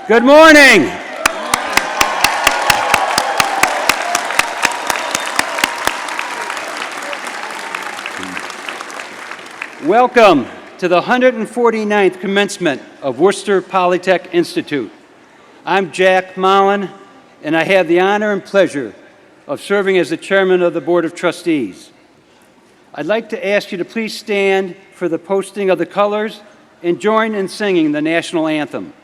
Good morning. Welcome to the 149th commencement of Worcester Polytech Institute. I'm Jack Mullen, and I have the honor and pleasure of serving as the chairman of the Board of Trustees. I'd like to ask you to please stand for the posting of the colors and join in singing the national anthem.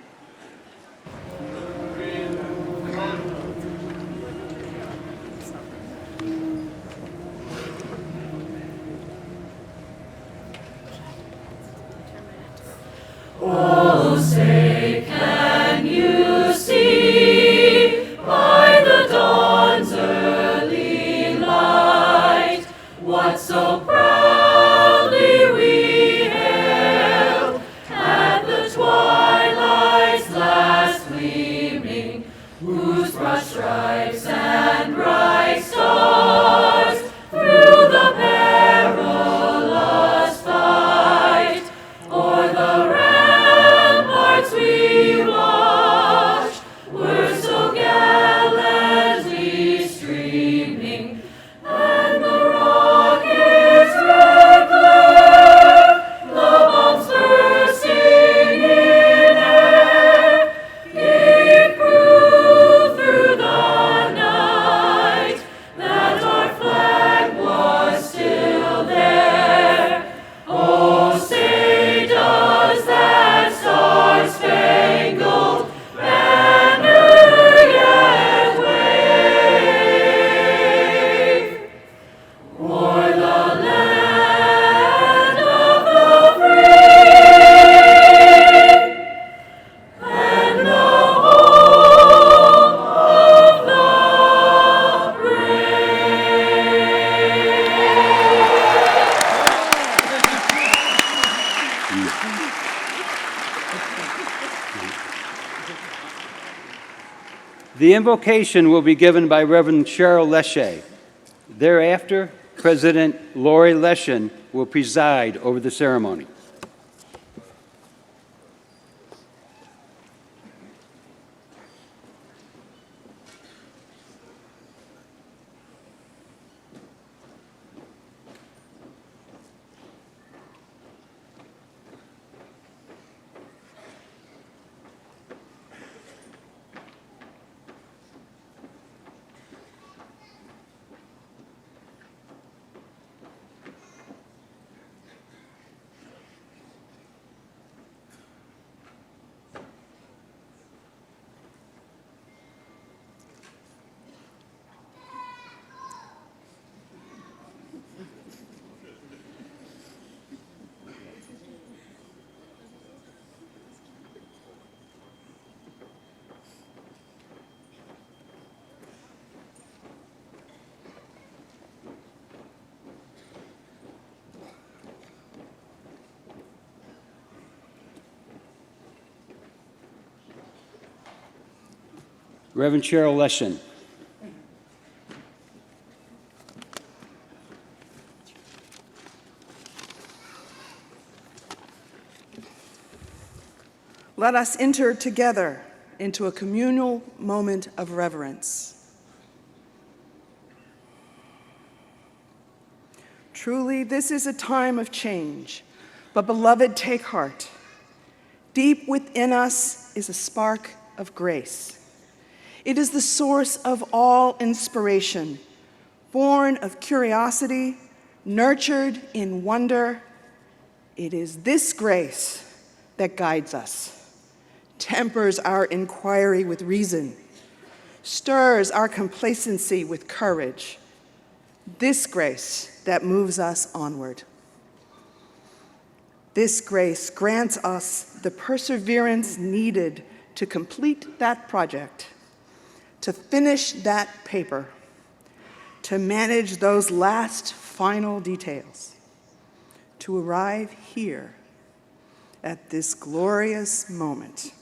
Oh, say, can you see by the dawn's early light what so proudly we hailed at the twilight's last gleaming, whose broad stripes and bright stars through the perilous fight o'er the ramparts we watched were so gallantly streaming, and the rocket's red glare, the bombs bursting in air, gave proof through the night that our flag was still there. Oh, say, does that star-spangled banner yet wave o'er the land of the free and the home of the The invocation will be given by Reverend Cheryl Leshe. Thereafter, President Lori Leshin will preside over the ceremony. Reverend Cheryl Leshin. Let us enter together into a communal moment of reverence. Truly, this is a time of change, but beloved, take heart. Deep within us is a spark of grace. It is the source of all inspiration, born of curiosity, nurtured in wonder. It is this grace that guides us, tempers our inquiry with reason, stirs our complacency with courage. This grace that moves us onward. This grace grants us the perseverance needed to complete that project, to finish that paper, to manage those last final details, to arrive here at this glorious moment,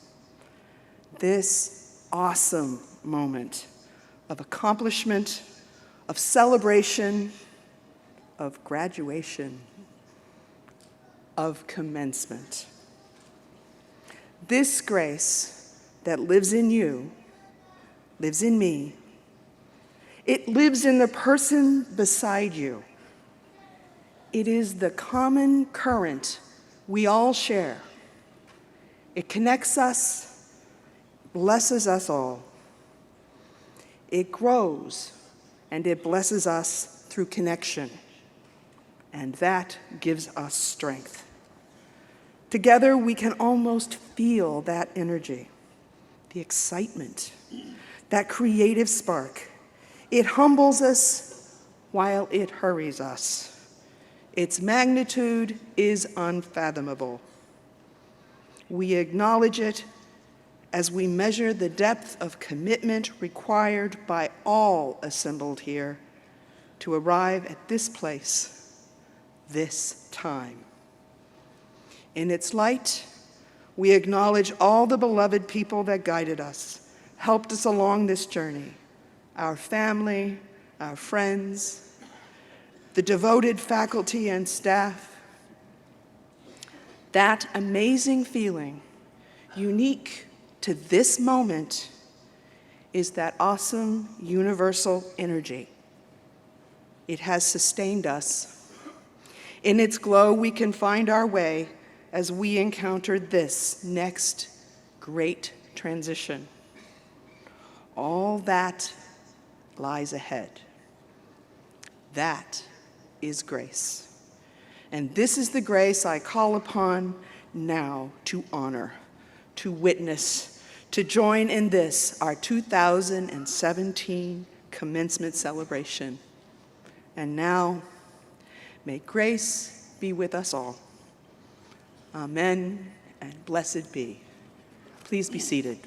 this awesome moment of accomplishment, of celebration, of graduation, of commencement. This grace that lives in you lives in me. It lives in the person beside you. It is the common current we all share. It connects us, blesses us all. It grows and it blesses us through connection. And that gives us strength. Together, we can almost feel that energy, the excitement, that creative spark. It humbles us while it hurries us. Its magnitude is unfathomable. We acknowledge it as we measure the depth of commitment required by all assembled here to arrive at this place, this time. In its light, we acknowledge all the beloved people that guided us, helped us along this journey, our family, our friends, the devoted faculty and staff. That amazing feeling, unique to this moment, is that awesome universal energy. It has sustained us. In its glow, we can find our way as we encounter this next great transition. All that lies ahead. That is grace. And this is the grace I call upon now to honor, to witness, to join in this, our 2017 commencement celebration. And now, may grace be with us all. Amen, and blessed be. Please be seated.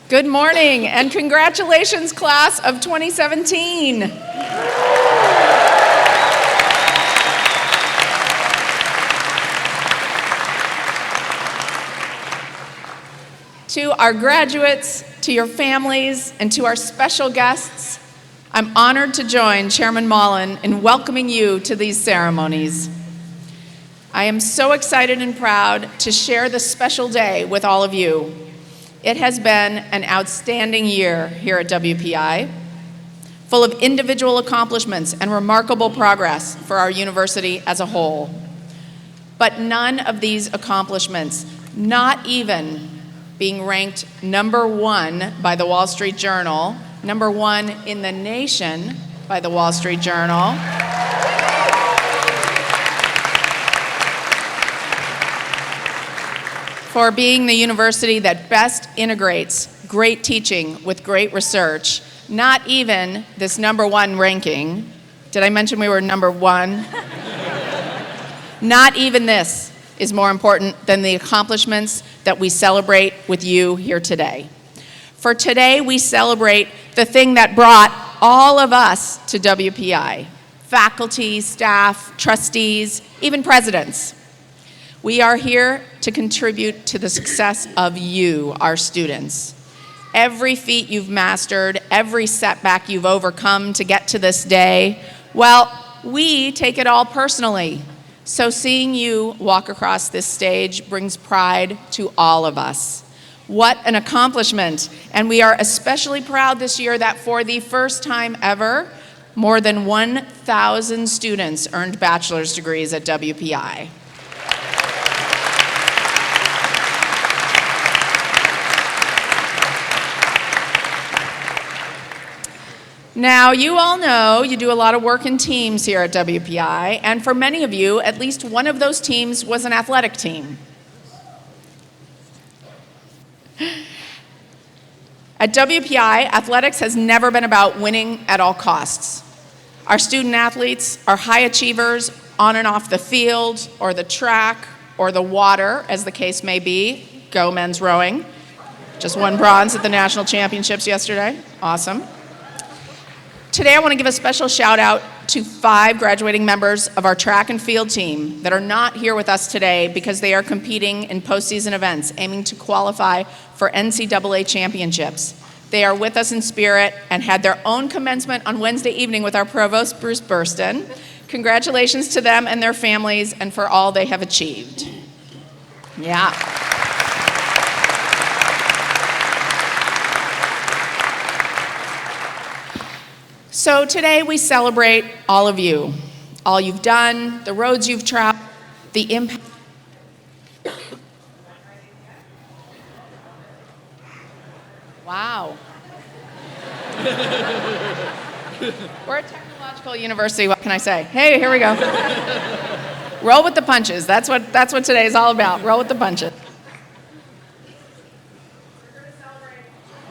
Good morning and congratulations, class of 2017. To our graduates, to your families, and to our special guests, I'm honored to join Chairman Mullen in welcoming you to these ceremonies. I am so excited and proud to share this special day with all of you. It has been an outstanding year here at WPI, full of individual accomplishments and remarkable progress for our university as a whole. But none of these accomplishments, not even being ranked #1 by the Wall Street Journal, #1 in the nation by the Wall Street Journal, for being the university that best integrates great teaching with great research, not even this #1 ranking. Did I mention we were #1? Not even this is more important than the accomplishments that we celebrate with you here today. For today, we celebrate the thing that brought all of us to WPI: faculty, staff, trustees, even presidents. We are here to contribute to the success of you, our students. Every feat you've mastered, every setback you've overcome to get to this day, well, we take it all personally. So seeing you walk across this stage brings pride to all of us. What an accomplishment. And we are especially proud this year that for the first time ever, more than 1,000 students earned bachelor's degrees at WPI. Now, you all know you do a lot of work in teams here at WPI, and for many of you, at least one of those teams was an athletic team. At WPI, athletics has never been about winning at all costs. Our student athletes are high achievers on and off the field, or the track, or the water, as the case may be. Go men's rowing. Just won bronze at the national championships yesterday. Awesome. Today, I want to give a special shout out to 5 graduating members of our track and field team that are not here with us today because they are competing in postseason events, aiming to qualify for NCAA championships. They are with us in spirit and had their own commencement on Wednesday evening with our provost, Bruce Burston. Congratulations to them and their families and for all they have achieved. Yeah. So today we celebrate all of you, all you've done, the roads you've traveled, the impact. Wow. We're a technological university, what can I say? Hey, here we go. Roll with the punches. That's what today is all about. Roll with the punches.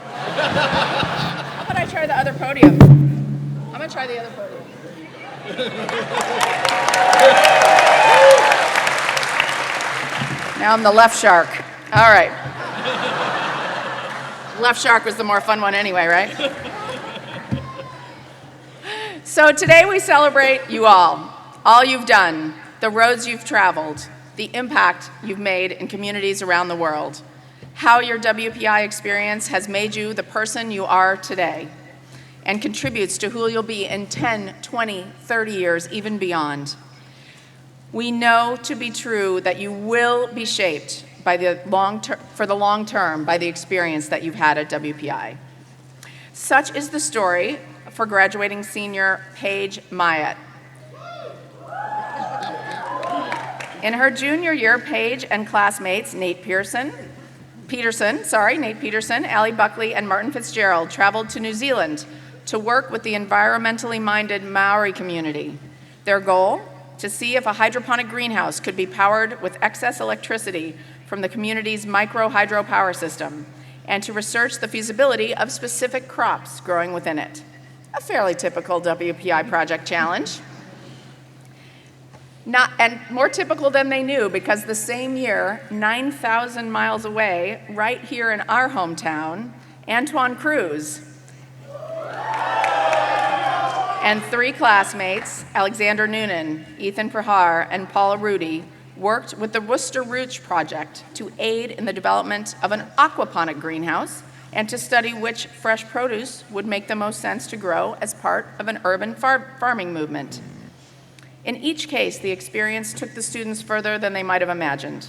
How about I try the other podium? I'm going to try the other podium. Now I'm the left shark. All right. Left shark was the more fun one anyway, right? So today we celebrate you all you've done, the roads you've traveled, the impact you've made in communities around the world, how your WPI experience has made you the person you are today and contributes to who you'll be in 10, 20, 30 years, even beyond. We know to be true that you will be shaped by for the long term by the experience that you've had at WPI. Such is the story for graduating senior Paige Myatt. In her junior year, Paige and classmates Nate Peterson, Allie Buckley, and Martin Fitzgerald traveled to New Zealand to work with the environmentally minded Maori community. Their goal? To see if a hydroponic greenhouse could be powered with excess electricity from the community's micro hydropower system, and to research the feasibility of specific crops growing within it. A fairly typical WPI project challenge. And more typical than they knew, because the same year, 9,000 miles away, right here in our hometown, Antoine Cruz and 3 classmates, Alexander Noonan, Ethan Prahar, and Paula Rudy, worked with the Worcester Roots Project to aid in the development of an aquaponic greenhouse and to study which fresh produce would make the most sense to grow as part of an urban farming movement. In each case, the experience took the students further than they might have imagined.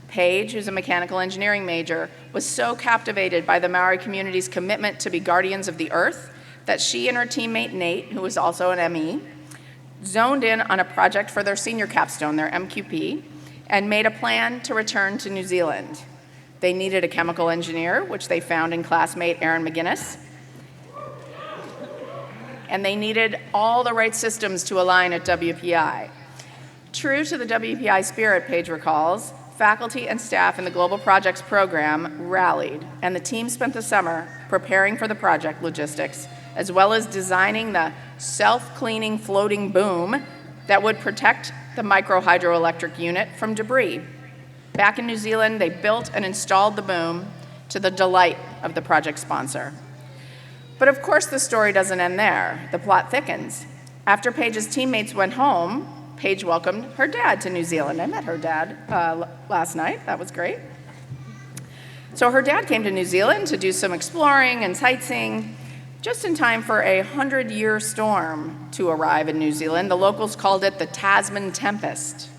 Paige, who's a mechanical engineering major, was so captivated by the Maori community's commitment to be guardians of the earth that she and her teammate Nate, who was also an ME, zoned in on a project for their senior capstone, their MQP, and made a plan to return to New Zealand. They needed a chemical engineer, which they found in classmate Aaron McGinnis, and they needed all the right systems to align at WPI. True to the WPI spirit, Paige recalls, faculty and staff in the Global Projects program rallied, and the team spent the summer preparing for the project logistics, as well as designing the self-cleaning floating boom that would protect the micro hydroelectric unit from debris. Back in New Zealand, they built and installed the boom to the delight of the project sponsor. But of course, the story doesn't end there. The plot thickens. After Paige's teammates went home, Paige welcomed her dad to New Zealand. I met her dad last night. That was great. So her dad came to New Zealand to do some exploring and sightseeing, just in time for a 100-year storm to arrive in New Zealand. The locals called it the Tasman Tempest.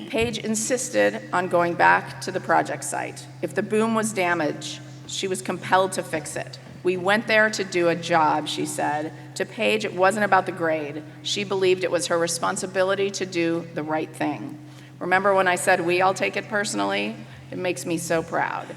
Paige insisted on going back to the project site. If the boom was damaged, she was compelled to fix it. We went there to do a job, she said. To Paige, it wasn't about the grade. She believed it was her responsibility to do the right thing. Remember when I said we all take it personally? It makes me so proud.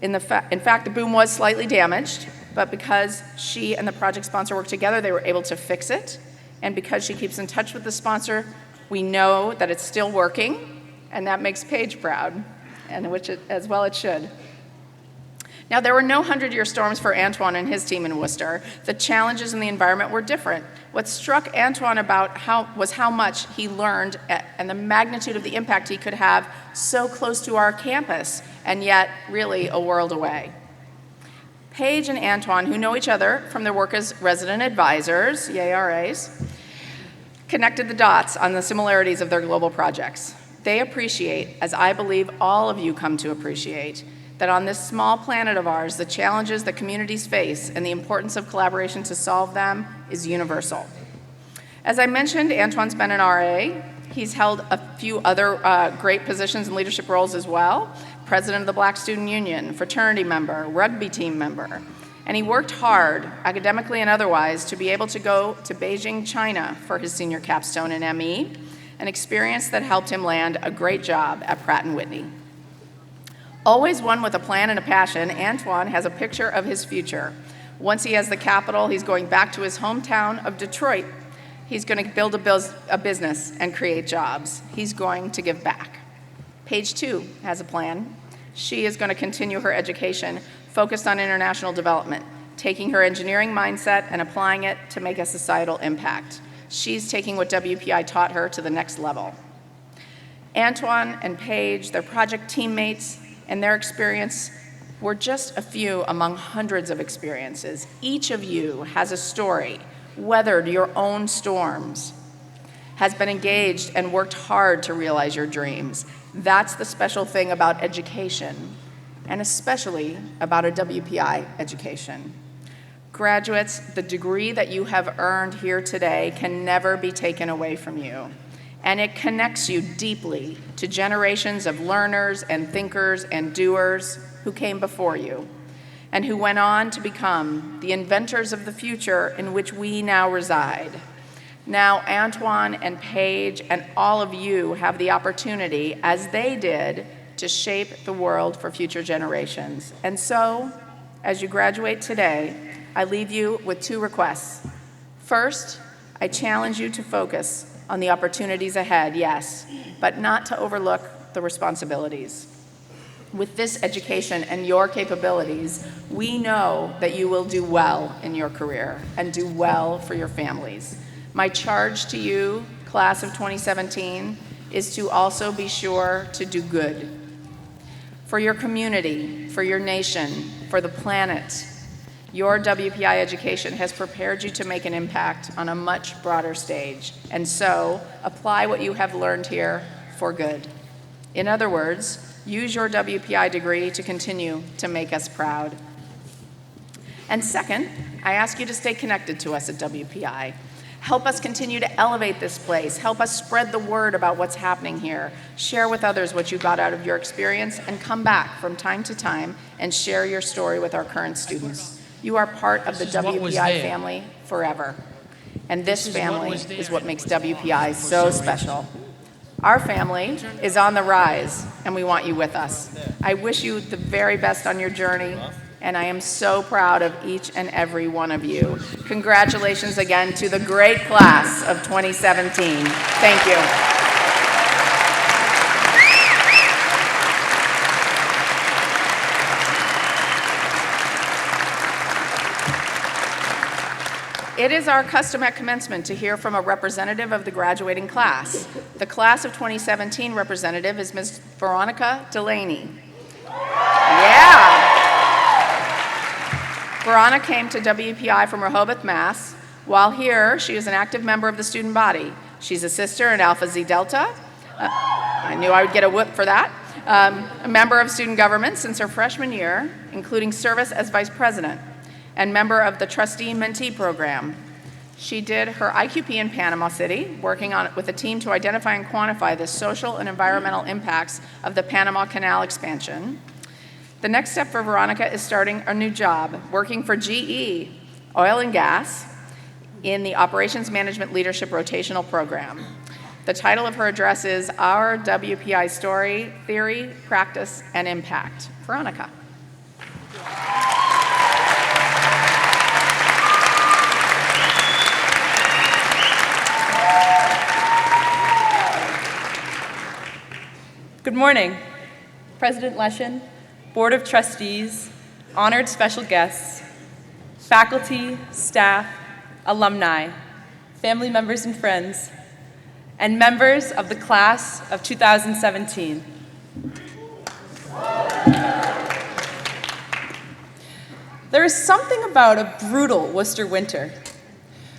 In fact, the boom was slightly damaged, but because she and the project sponsor worked together, they were able to fix it. And because she keeps in touch with the sponsor, we know that it's still working, and that makes Paige proud, and which as well it should. Now, there were no 100-year storms for Antoine and his team in Worcester. The challenges in the environment were different. What struck Antoine was how much he learned and the magnitude of the impact he could have so close to our campus, and yet really a world away. Paige and Antoine, who know each other from their work as resident advisors, yay RAs, connected the dots on the similarities of their global projects. They appreciate, as I believe all of you come to appreciate, that on this small planet of ours, the challenges that communities face and the importance of collaboration to solve them is universal. As I mentioned, Antoine's been an RA. He's held a few other great positions and leadership roles as well. President of the Black Student Union, fraternity member, rugby team member. And he worked hard, academically and otherwise, to be able to go to Beijing, China for his senior capstone in ME, an experience that helped him land a great job at Pratt & Whitney. Always one with a plan and a passion, Antoine has a picture of his future. Once he has the capital, he's going back to his hometown of Detroit. He's going to build a business and create jobs. He's going to give back. Page 2 has a plan. She is going to continue her education focused on international development, taking her engineering mindset and applying it to make a societal impact. She's taking what WPI taught her to the next level. Antoine and Paige, their project teammates, and their experience were just a few among hundreds of experiences. Each of you has a story, weathered your own storms, has been engaged and worked hard to realize your dreams. That's the special thing about education, and especially about a WPI education. Graduates, the degree that you have earned here today can never be taken away from you. And it connects you deeply to generations of learners and thinkers and doers who came before you, and who went on to become the inventors of the future in which we now reside. Now, Antoine and Paige and all of you have the opportunity, as they did, to shape the world for future generations. And so, as you graduate today, I leave you with 2 requests. First, I challenge you to focus on the opportunities ahead, yes, but not to overlook the responsibilities. With this education and your capabilities, we know that you will do well in your career and do well for your families. My charge to you, class of 2017, is to also be sure to do good. For your community, for your nation, for the planet, your WPI education has prepared you to make an impact on a much broader stage. And so, apply what you have learned here for good. In other words, use your WPI degree to continue to make us proud. And second, I ask you to stay connected to us at WPI. Help us continue to elevate this place. Help us spread the word about what's happening here. Share with others what you got out of your experience, and come back from time to time and share your story with our current students. You are part of the WPI family forever. And this family is what makes WPI so special. Our family is on the rise, and we want you with us. I wish you the very best on your journey, and I am so proud of each and every one of you. Congratulations again to the great class of 2017. Thank you. It is our custom at commencement to hear from a representative of the graduating class. The class of 2017 representative is Ms. Veronica Delaney. Yeah! Veronica came to WPI from Rehoboth, Mass. While here, she is an active member of the student body. She's a sister in Alpha Xi Delta. I knew I would get a whoop for that. A member of student government since her freshman year, including service as vice president, and member of the trustee-mentee program. She did her IQP in Panama City, working on it with a team to identify and quantify the social and environmental impacts of the Panama Canal expansion. The next step for Veronica is starting a new job, working for GE, Oil and Gas, in the Operations Management Leadership Rotational Program. The title of her address is Our WPI Story, Theory, Practice, and Impact. Veronica. Good morning, President Leshin, Board of Trustees, honored special guests, faculty, staff, alumni, family members and friends, and members of the class of 2017. There is something about a brutal Worcester winter,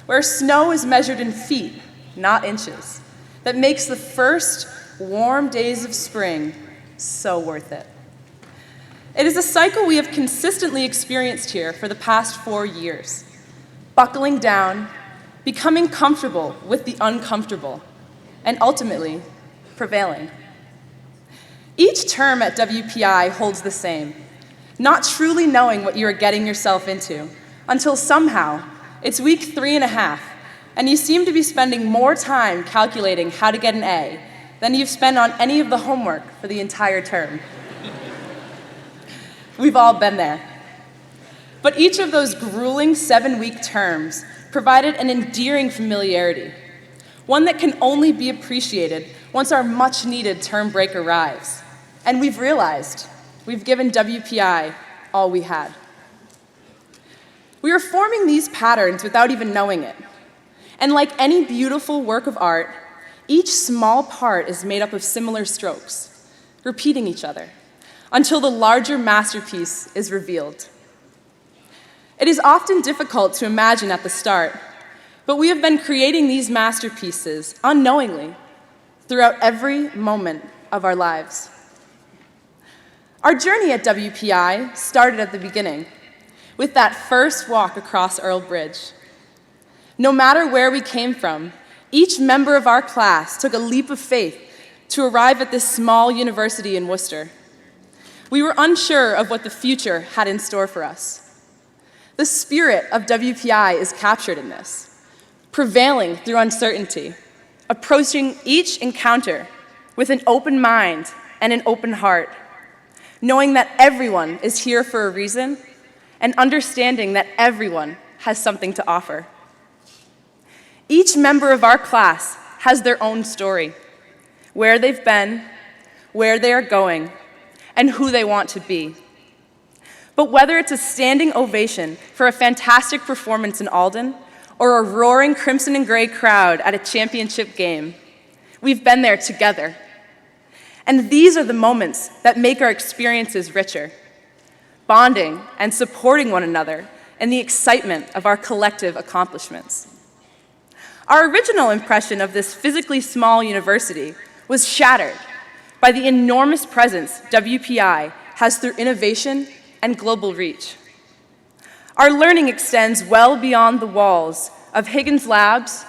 where snow is measured in feet, not inches, that makes the first warm days of spring so worth it. It is a cycle we have consistently experienced here for the past 4 years, buckling down, becoming comfortable with the uncomfortable, and ultimately, prevailing. Each term at WPI holds the same, not truly knowing what you are getting yourself into, until somehow it's week 3.5, and you seem to be spending more time calculating how to get an A than you've spent on any of the homework for the entire term. We've all been there. But each of those grueling 7-week terms provided an endearing familiarity, one that can only be appreciated once our much-needed term break arrives. And we've realized we've given WPI all we had. We are forming these patterns without even knowing it. And like any beautiful work of art, each small part is made up of similar strokes, repeating each other, until the larger masterpiece is revealed. It is often difficult to imagine at the start, but we have been creating these masterpieces unknowingly throughout every moment of our lives. Our journey at WPI started at the beginning, with that first walk across Earl Bridge. No matter where we came from, each member of our class took a leap of faith to arrive at this small university in Worcester. We were unsure of what the future had in store for us. The spirit of WPI is captured in this, prevailing through uncertainty, approaching each encounter with an open mind and an open heart, knowing that everyone is here for a reason and understanding that everyone has something to offer. Each member of our class has their own story, where they've been, where they are going, and who they want to be. But whether it's a standing ovation for a fantastic performance in Alden or a roaring crimson and gray crowd at a championship game, we've been there together. And these are the moments that make our experiences richer, bonding and supporting one another in the excitement of our collective accomplishments. Our original impression of this physically small university was shattered by the enormous presence WPI has through innovation and global reach. Our learning extends well beyond the walls of Higgins Labs,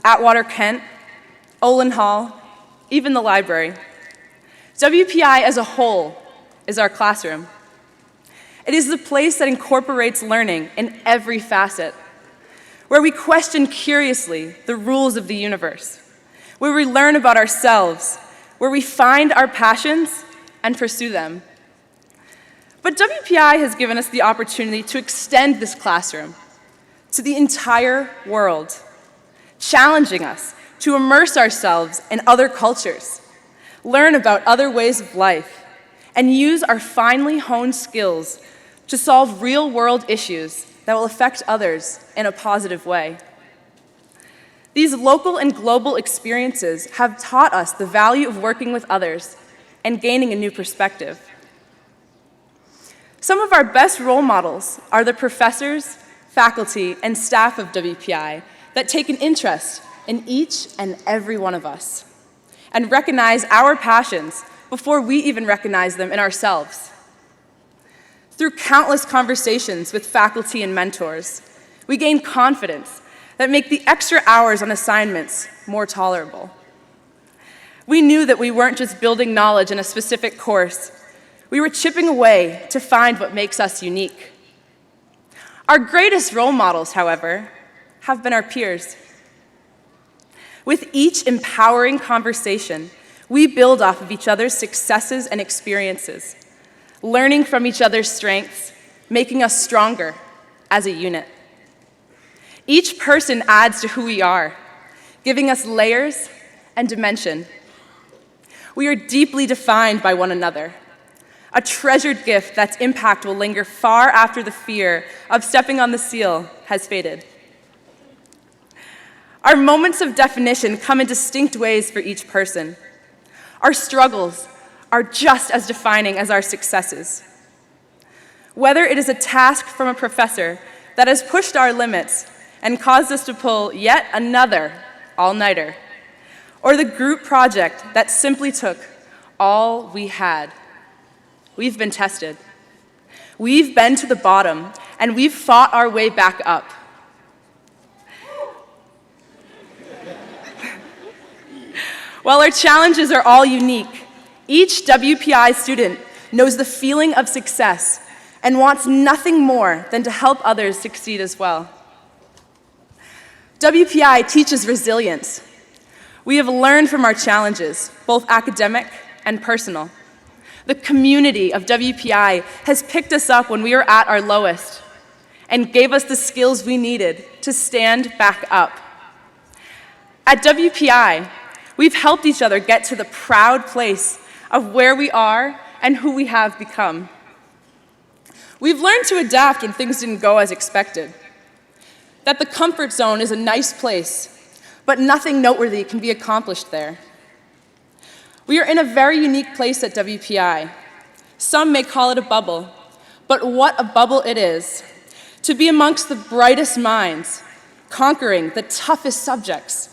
Atwater Kent, Olin Hall, even the library. WPI as a whole is our classroom. It is the place that incorporates learning in every facet, where we question curiously the rules of the universe, where we learn about ourselves, where we find our passions and pursue them. But WPI has given us the opportunity to extend this classroom to the entire world, challenging us to immerse ourselves in other cultures, learn about other ways of life, and use our finely honed skills to solve real-world issues that will affect others in a positive way. These local and global experiences have taught us the value of working with others and gaining a new perspective. Some of our best role models are the professors, faculty, and staff of WPI that take an interest in each and every one of us and recognize our passions before we even recognize them in ourselves. Through countless conversations with faculty and mentors, we gain confidence that make the extra hours on assignments more tolerable. We knew that we weren't just building knowledge in a specific course. We were chipping away to find what makes us unique. Our greatest role models, however, have been our peers. With each empowering conversation, we build off of each other's successes and experiences, learning from each other's strengths, making us stronger as a unit. Each person adds to who we are, giving us layers and dimension. We are deeply defined by one another, a treasured gift that's impact will linger far after the fear of stepping on the seal has faded. Our moments of definition come in distinct ways for each person. Our struggles are just as defining as our successes. Whether it is a task from a professor that has pushed our limits and caused us to pull yet another all-nighter, or the group project that simply took all we had, we've been tested. We've been to the bottom, and we've fought our way back up. While our challenges are all unique, each WPI student knows the feeling of success and wants nothing more than to help others succeed as well. WPI teaches resilience. We have learned from our challenges, both academic and personal. The community of WPI has picked us up when we were at our lowest and gave us the skills we needed to stand back up. At WPI, we've helped each other get to the proud place of where we are and who we have become. We've learned to adapt when things didn't go as expected. That the comfort zone is a nice place, but nothing noteworthy can be accomplished there. We are in a very unique place at WPI. Some may call it a bubble, but what a bubble it is. To be amongst the brightest minds, conquering the toughest subjects,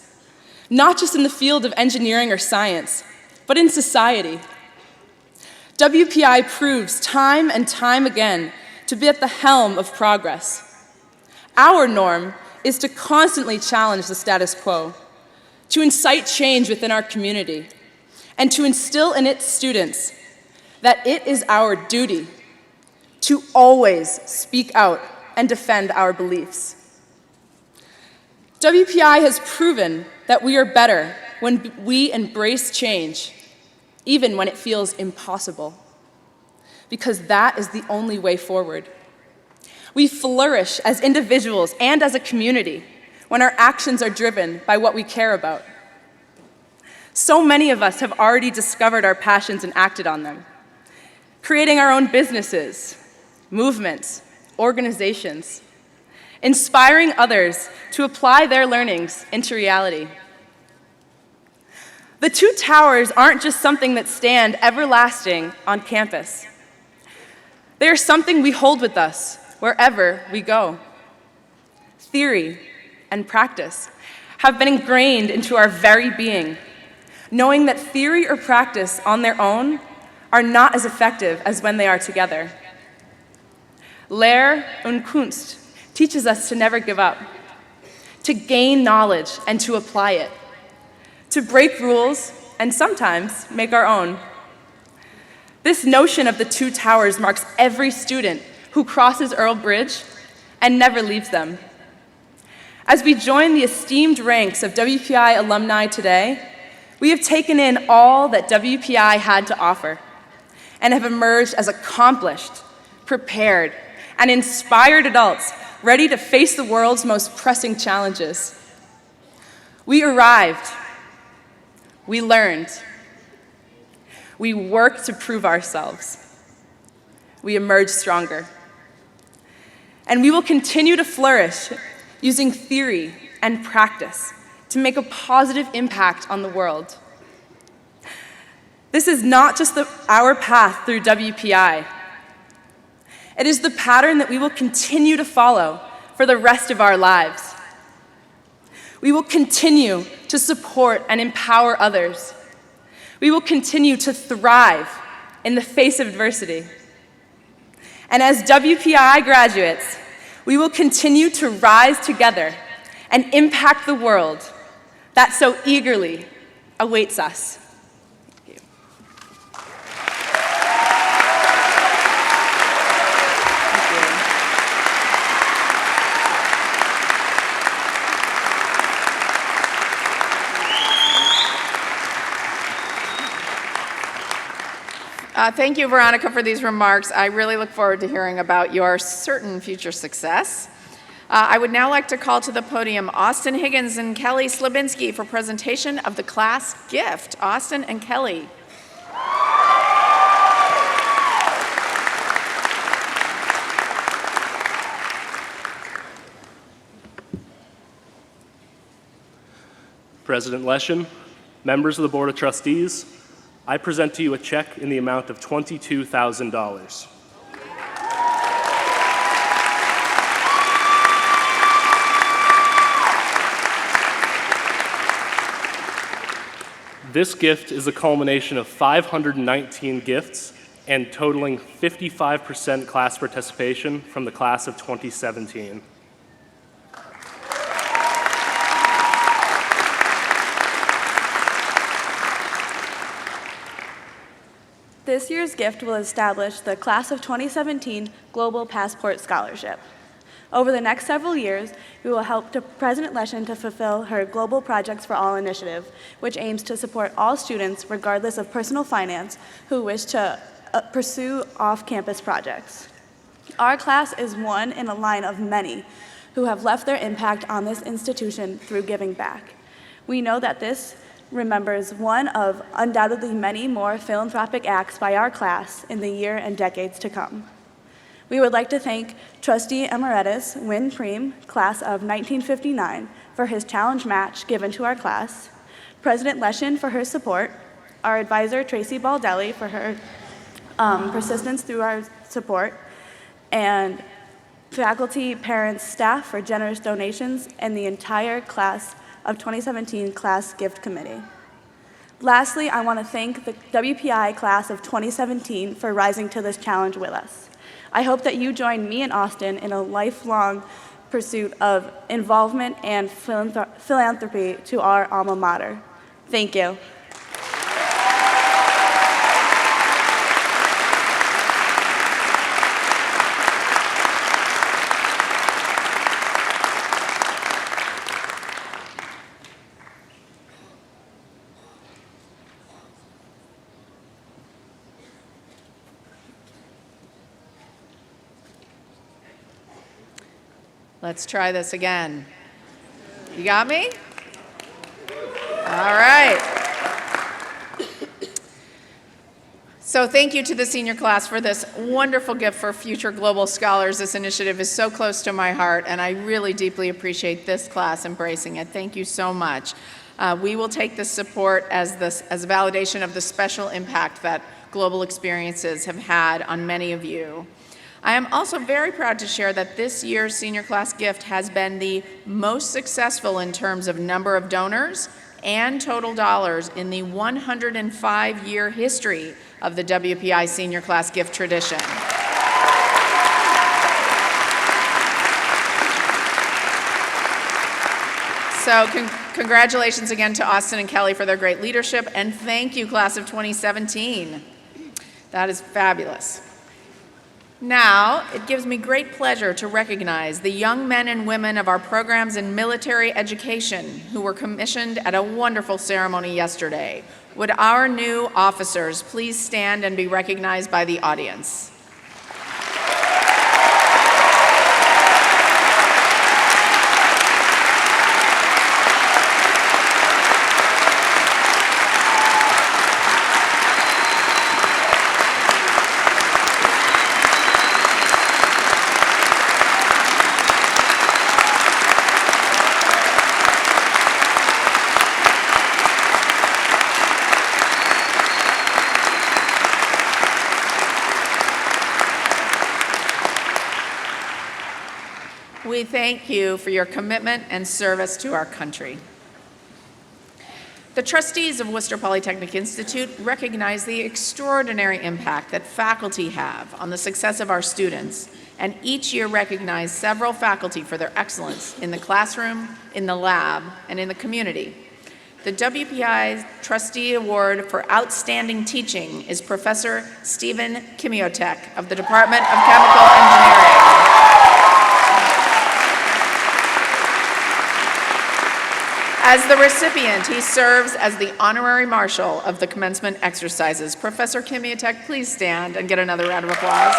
not just in the field of engineering or science, but in society. WPI proves time and time again to be at the helm of progress. Our norm is to constantly challenge the status quo, to incite change within our community, and to instill in its students that it is our duty to always speak out and defend our beliefs. WPI has proven that we are better when we embrace change, even when it feels impossible, because that is the only way forward. We flourish as individuals and as a community when our actions are driven by what we care about. So many of us have already discovered our passions and acted on them, creating our own businesses, movements, organizations, inspiring others to apply their learnings into reality. The two towers aren't just something that stand everlasting on campus. They are something we hold with us wherever we go. Theory and practice have been ingrained into our very being, knowing that theory or practice on their own are not as effective as when they are together. Lehre und Kunst teaches us to never give up, to gain knowledge and to apply it, to break rules and sometimes make our own. This notion of the two towers marks every student who crosses Earl Bridge and never leaves them. As we join the esteemed ranks of WPI alumni today, we have taken in all that WPI had to offer and have emerged as accomplished, prepared, and inspired adults ready to face the world's most pressing challenges. We arrived. We learned. We worked to prove ourselves. We emerged stronger. And we will continue to flourish using theory and practice to make a positive impact on the world. This is not just our path through WPI. It is the pattern that we will continue to follow for the rest of our lives. We will continue to support and empower others. We will continue to thrive in the face of adversity. And as WPI graduates, we will continue to rise together and impact the world that so eagerly awaits us. Thank you. Thank you, Veronica, for these remarks. I really look forward to hearing about your certain future success. I would now like to call to the podium Austin Higgins and Kelly Slabinski for presentation of the class gift. Austin and Kelly. President Leshin, members of the Board of Trustees, I present to you a check in the amount of $22,000. This gift is a culmination of 519 gifts and totaling 55% class participation from the class of 2017. This year's gift will establish the Class of 2017 Global Passport Scholarship. Over the next several years, we will help President Leshin to fulfill her Global Projects for All initiative, which aims to support all students, regardless of personal finance, who wish to pursue off-campus projects. Our class is one in a line of many who have left their impact on this institution through giving back. We know that this remembers one of undoubtedly many more philanthropic acts by our class in the year and decades to come. We would like to thank Trustee Emeritus Win Preem, class of 1959, for his challenge match given to our class, President Leshin for her support, our advisor Tracy Baldelli for her persistence through our support, and faculty, parents, staff for generous donations, and the entire class of 2017 Class Gift Committee. Lastly, I want to thank the WPI class of 2017 for rising to this challenge with us. I hope that you join me and Austin in a lifelong pursuit of involvement and philanthropy to our alma mater. Thank you. Let's try this again. You got me? All right. So thank you to the senior class for this wonderful gift for future global scholars. This initiative is so close to my heart, and I really deeply appreciate this class embracing it. Thank you so much. We will take this support as a validation of the special impact that global experiences have had on many of you. I am also very proud to share that this year's senior class gift has been the most successful in terms of number of donors and total dollars in the 105-year history of the WPI senior class gift tradition. So congratulations again to Austin and Kelly for their great leadership, and thank you, class of 2017. That is fabulous. Now, it gives me great pleasure to recognize the young men and women of our programs in military education who were commissioned at a wonderful ceremony yesterday. Would our new officers please stand and be recognized by the audience? We thank you for your commitment and service to our country. The trustees of Worcester Polytechnic Institute recognize the extraordinary impact that faculty have on the success of our students, and each year recognize several faculty for their excellence in the classroom, in the lab, and in the community. The WPI Trustee Award for Outstanding Teaching is Professor Stephen Kimiotek of the Department of Chemical Engineering. As the recipient, he serves as the Honorary Marshal of the Commencement Exercises. Professor Kimiotek, please stand and get another round of applause.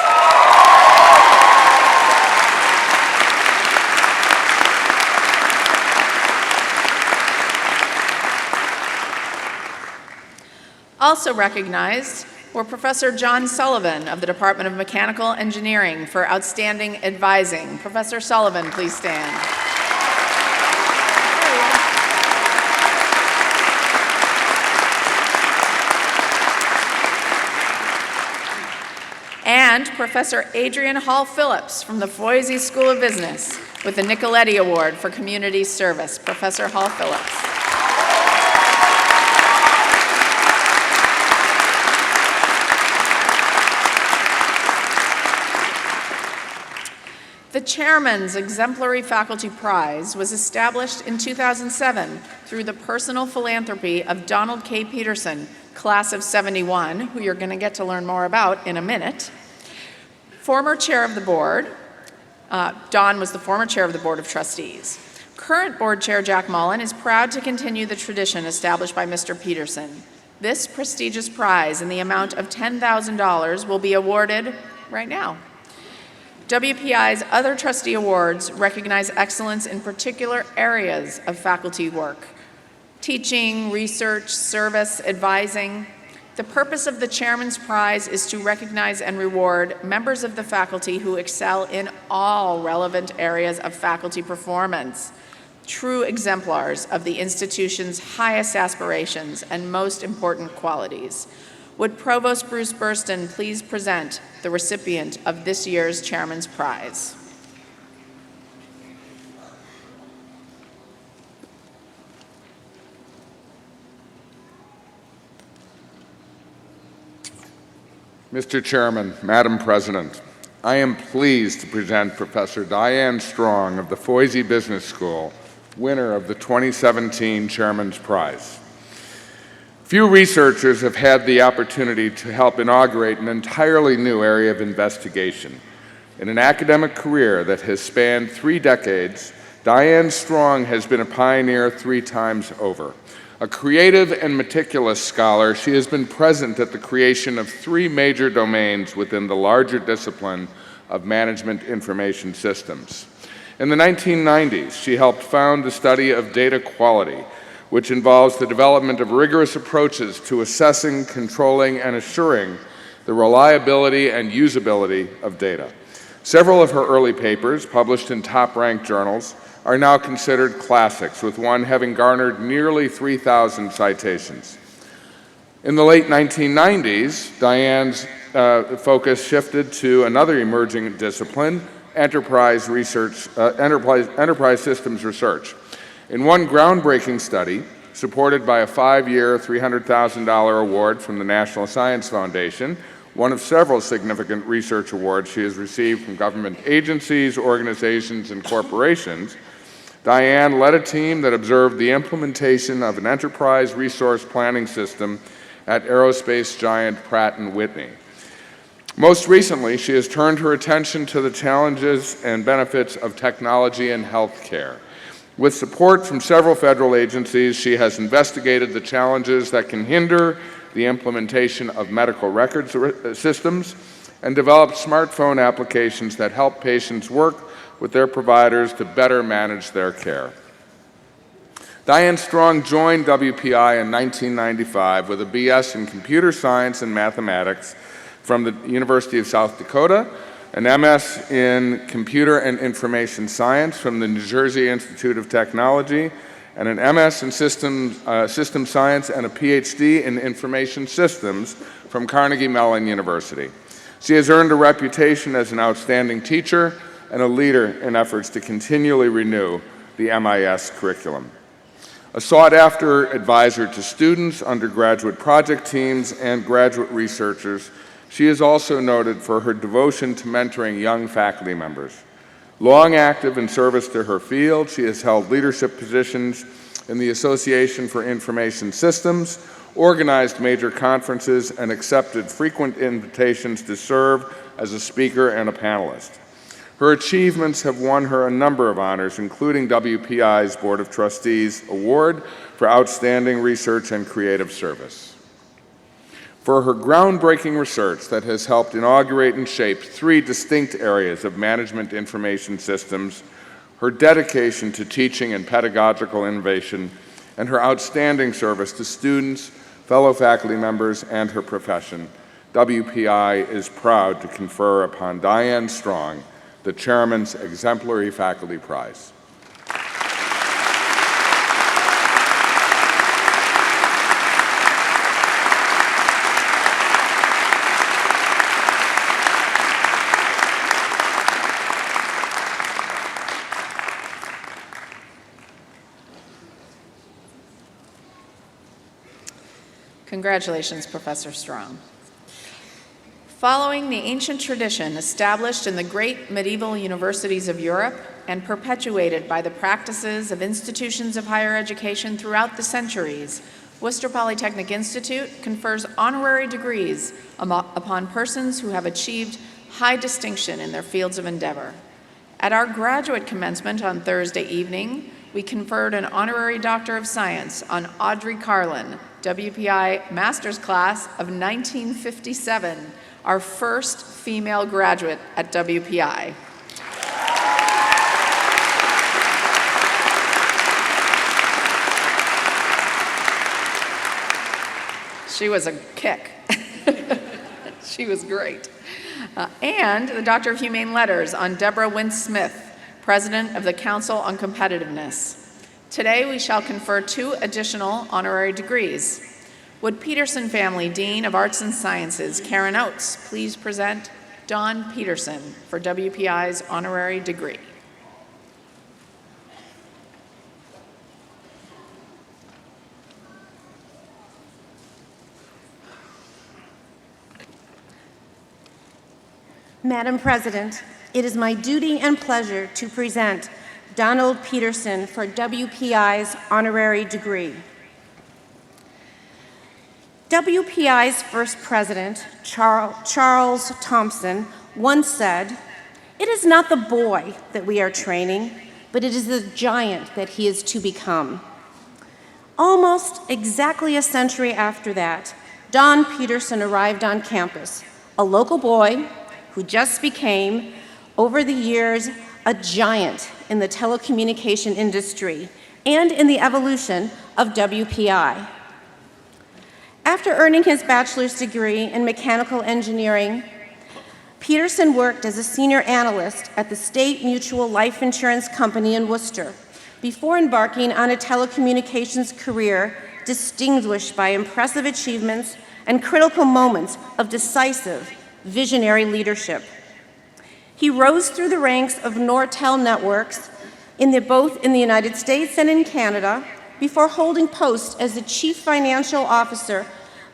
Also recognized were Professor John Sullivan of the Department of Mechanical Engineering for Outstanding Advising. Professor Sullivan, please stand. And Professor Adrian Hall Phillips from the Foisey School of Business with the Nicoletti Award for Community Service. Professor Hall Phillips. The Chairman's Exemplary Faculty Prize was established in 2007 through the personal philanthropy of Donald K. Peterson, class of '71, who you're going to get to learn more about in a minute. Former chair of the board, Don was the former chair of the Board of Trustees. Current board chair Jack Mullen is proud to continue the tradition established by Mr. Peterson. This prestigious prize in the amount of $10,000 will be awarded right now. WPI's other trustee awards recognize excellence in particular areas of faculty work: teaching, research, service, advising. The purpose of the Chairman's Prize is to recognize and reward members of the faculty who excel in all relevant areas of faculty performance, true exemplars of the institution's highest aspirations and most important qualities. Would Provost Bruce Burston please present the recipient of this year's Chairman's Prize? Mr. Chairman, Madam President, I am pleased to present Professor Diane Strong of the Foisey Business School, winner of the 2017 Chairman's Prize. Few researchers have had the opportunity to help inaugurate an entirely new area of investigation. In an academic career that has spanned 3 decades, Diane Strong has been a pioneer 3 times over. A creative and meticulous scholar, she has been present at the creation of 3 major domains within the larger discipline of management information systems. In the 1990s, she helped found the study of data quality, which involves the development of rigorous approaches to assessing, controlling, and assuring the reliability and usability of data. Several of her early papers, published in top-ranked journals, are now considered classics, with one having garnered nearly 3,000 citations. In the late 1990s, Diane's focus shifted to another emerging discipline, enterprise systems research. In one groundbreaking study, supported by a 5-year, $300,000 award from the National Science Foundation, one of several significant research awards she has received from government agencies, organizations, and corporations, Diane led a team that observed the implementation of an enterprise resource planning system at aerospace giant Pratt & Whitney. Most recently, she has turned her attention to the challenges and benefits of technology in healthcare. With support from several federal agencies, she has investigated the challenges that can hinder the implementation of medical records systems and developed smartphone applications that help patients work with their providers to better manage their care. Diane Strong joined WPI in 1995 with a BS in Computer Science and Mathematics from the University of South Dakota, an MS in Computer and Information Science from the New Jersey Institute of Technology, and an MS in System Science and a PhD in Information Systems from Carnegie Mellon University. She has earned a reputation as an outstanding teacher and a leader in efforts to continually renew the MIS curriculum. A sought-after advisor to students, undergraduate project teams, and graduate researchers, she is also noted for her devotion to mentoring young faculty members. Long active in service to her field, she has held leadership positions in the Association for Information Systems, organized major conferences, and accepted frequent invitations to serve as a speaker and a panelist. Her achievements have won her a number of honors, including WPI's Board of Trustees Award for Outstanding Research and Creative Service. For her groundbreaking research that has helped inaugurate and shape 3 distinct areas of management information systems, her dedication to teaching and pedagogical innovation, and her outstanding service to students, fellow faculty members, and her profession, WPI is proud to confer upon Diane Strong the Chairman's Exemplary Faculty Prize. Congratulations, Professor Strong. Following the ancient tradition established in the great medieval universities of Europe and perpetuated by the practices of institutions of higher education throughout the centuries, Worcester Polytechnic Institute confers honorary degrees upon persons who have achieved high distinction in their fields of endeavor. At our graduate commencement on Thursday evening, we conferred an honorary Doctor of Science on Audrey Carlin, WPI Master's Class of 1957, our first female graduate at WPI. She was a kick. She was great. And the Doctor of Humane Letters on Deborah Wynne Smith, President of the Council on Competitiveness. Today we shall confer 2 additional honorary degrees. Would Peterson Family Dean of Arts and Sciences, Karen Oates, please present Dawn Peterson for WPI's honorary degree. Madam President, it is my duty and pleasure to present Donald Peterson for WPI's honorary degree. WPI's first president, Charles Thompson, once said, "It is not the boy that we are training, but it is the giant that he is to become." Almost exactly a century after that, Don Peterson arrived on campus, a local boy who just became, over the years, a giant in the telecommunication industry and in the evolution of WPI. After earning his bachelor's degree in mechanical engineering, Peterson worked as a senior analyst at the State Mutual Life Insurance Company in Worcester before embarking on a telecommunications career distinguished by impressive achievements and critical moments of decisive, visionary leadership. He rose through the ranks of Nortel Networks both in the United States and in Canada before holding posts as the Chief Financial Officer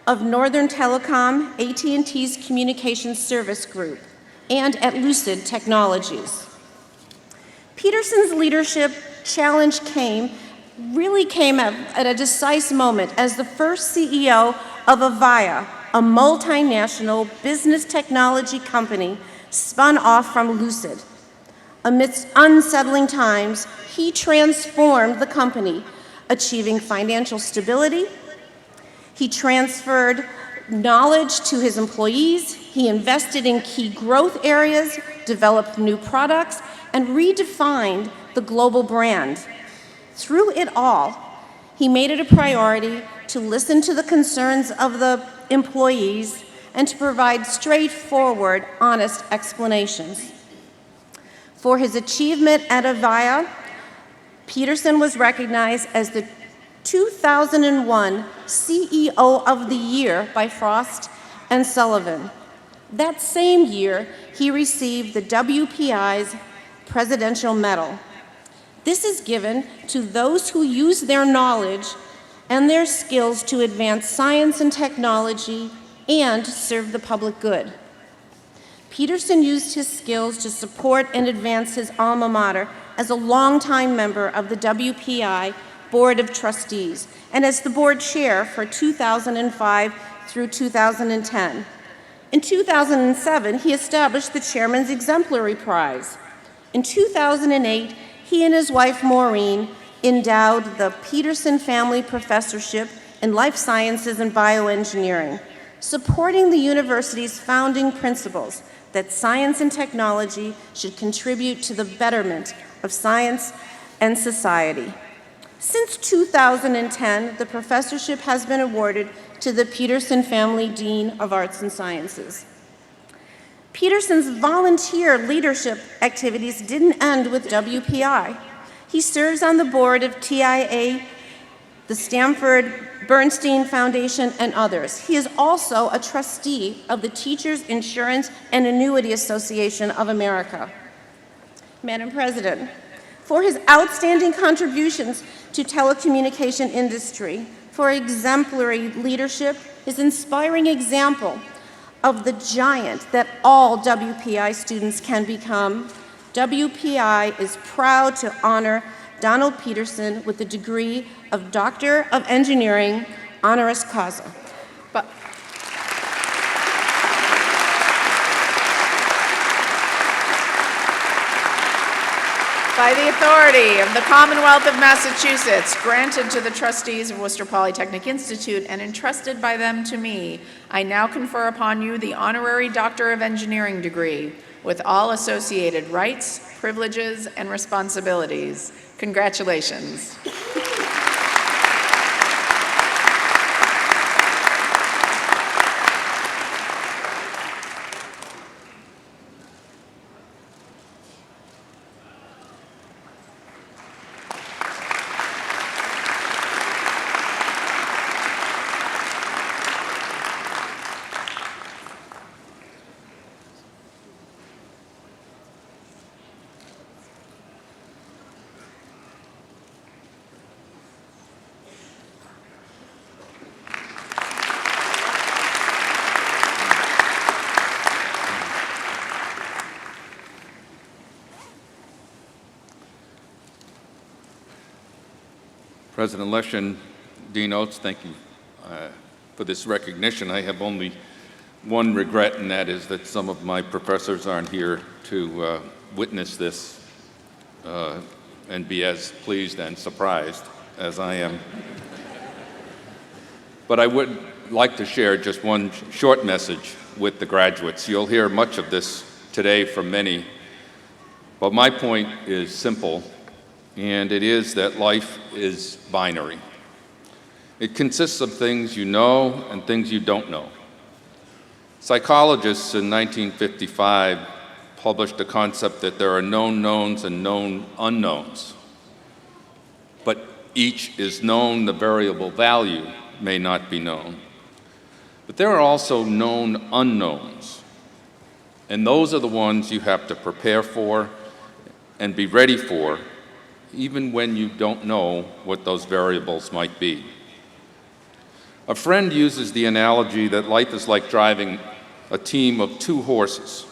of Northern Telecom, AT&T's Communications Service Group, and at Lucid Technologies. Peterson's leadership challenge came at a decisive moment as the first CEO of Avaya, a multinational business technology company spun off from Lucid. Amidst unsettling times, he transformed the company, achieving financial stability. He transferred knowledge to his employees. He invested in key growth areas, developed new products, and redefined the global brand. Through it all, he made it a priority to listen to the concerns of the employees and to provide straightforward, honest explanations. For his achievement at Avaya, Peterson was recognized as the 2001 CEO of the Year by Frost & Sullivan. That same year, he received the WPI's Presidential Medal. This is given to those who use their knowledge and their skills to advance science and technology and serve the public good. Peterson used his skills to support and advance his alma mater as a longtime member of the WPI Board of Trustees and as the board chair for 2005 through 2010. In 2007, he established the Chairman's Exemplary Prize. In 2008, he and his wife Maureen endowed the Peterson Family Professorship in Life Sciences and Bioengineering, supporting the university's founding principles that science and technology should contribute to the betterment of science and society. Since 2010, the professorship has been awarded to the Peterson Family Dean of Arts and Sciences. Peterson's volunteer leadership activities didn't end with WPI. He serves on the board of TIA, the Stanford Bernstein Foundation, and others. He is also a trustee of the Teachers Insurance and Annuity Association of America. Madam President, for his outstanding contributions to telecommunication industry, for exemplary leadership, his inspiring example of the giant that all WPI students can become, WPI is proud to honor Donald Peterson with the degree of Doctor of Engineering, honoris causa. But by the authority of the Commonwealth of Massachusetts, granted to the trustees of Worcester Polytechnic Institute and entrusted by them to me, I now confer upon you the Honorary Doctor of Engineering degree with all associated rights, privileges, and responsibilities. Congratulations. President Leshin, Dean Oates, thank you for this recognition. I have only one regret, and that is that some of my professors aren't here to witness this and be as pleased and surprised as I am. But I would like to share just one short message with the graduates. You'll hear much of this today from many, but my point is simple. And it is that life is binary. It consists of things you know and things you don't know. Psychologists in 1955 published a concept that there are known knowns and known unknowns. But each is known, the variable value may not be known. But there are also known unknowns. And those are the ones you have to prepare for and be ready for, even when you don't know what those variables might be. A friend uses the analogy that life is like driving a team of 2 horses,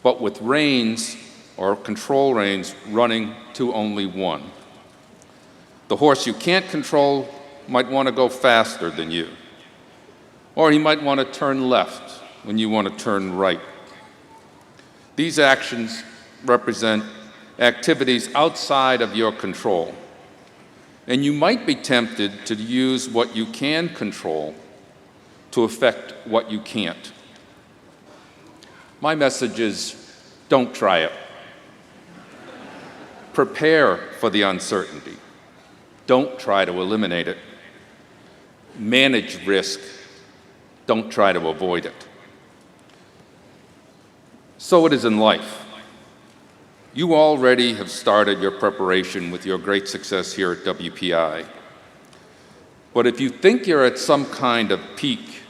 but with reins or control reins running to only one. The horse you can't control might want to go faster than you, or he might want to turn left when you want to turn right. These actions represent activities outside of your control. And you might be tempted to use what you can control to affect what you can't. My message is, don't try it. Prepare for the uncertainty. Don't try to eliminate it. Manage risk. Don't try to avoid it. So it is in life. You already have started your preparation with your great success here at WPI. But if you think you're at some kind of peak,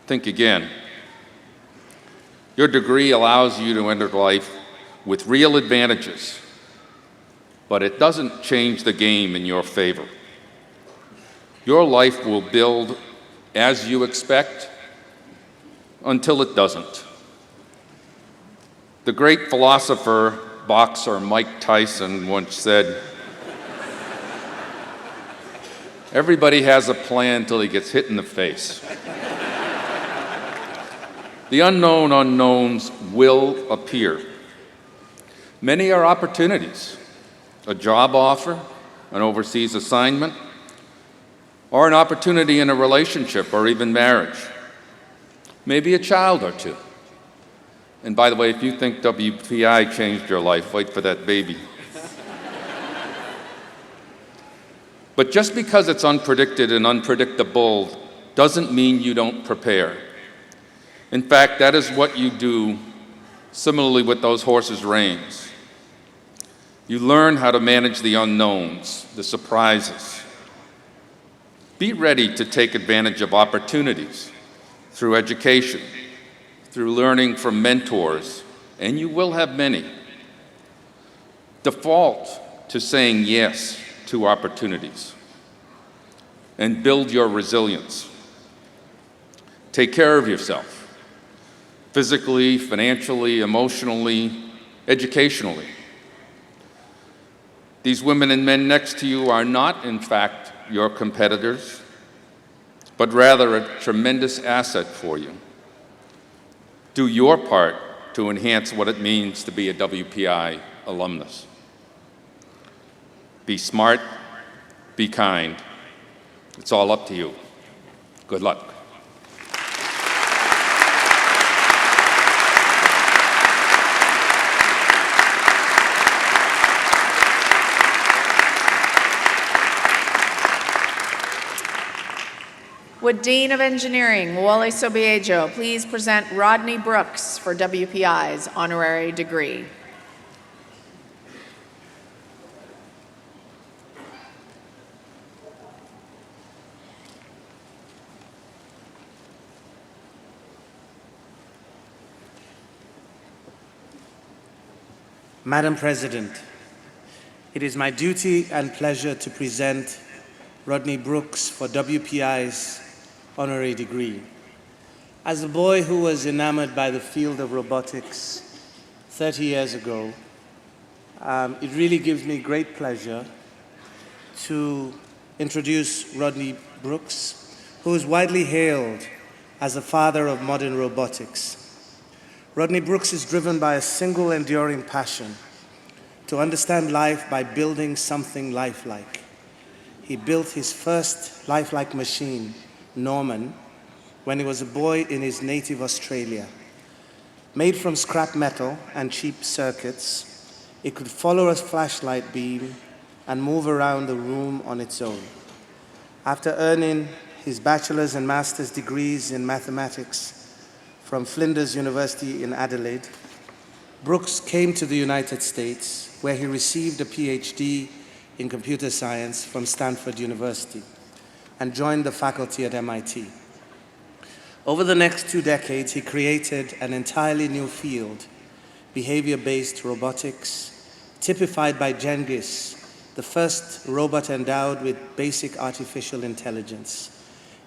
think again. Your degree allows you to enter life with real advantages, but it doesn't change the game in your favor. Your life will build as you expect until it doesn't. The great philosopher, boxer Mike Tyson once said, "Everybody has a plan till he gets hit in the face." The unknown unknowns will appear. Many are opportunities, a job offer, an overseas assignment, or an opportunity in a relationship or even marriage. Maybe a child or two. And by the way, if you think WPI changed your life, wait for that baby. But just because it's unpredicted and unpredictable doesn't mean you don't prepare. In fact, that is what you do similarly with those horses' reins. You learn how to manage the unknowns, the surprises. Be ready to take advantage of opportunities through education, through learning from mentors, and you will have many. Default to saying yes to opportunities and build your resilience. Take care of yourself, physically, financially, emotionally, educationally. These women and men next to you are not, in fact, your competitors, but rather a tremendous asset for you. Do your part to enhance what it means to be a WPI alumnus. Be smart, be kind. It's all up to you. Good luck. Would Dean of Engineering, Wole Sobiejo, please present Rodney Brooks for WPI's honorary degree. Madam President, it is my duty and pleasure to present Rodney Brooks for WPI's honorary degree. As a boy who was enamored by the field of robotics 30 years ago, it really gives me great pleasure to introduce Rodney Brooks, who is widely hailed as the father of modern robotics. Rodney Brooks is driven by a single enduring passion to understand life by building something lifelike. He built his first lifelike machine, Norman, when he was a boy in his native Australia. Made from scrap metal and cheap circuits, it could follow a flashlight beam and move around the room on its own. After earning his bachelor's and master's degrees in mathematics from Flinders University in Adelaide, Brooks came to the United States, where he received a PhD in computer science from Stanford University and joined the faculty at MIT. Over the next 2 decades, he created an entirely new field, behavior-based robotics, typified by Genghis, the first robot endowed with basic artificial intelligence,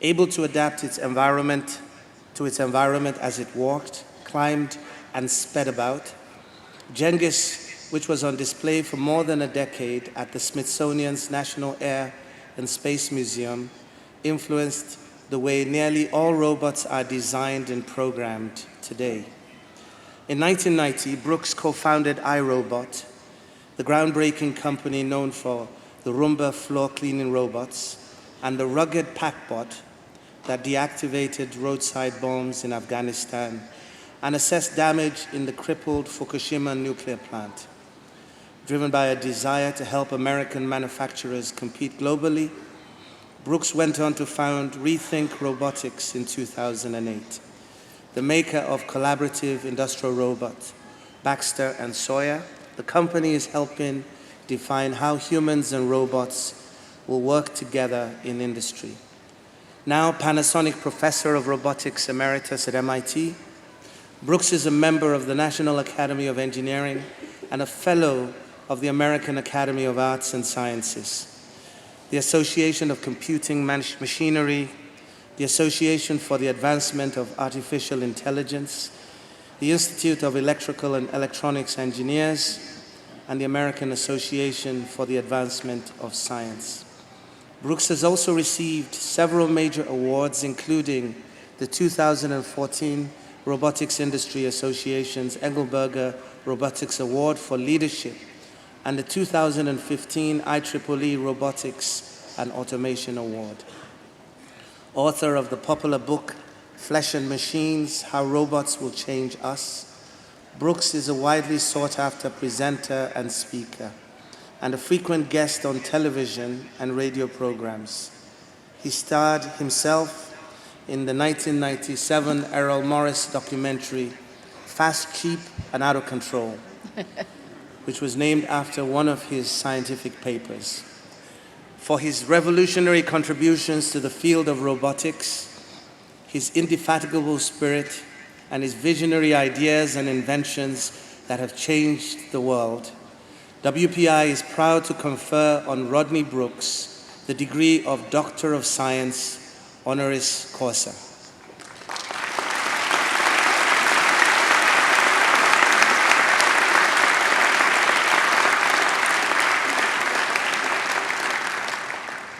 able to adapt its environment to its environment as it walked, climbed, and sped about. Genghis, which was on display for more than a decade at the Smithsonian's National Air and Space Museum, influenced the way nearly all robots are designed and programmed today. In 1990, Brooks co-founded iRobot, the groundbreaking company known for the Roomba floor cleaning robots and the rugged Packbot that deactivated roadside bombs in Afghanistan and assessed damage in the crippled Fukushima nuclear plant. Driven by a desire to help American manufacturers compete globally, Brooks went on to found Rethink Robotics in 2008, the maker of collaborative industrial robots, Baxter and Sawyer. The company is helping define how humans and robots will work together in industry. Now Panasonic Professor of Robotics Emeritus at MIT, Brooks is a member of the National Academy of Engineering and a fellow of the American Academy of Arts and Sciences, the Association of Computing Machinery, the Association for the Advancement of Artificial Intelligence, the Institute of Electrical and Electronics Engineers, and the American Association for the Advancement of Science. Brooks has also received several major awards, including the 2014 Robotics Industry Association's Engelberger Robotics Award for Leadership and the 2015 IEEE Robotics and Automation Award. Author of the popular book, Flesh and Machines, How Robots Will Change Us, Brooks is a widely sought-after presenter and speaker, and a frequent guest on television and radio programs. He starred himself in the 1997 Errol Morris documentary, Fast, Cheap, and Out of Control, which was named after one of his scientific papers. For his revolutionary contributions to the field of robotics, his indefatigable spirit, and his visionary ideas and inventions that have changed the world, WPI is proud to confer on Rodney Brooks the degree of Doctor of Science, honoris causa.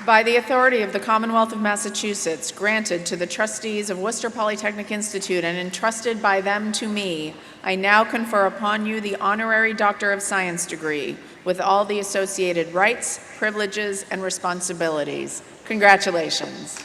By the authority of the Commonwealth of Massachusetts, granted to the trustees of Worcester Polytechnic Institute and entrusted by them to me, I now confer upon you the Honorary Doctor of Science degree with all the associated rights, privileges, and responsibilities. Congratulations.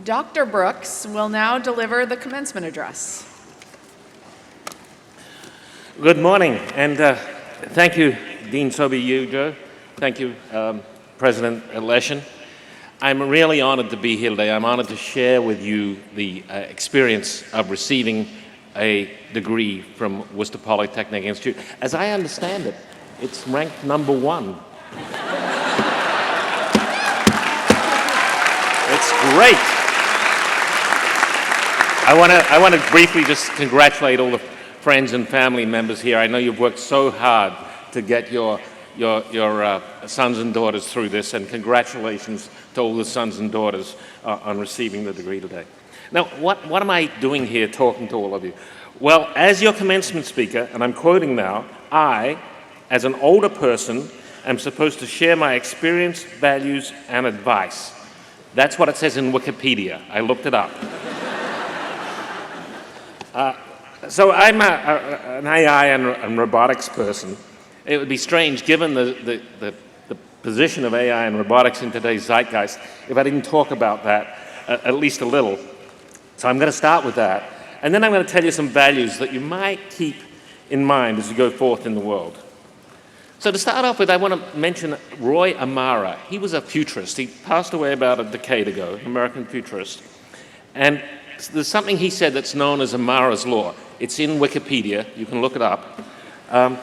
Dr. Brooks will now deliver the commencement address. Good morning, and thank you, Dean Sobi-Joe. Thank you, President Leshin. I'm really honored to be here today. I'm honored to share with you the experience of receiving a degree from Worcester Polytechnic Institute. As I understand it, it's ranked #1. It's great. I want to briefly just congratulate all the friends and family members here. I know you've worked so hard to get your sons and daughters through this, and congratulations to all the sons and daughters on receiving the degree today. Now, what am I doing here talking to all of you? Well, as your commencement speaker, and I'm quoting now, I, as an older person, am supposed to share my experience, values, and advice. That's what it says in Wikipedia. I looked it up. So I'm an AI and robotics person. It would be strange, given the position of AI and robotics in today's zeitgeist, if I didn't talk about that at least a little. So I'm going to start with that. And then I'm going to tell you some values that you might keep in mind as you go forth in the world. So to start off with, I want to mention Roy Amara. He was a futurist. He passed away about a decade ago, an American futurist. And there's something he said that's known as Amara's Law. It's in Wikipedia. You can look it up. And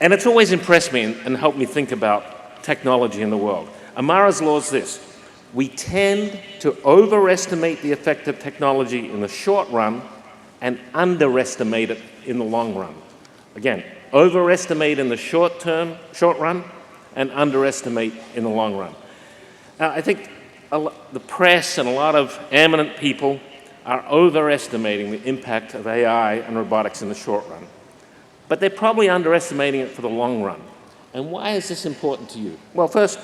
it's always impressed me and helped me think about technology in the world. Amara's Law is this: we tend to overestimate the effect of technology in the short run and underestimate it in the long run. Again, overestimate in the short run, and underestimate in the long run. Now, I think the press and a lot of eminent people are overestimating the impact of AI and robotics in the short run. But they're probably underestimating it for the long run. And why is this important to you? Well, first,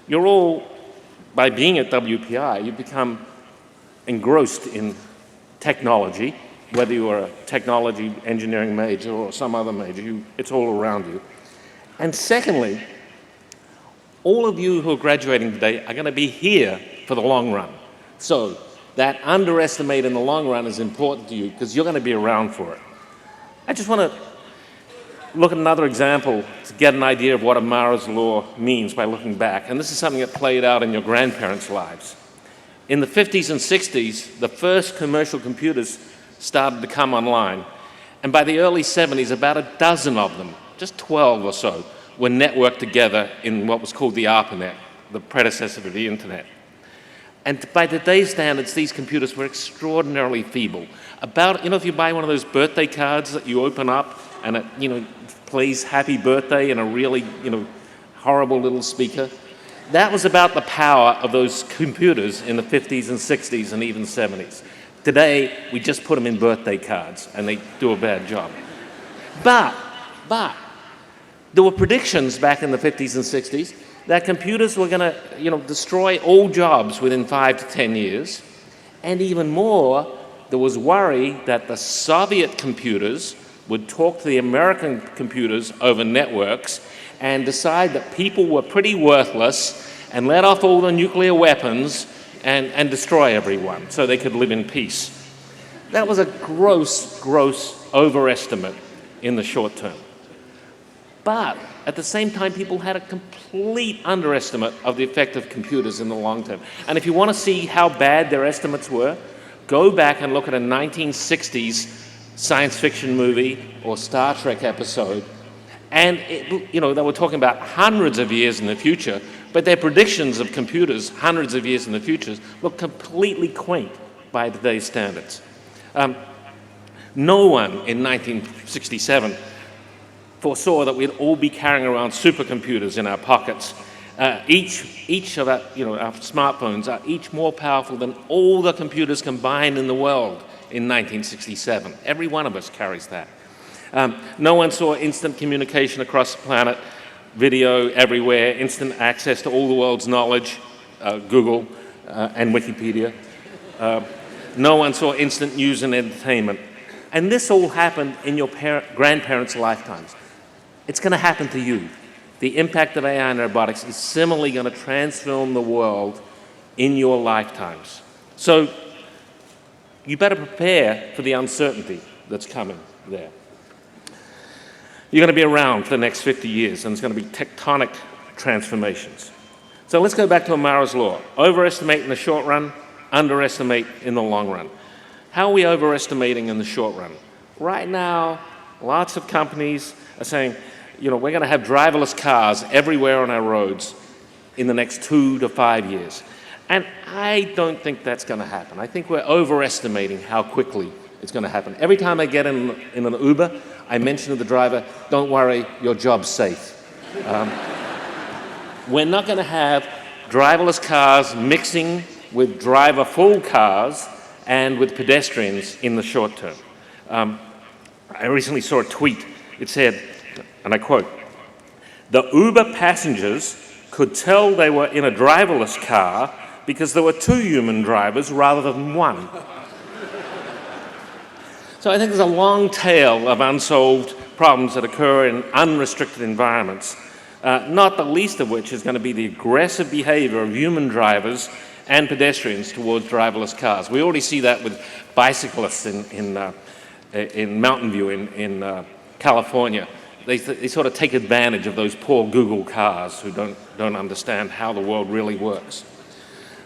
you're all, by being at WPI, you become engrossed in technology, whether you are a technology engineering major or some other major, it's all around you. And secondly, all of you who are graduating today are going to be here for the long run. So that underestimate in the long run is important to you because you're going to be around for it. I just want to look at another example to get an idea of what Amara's Law means by looking back. And this is something that played out in your grandparents' lives. In the 50s and 60s, the first commercial computers started to come online. And by the early 70s, about a dozen of them, just 12 or so, were networked together in what was called the ARPANET, the predecessor of the internet. And by today's standards, these computers were extraordinarily feeble. If you buy one of those birthday cards that you open up and it, plays happy birthday in a really, horrible little speaker, that was about the power of those computers in the 50s and 60s and even 70s. Today, we just put them in birthday cards and they do a bad job. But there were predictions back in the 50s and 60s that computers were going to, destroy all jobs within 5 to 10 years. And even more, there was worry that the Soviet computers would talk to the American computers over networks and decide that people were pretty worthless and let off all the nuclear weapons and destroy everyone so they could live in peace. That was a gross overestimate in the short term. But At the same time, people had a complete underestimate of the effect of computers in the long term. And if you want to see how bad their estimates were, go back and look at a 1960s science fiction movie or Star Trek episode. And, they were talking about hundreds of years in the future, but their predictions of computers hundreds of years in the future look completely quaint by today's standards. No one in 1967 foresaw that we'd all be carrying around supercomputers in our pockets. Each of our smartphones are each more powerful than all the computers combined in the world in 1967. Every one of us carries that. No one saw instant communication across the planet, video everywhere, instant access to all the world's knowledge, Google and Wikipedia. No one saw instant news and entertainment. And this all happened in your grandparents' lifetimes. It's going to happen to you. The impact of AI and robotics is similarly going to transform the world in your lifetimes. So you better prepare for the uncertainty that's coming there. You're going to be around for the next 50 years, and there's going to be tectonic transformations. So let's go back to Amara's law. Overestimate in the short run, underestimate in the long run. How are we overestimating in the short run? Right now, lots of companies are saying, we're going to have driverless cars everywhere on our roads in the next 2 to 5 years. And I don't think that's going to happen. I think we're overestimating how quickly it's going to happen. Every time I get in an Uber, I mention to the driver, don't worry, your job's safe. We're not going to have driverless cars mixing with driver-full cars and with pedestrians in the short term. I recently saw a tweet. It said, and I quote, "The Uber passengers could tell they were in a driverless car because there were 2 human drivers rather than 1. So I think there's a long tail of unsolved problems that occur in unrestricted environments, not the least of which is going to be the aggressive behavior of human drivers and pedestrians towards driverless cars. We already see that with bicyclists in Mountain View in California. They sort of take advantage of those poor Google cars who don't understand how the world really works.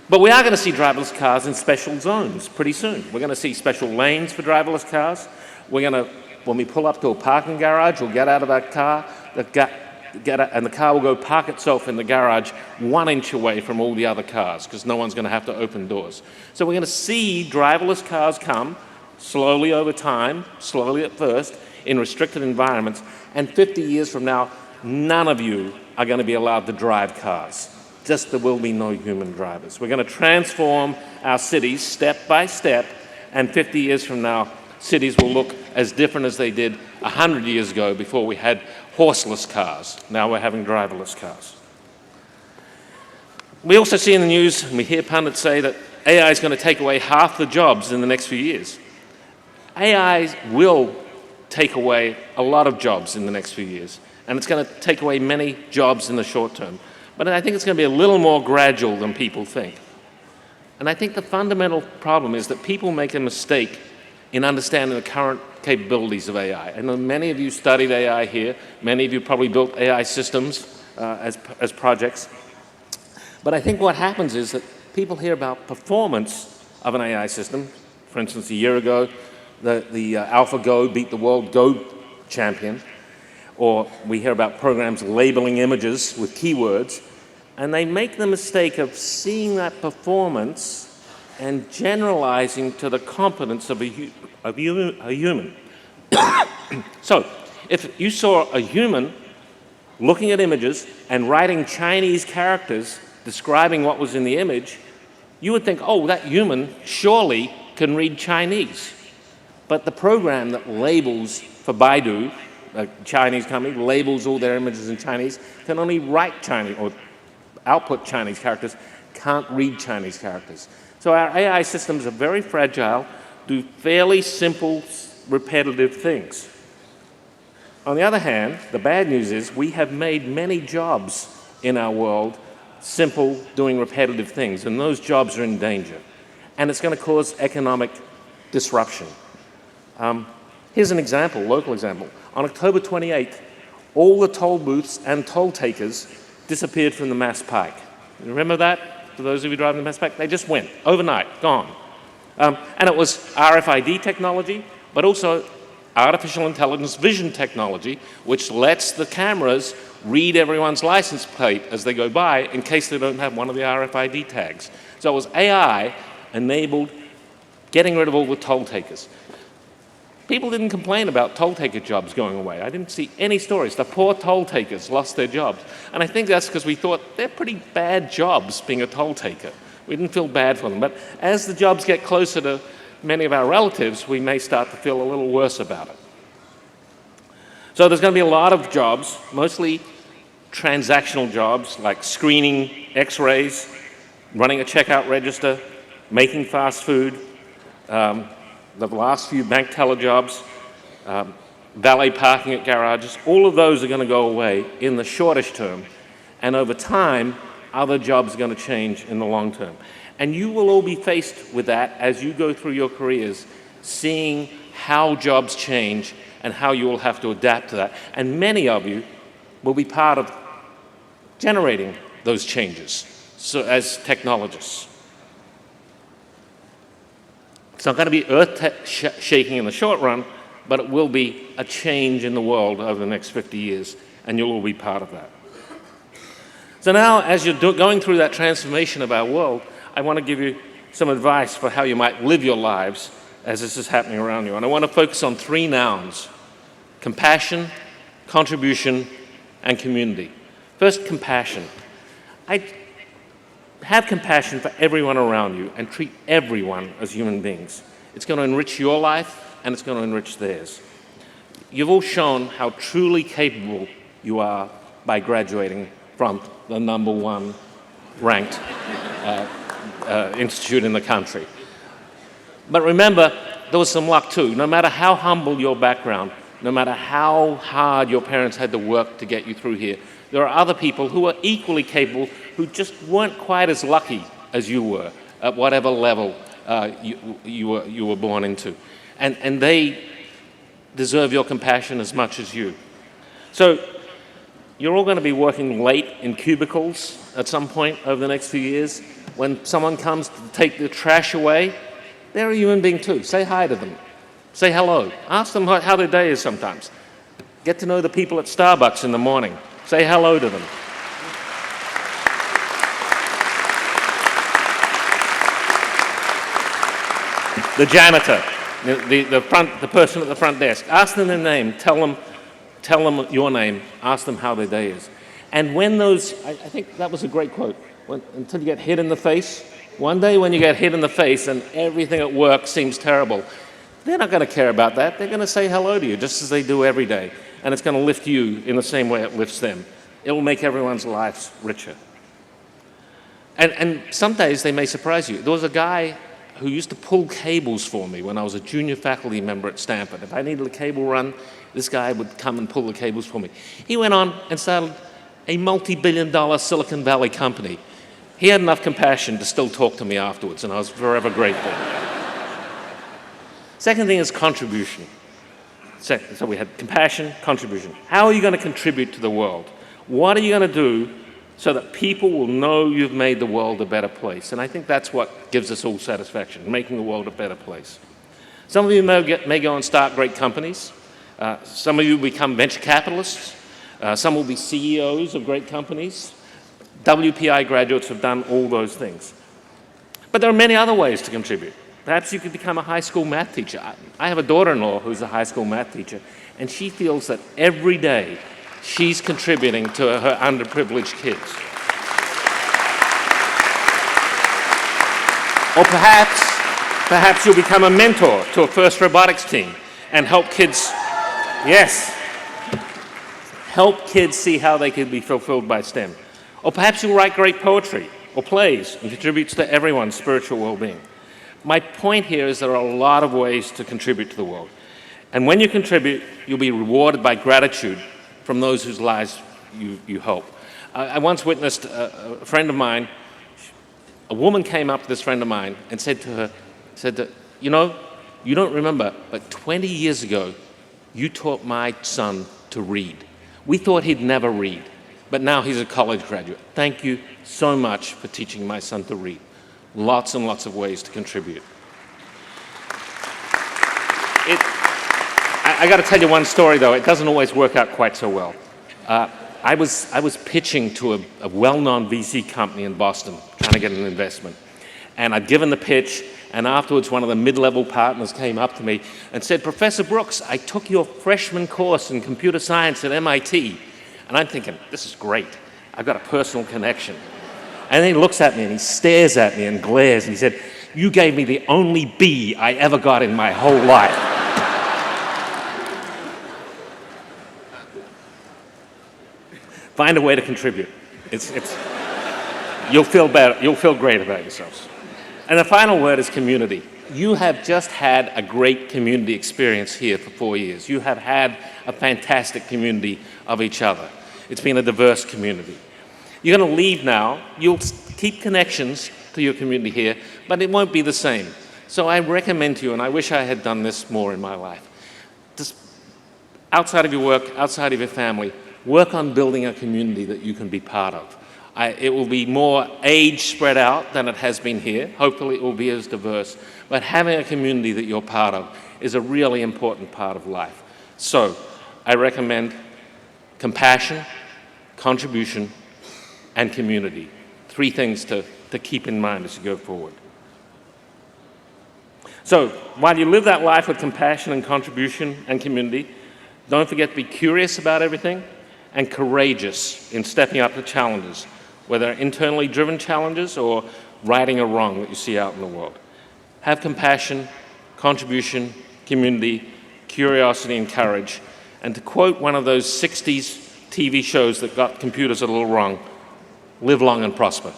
But we are going to see driverless cars in special zones pretty soon. We're going to see special lanes for driverless cars. We're going to, when we pull up to a parking garage, we'll get out of our car, and the car will go park itself in the garage 1 inch away from all the other cars because no one's going to have to open doors. So we're going to see driverless cars come slowly over time, slowly at first, in restricted environments, and 50 years from now, none of you are going to be allowed to drive cars. Just there will be no human drivers. We're going to transform our cities step by step, and 50 years from now, cities will look as different as they did 100 years ago before we had horseless cars. Now we're having driverless cars. We also see in the news, and we hear pundits say that AI is going to take away half the jobs in the next few years. AI will take away a lot of jobs in the next few years, and it's going to take away many jobs in the short term. But I think it's going to be a little more gradual than people think. And I think the fundamental problem is that people make a mistake in understanding the current capabilities of AI. I know many of you studied AI here. Many of you probably built AI systems as projects. But I think what happens is that people hear about performance of an AI system. For instance, a year ago, the AlphaGo beat the world Go champion. Or we hear about programs labeling images with keywords. And they make the mistake of seeing that performance and generalizing to the competence of a human. So, if you saw a human looking at images and writing Chinese characters describing what was in the image, you would think, oh, that human surely can read Chinese. But the program that labels for Baidu, a Chinese company, labels all their images in Chinese, can only write Chinese or output Chinese characters, can't read Chinese characters. So our AI systems are very fragile, do fairly simple, repetitive things. On the other hand, the bad news is we have made many jobs in our world simple, doing repetitive things, and those jobs are in danger. And it's going to cause economic disruption. Here's an example, local example. On October 28th, all the toll booths and toll takers disappeared from the Mass Pike. You remember that? For those of you driving the Mass Pike, they just went overnight, gone. And it was RFID technology, but also artificial intelligence vision technology, which lets the cameras read everyone's license plate as they go by in case they don't have one of the RFID tags. So it was AI enabled getting rid of all the toll takers. People didn't complain about toll taker jobs going away. I didn't see any stories. The poor toll takers lost their jobs. And I think that's because we thought they're pretty bad jobs being a toll taker. We didn't feel bad for them. But as the jobs get closer to many of our relatives, we may start to feel a little worse about it. So there's going to be a lot of jobs, mostly transactional jobs like screening x-rays, running a checkout register, making fast food, the last few bank teller jobs, valet parking at garages. All of those are going to go away in the shortish term. And over time, other jobs are going to change in the long term. And you will all be faced with that as you go through your careers, seeing how jobs change and how you will have to adapt to that. And many of you will be part of generating those changes so as technologists. It's not going to be earth-shaking in the short run, but it will be a change in the world over the next 50 years, and you'll all be part of that. So now, as you're going through that transformation of our world, I want to give you some advice for how you might live your lives as this is happening around you. And I want to focus on 3 nouns: compassion, contribution, and community. First, compassion. Have compassion for everyone around you and treat everyone as human beings. It's going to enrich your life and it's going to enrich theirs. You've all shown how truly capable you are by graduating from the #1 ranked institute in the country. But remember, there was some luck too. No matter how humble your background, no matter how hard your parents had to work to get you through here, there are other people who are equally capable who just weren't quite as lucky as you were at whatever level you were born into. And they deserve your compassion as much as you. So you're all going to be working late in cubicles at some point over the next few years. When someone comes to take the trash away, they're a human being too. Say hi to them. Say hello. Ask them how their day is sometimes. Get to know the people at Starbucks in the morning. Say hello to them. The janitor, the person at the front desk. Ask them their name. Tell them your name. Ask them how their day is. And when those, I think that was a great quote, until you get hit in the face. One day when you get hit in the face and everything at work seems terrible, they're not going to care about that. They're going to say hello to you just as they do every day. And it's going to lift you in the same way it lifts them. It will make everyone's lives richer. And some days they may surprise you. There was a guy who used to pull cables for me when I was a junior faculty member at Stanford. If I needed a cable run, this guy would come and pull the cables for me. He went on and started a multi-billion-dollar Silicon Valley company. He had enough compassion to still talk to me afterwards, and I was forever grateful. Second thing is contribution. So we had compassion, contribution. How are you going to contribute to the world? What are you going to do so that people will know you've made the world a better place? And I think that's what gives us all satisfaction, making the world a better place. Some of you may go and start great companies. Some of you become venture capitalists. Some will be CEOs of great companies. WPI graduates have done all those things. But there are many other ways to contribute. Perhaps you could become a high school math teacher. I have a daughter-in-law who's a high school math teacher, and she feels that every day she's contributing to her underprivileged kids. Or perhaps you'll become a mentor to a FIRST robotics team and help kids, help kids see how they can be fulfilled by STEM. Or perhaps you'll write great poetry or plays and contribute to everyone's spiritual well-being. My point here is there are a lot of ways to contribute to the world. And when you contribute, you'll be rewarded by gratitude from those whose lives you help. I once witnessed a friend of mine, a woman came up to this friend of mine and said to her, you know, you don't remember, but 20 years ago, you taught my son to read. We thought he'd never read, but now he's a college graduate. Thank you so much for teaching my son to read. Lots and lots of ways to contribute. I got to tell you one story, though. It doesn't always work out quite so well. I was pitching to a well-known VC company in Boston, trying to get an investment. And I'd given the pitch, and afterwards one of the mid-level partners came up to me and said, "Professor Brooks, I took your freshman course in computer science at MIT." And I'm thinking, this is great. I've got a personal connection. And then he looks at me and he stares at me and glares and he said, "You gave me the only B I ever got in my whole life." Find a way to contribute. You'll feel better. You'll feel great about yourselves. And the final word is community. You have just had a great community experience here for 4 years. You have had a fantastic community of each other. It's been a diverse community. You're going to leave now. You'll keep connections to your community here, but it won't be the same. So I recommend to you, and I wish I had done this more in my life, just outside of your work, outside of your family, work on building a community that you can be part of. It will be more age spread out than it has been here. Hopefully it will be as diverse. But having a community that you're part of is a really important part of life. So I recommend compassion, contribution, and community. 3 things to keep in mind as you go forward. So while you live that life with compassion and contribution and community, don't forget to be curious about everything and courageous in stepping up to challenges, whether internally driven challenges or righting a wrong that you see out in the world. Have compassion, contribution, community, curiosity, and courage. And to quote one of those 60s TV shows that got computers a little wrong, live long and prosper.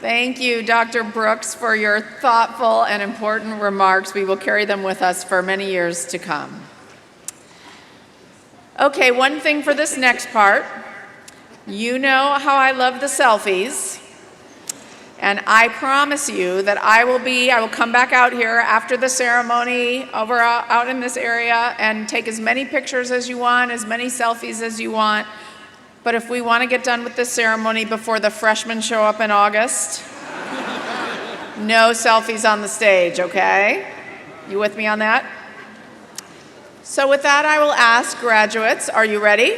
Thank you, Dr. Brooks, for your thoughtful and important remarks. We will carry them with us for many years to come. Okay, one thing for this next part. You know how I love the selfies. And I promise you that I will come back out here after the ceremony out in this area and take as many pictures as you want, as many selfies as you want. But if we want to get done with this ceremony before the freshmen show up in August, no selfies on the stage, okay? You with me on that? So with that, I will ask graduates, are you ready?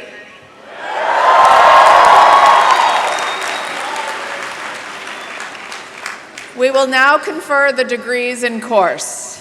We will now confer the degrees in course.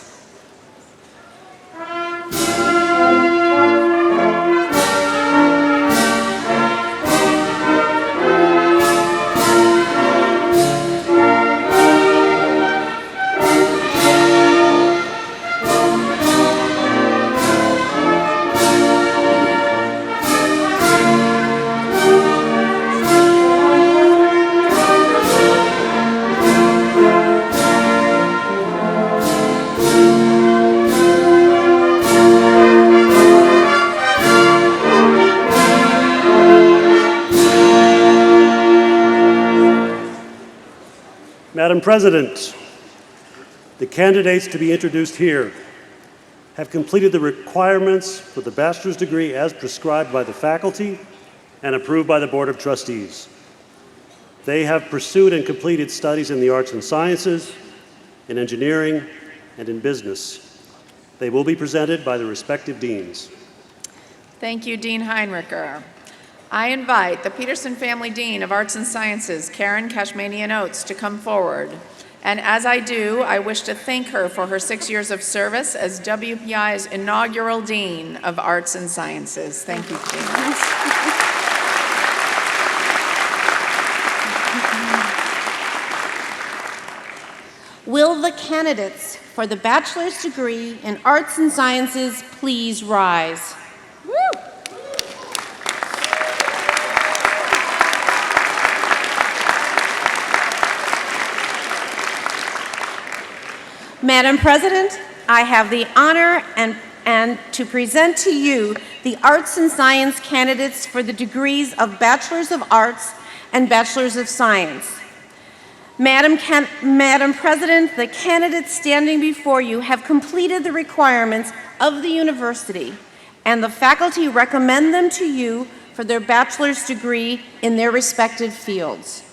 Madam President, the candidates to be introduced here have completed the requirements for the bachelor's degree as prescribed by the faculty and approved by the Board of Trustees. They have pursued and completed studies in the arts and sciences, in engineering, and in business. They will be presented by the respective deans. Thank you, Dean Heinricher. I invite the Peterson Family Dean of Arts and Sciences, Karen Kashmanian Oates, to come forward. And as I do, I wish to thank her for her 6 years of service as WPI's inaugural Dean of Arts and Sciences. Thank you, Karen. Will the candidates for the bachelor's degree in Arts and Sciences please rise? Woo! Madam President, I have the honor and to present to you the arts and science candidates for the degrees of Bachelors of Arts and Bachelors of Science. Madam President, the candidates standing before you have completed the requirements of the university, and the faculty recommend them to you for their bachelor's degree in their respective fields.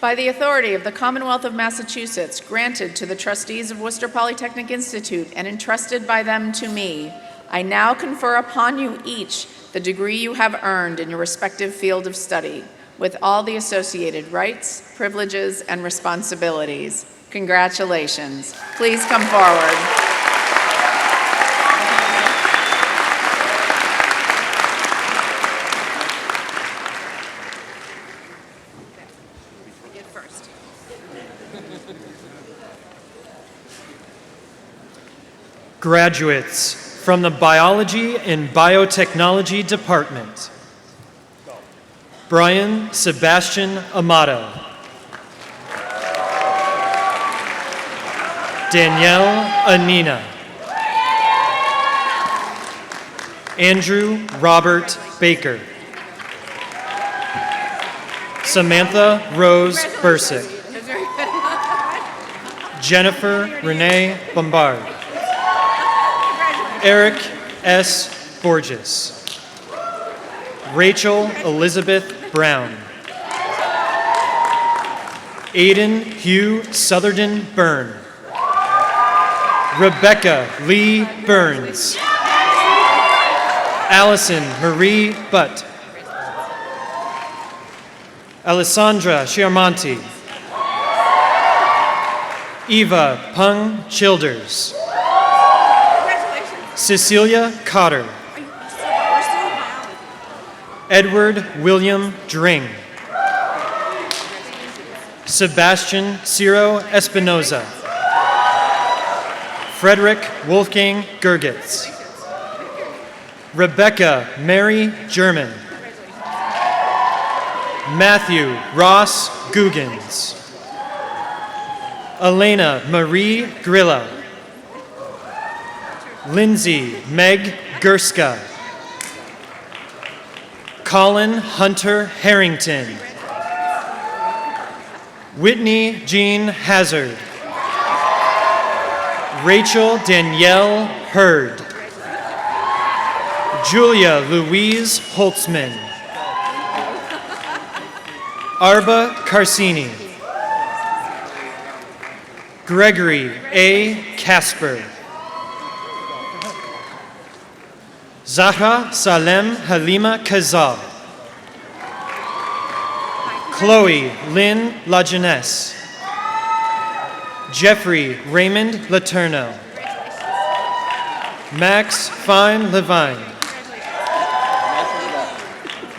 By the authority of the Commonwealth of Massachusetts, granted to the trustees of Worcester Polytechnic Institute and entrusted by them to me, I now confer upon you each the degree you have earned in your respective field of study, with all the associated rights, privileges, and responsibilities. Congratulations. Please come forward. Graduates from the Biology and Biotechnology Department: Brian Sebastian Amato, Danielle Anina, Andrew Robert Baker, Samantha Rose Bursick, Jennifer Renee Bombard, Eric S. Borges, Rachel Elizabeth Brown, Aiden Hugh Southerden Byrne, Rebecca Lee Burns, Allison Marie Butt, Alessandra Chiarmonti, Eva Pung Childers, Cecilia Cotter, Edward William Dring, Sebastian Ciro Espinoza, Frederick Wolfgang Gergitz, Rebecca Mary German, Matthew Ross Guggens, Elena Marie Grilla, Lindsay Meg Gerska, Colin Hunter Harrington, Whitney Jean Hazard, Rachel Danielle Hurd, Julia Louise Holtzman, Arba Carsini, Gregory A. Casper, Zahra Salem Halima Kazal, Chloe Lynn LaJeunesse, Jeffrey Raymond Laterno, Max Fine Levine,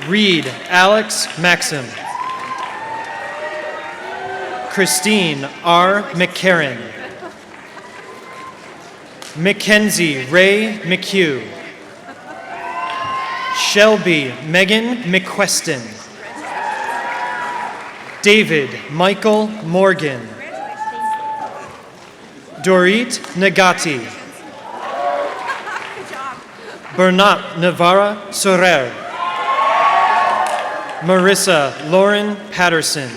Reed Alex Maxim, Christine R. McCarran, Mackenzie Ray McHugh, Shelby Megan McQueston, David Michael Morgan, Dorit Nagati, Bernat Navarra Sorer, Marissa Lauren Patterson,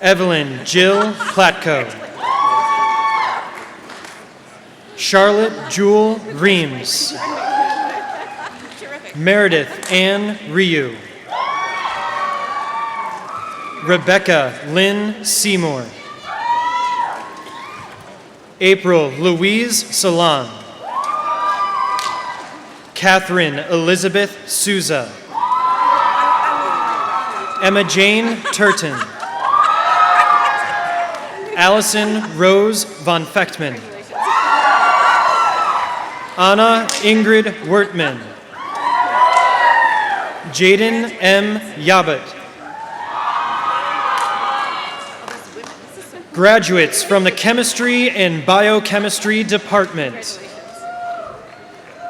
Evelyn Jill Platko, Charlotte Jewel Reams, Meredith Ann Ryu, Rebecca Lynn Seymour, April Louise Salon, Catherine Elizabeth Souza, Emma Jane Turton, Allison Rose von Fechtman, Anna Ingrid Wertman, Jaden M. Yabut. Graduates from the Chemistry and Biochemistry Department: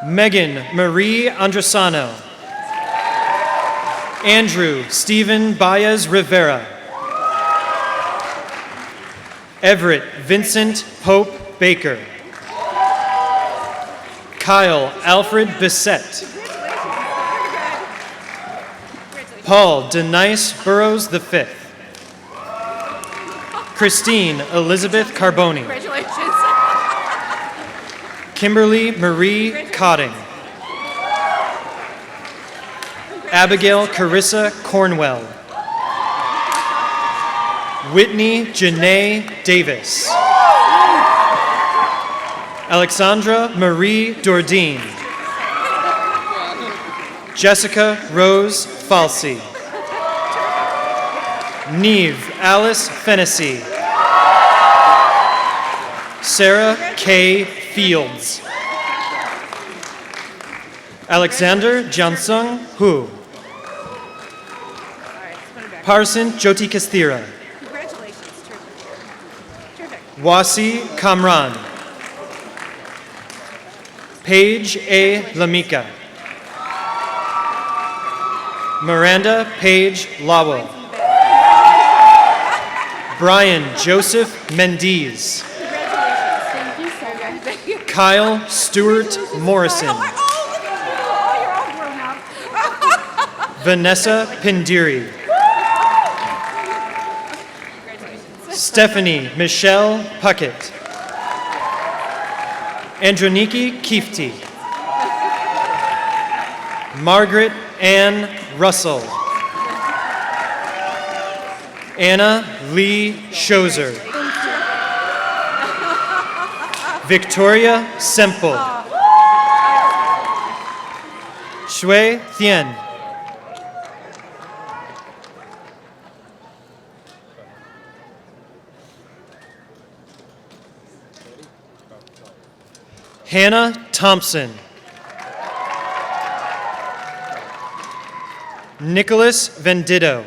Megan Marie Andresano, Andrew Stephen Baez Rivera, Everett Vincent Pope Baker, Kyle Alfred Bissett. Paul Denise Burrows V. Christine Elizabeth Carboni. Congratulations. Kimberly Marie Cotting. Abigail Carissa Cornwell. Whitney Janae Davis. Alexandra Marie Dourdine. Jessica Rose Falsey. Neve Alice Fennessy. Sarah K. Fields. Alexander Jansung Hu. Parson Jyoti Kastira. Congratulations. Terrific. Wasi Kamran. Paige A. Lamika. Miranda Paige Lawel. Brian Joseph Mendiz. Thank you so much. Kyle Stewart Morrison. Oh, you're all grown up. Vanessa Pindiri. Stephanie Michelle Puckett. Androniki Kifti. Margaret Ann Russell. Anna Lee Shozer. Victoria Semple. Shui Thien. Hannah Thompson. Nicholas Venditto.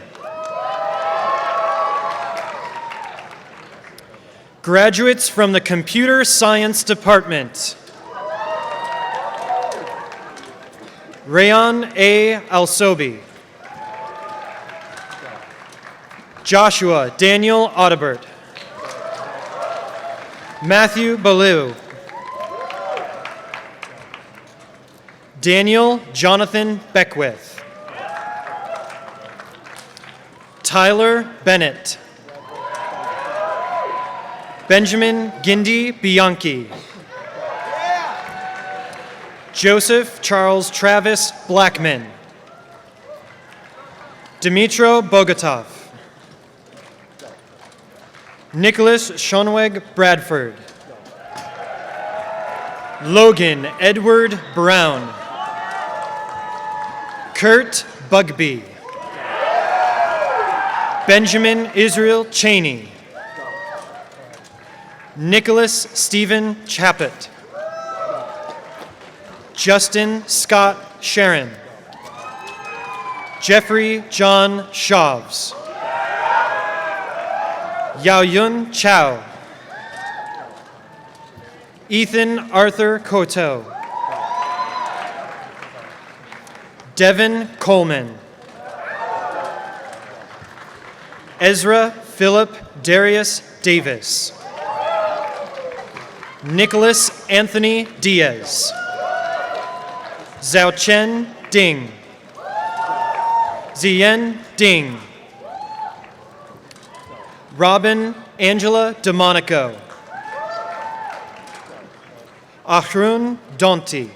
Graduates from the Computer Science Department. Rayon A. Alsobi. Joshua Daniel Audibert. Matthew Ballou. Daniel Jonathan Beckwith. Tyler Bennett. Benjamin Gindi Bianchi. Joseph Charles Travis Blackman. Dimitro Bogatov. Nicholas Schonweg Bradford. Logan Edward Brown. Kurt Bugby. Benjamin Israel Cheney. Nicholas Stephen Chappett. Justin Scott Sharon. Jeffrey John Shavs. Yaoyun Chow. Ethan Arthur Coteau. Devin Coleman. Ezra Philip Darius Davis. Nicholas Anthony Diaz. Xiaochen Ding. Zien Ding. Robin Angela DeMonico. Ahrun Donti.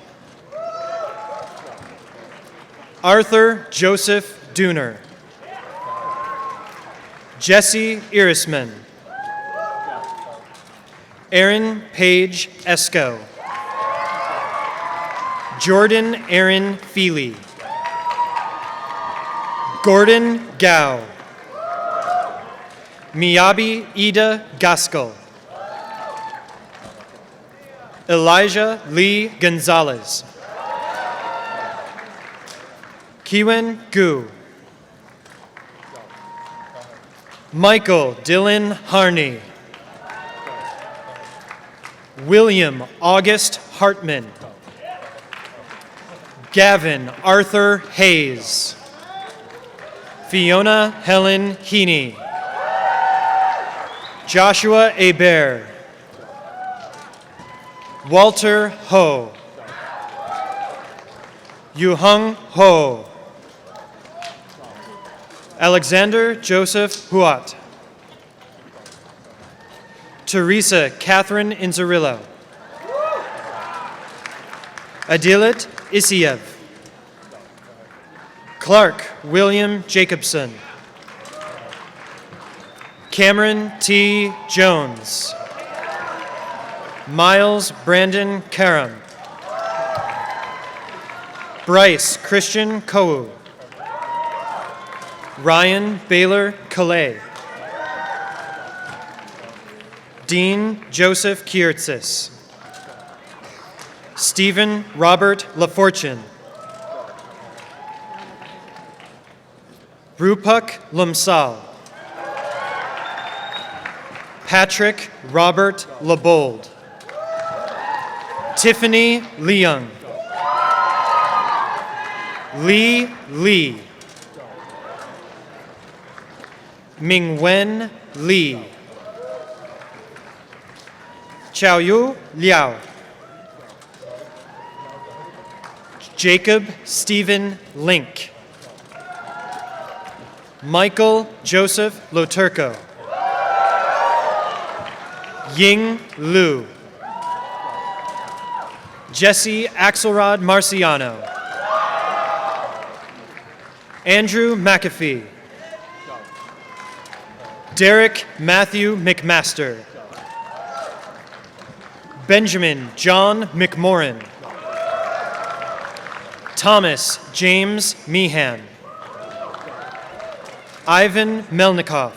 Arthur Joseph Dooner. Jesse Irisman. Aaron Page Esco. Jordan Aaron Feely. Gordon Gao. Miyabi Ida Gaskell. Elijah Lee Gonzalez. Kiwen Gu. Michael Dylan Harney. William August Hartman. Gavin Arthur Hayes. Fiona Helen Heaney. Joshua Hebert. Walter Ho. Yuhung Ho. Alexander Joseph Huat. Teresa Catherine Inzerillo. Adilit Isiev. Clark William Jacobson. Cameron T. Jones. Miles Brandon Karam. Bryce Christian Kou. Ryan Baylor Calais. Dean Joseph Kiertzis. Stephen Robert LaFortune. Rupak Lumsal. Patrick Robert LeBold. Tiffany Leung. Lee Lee. Mingwen Lee. Xiaoyu Liao. Jacob Stephen Link. Michael Joseph Loturco. Ying Lu. Jesse Axelrod Marciano. Andrew McAfee. Derek Matthew McMaster. Benjamin John McMorrin. Thomas James Meehan. Ivan Melnikov.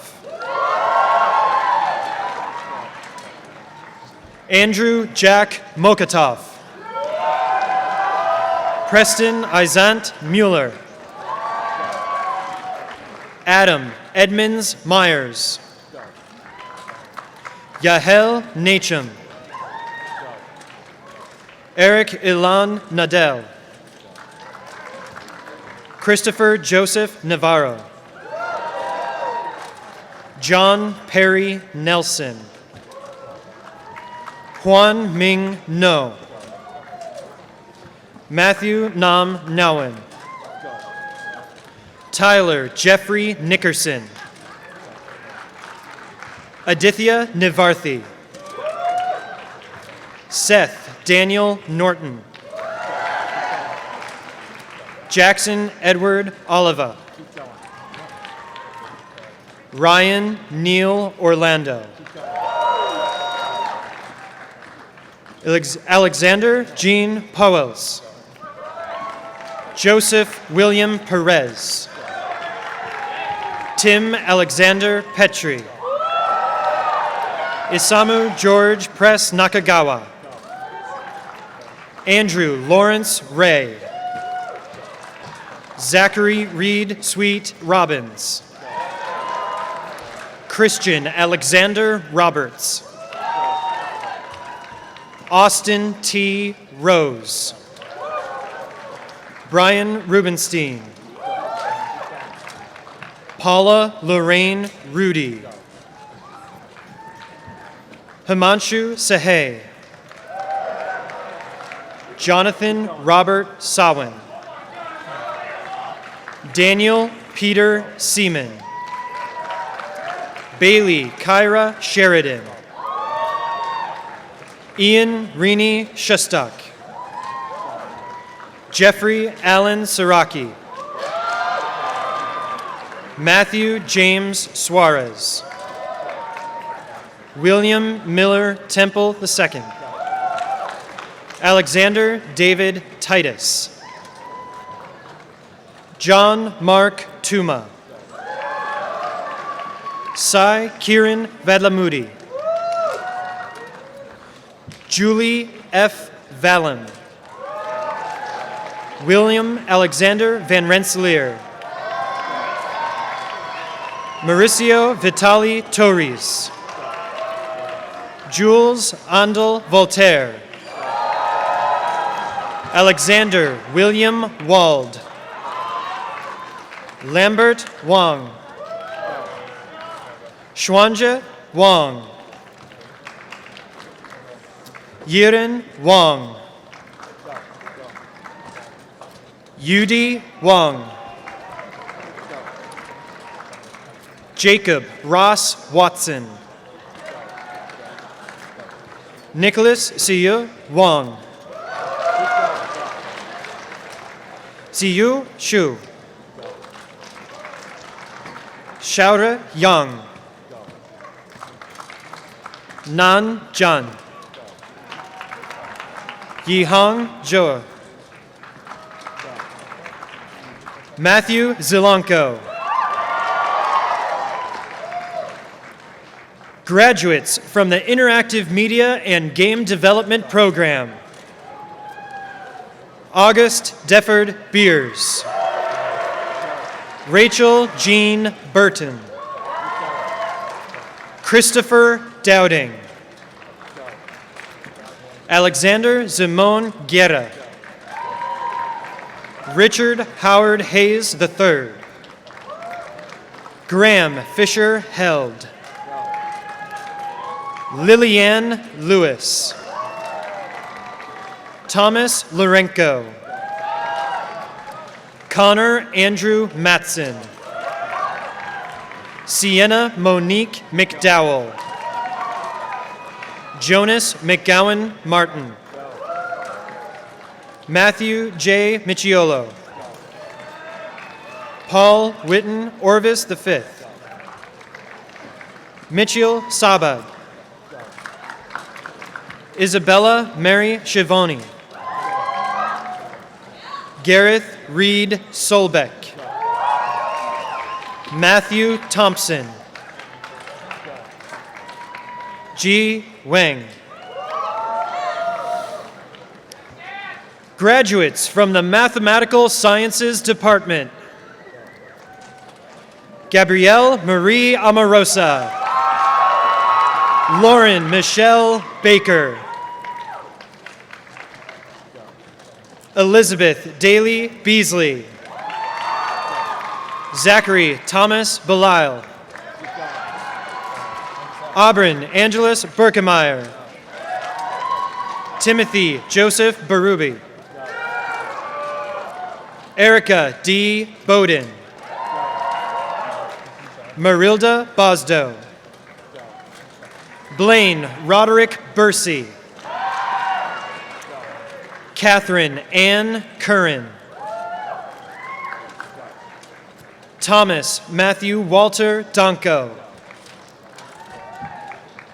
Andrew Jack Mokotov. Preston Isant Mueller. Adam Edmonds Myers. Yahel Nachum. Eric Ilan Nadel. Christopher Joseph Navarro. John Perry Nelson. Juan Ming No. Matthew Nam Nowen. Tyler Jeffrey Nickerson. Aditya Nivarthi. Seth Daniel Norton. Jackson Edward Oliva. Ryan Neil Orlando. Alexander Jean Powells. Joseph William Perez. Tim Alexander Petrie. Isamu George Press Nakagawa. Andrew Lawrence Ray. Zachary Reed Sweet Robbins. Christian Alexander Roberts. Austin T. Rose. Brian Rubenstein. Paula Lorraine Rudy. Himanshu Sahay. Jonathan Robert Sawin. Daniel Peter Seaman. Bailey Kyra Sheridan. Ian Rini Shustak. Jeffrey Allen Siraki. Matthew James Suarez. William Miller Temple II. Alexander David Titus. John Mark Tuma. Sai Kiran Vadlamudi. Julie F. Vallum. William Alexander Van Rensselaer. Mauricio Vitali Torres. Jules Andel Voltaire. Alexander William Wald. Lambert Wang. Xuanja Wang. Yiren Wang. Yudi Wang. Jacob Ross Watson. Nicholas Siyu Wang. Siyu Shu. Shaura Yang. Nan Zhan. Yihang Zhou. Matthew Zilanko. Graduates from the Interactive Media and Game Development Program. August Defford Beers. Rachel Jean Burton. Christopher Dowding. Alexander Zimon Guerra. Richard Howard Hayes III. Graham Fisher Held. Lillianne Lewis. Thomas Lorenko. Connor Andrew Matson. Sienna Monique McDowell. Jonas McGowan Martin. Matthew J. Michiolo. Paul Witten Orvis V. Mitchell Sabad. Isabella Mary Schiavone. Gareth Reed Solbeck. Matthew Thompson. Ji Wang. Graduates from the Mathematical Sciences Department. Gabrielle Marie Amarosa. Lauren Michelle Baker. Elizabeth Daly Beasley. Zachary Thomas Belisle. Auburn Angelus Berkemeyer. Timothy Joseph Berube. Erica D. Bowden. Marilda Bosdo. Blaine Roderick Bursey. Catherine Ann Curran. Thomas Matthew Walter Donko.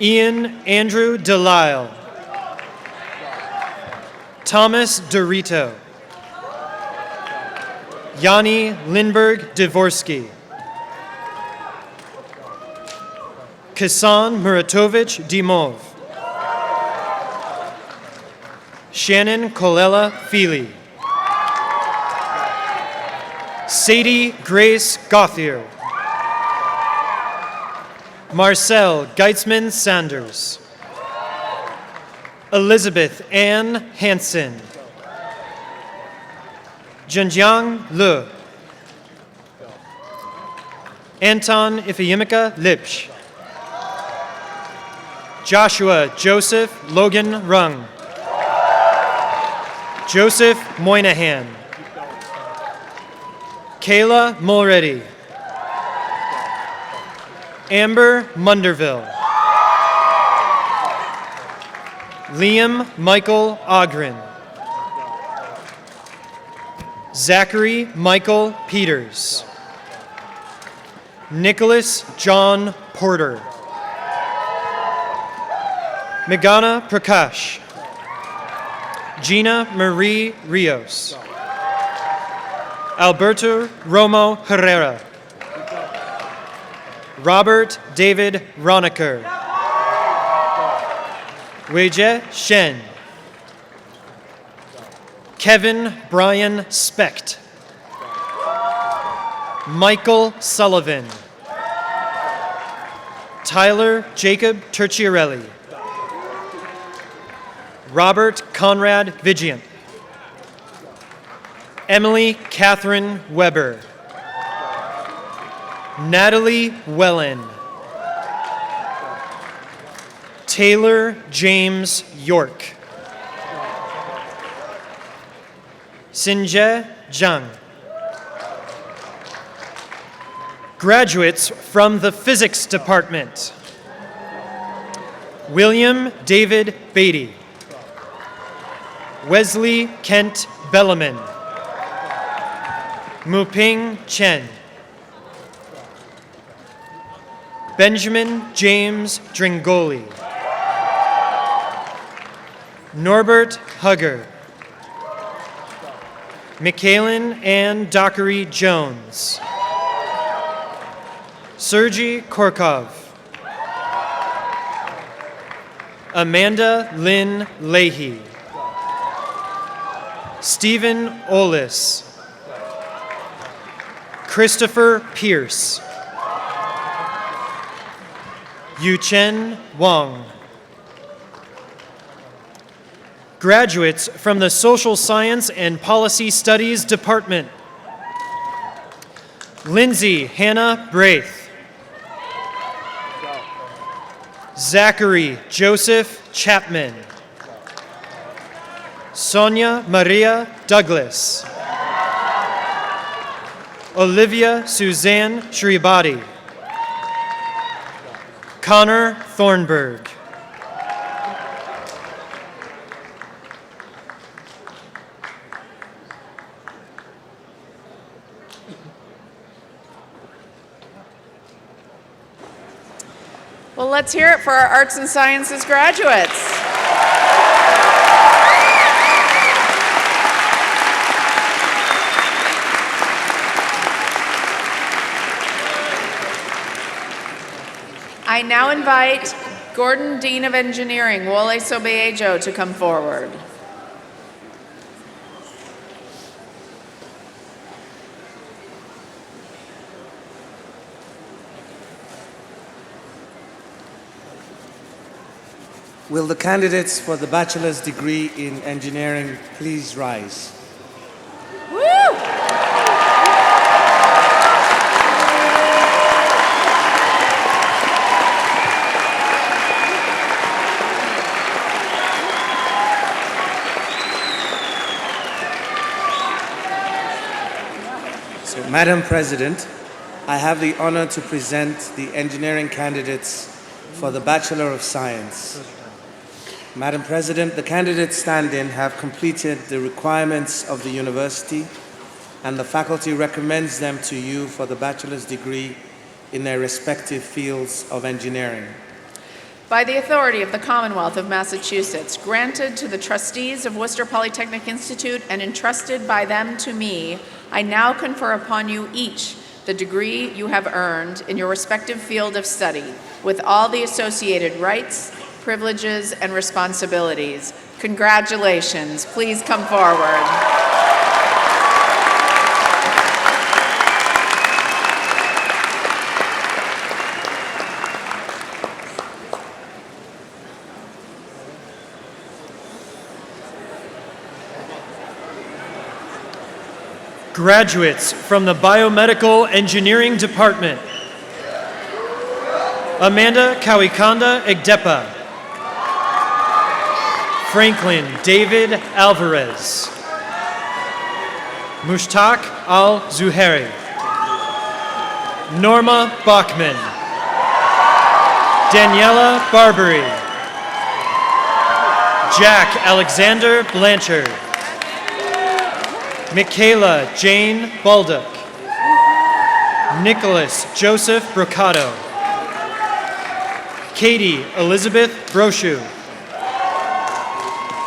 Ian Andrew Delisle. Thomas Dorito. Yanni Lindberg Dvorsky. Kasan Muratovich Dimov. Shannon Colella Feely. Sadie Grace Gothier. Marcel Geitzman Sanders. Elizabeth Ann Hansen. Zhenjiang Le. Anton Ifeyimika Lipsch. Joshua Joseph Logan Rung. Joseph Moynihan. Kayla Mulready. Amber Munderville. Liam Michael Ogren. Zachary Michael Peters. Nicholas John Porter. Megana Prakash. Gina Marie Rios. Alberto Romo Herrera. Robert David Roniker. Weijie Shen. Kevin Brian Specht. Michael Sullivan. Tyler Jacob Turchiarelli. Robert Conrad Vigiant. Emily Catherine Weber. Natalie Wellen. Taylor James York. Sinje Zhang. Graduates from the Physics Department: William David Beatty, Wesley Kent Bellaman, Muping Chen, Benjamin James Dringoli, Norbert Hugger, Michaelin Ann Dockery Jones, Sergei Korkov, Amanda Lynn Leahy, Stephen Olis, Christopher Pierce, Yuchen Wang. Graduates from the Social Science and Policy Studies Department: Lindsay Hannah Braith, Zachary Joseph Chapman, Sonia Maria Douglas, Olivia Suzanne Shribati, Connor Thornburg. Well, let's hear it for our Arts and Sciences graduates. I now invite Gordon, Dean of Engineering, Wole Sobeyejo, to come forward. Will the candidates for the bachelor's degree in engineering please rise? Woo! So, Madam President, I have the honor to present the engineering candidates for the Bachelor of Science. Madam President, the candidates standing have completed the requirements of the university, and the faculty recommends them to you for the bachelor's degree in their respective fields of engineering. By the authority of the Commonwealth of Massachusetts, granted to the trustees of Worcester Polytechnic Institute and entrusted by them to me, I now confer upon you each the degree you have earned in your respective field of study, with all the associated rights, privileges, and responsibilities. Congratulations. Please come forward. Graduates from the Biomedical Engineering Department: Amanda Kawikanda Egdepa, Franklin David Alvarez, Mushtaq Al-Zuhairi, Norma Bachman, Daniela Barbary, Jack Alexander Blanchard, Michaela Jane Baldock, Nicholas Joseph Brocato, Katie Elizabeth Brochu,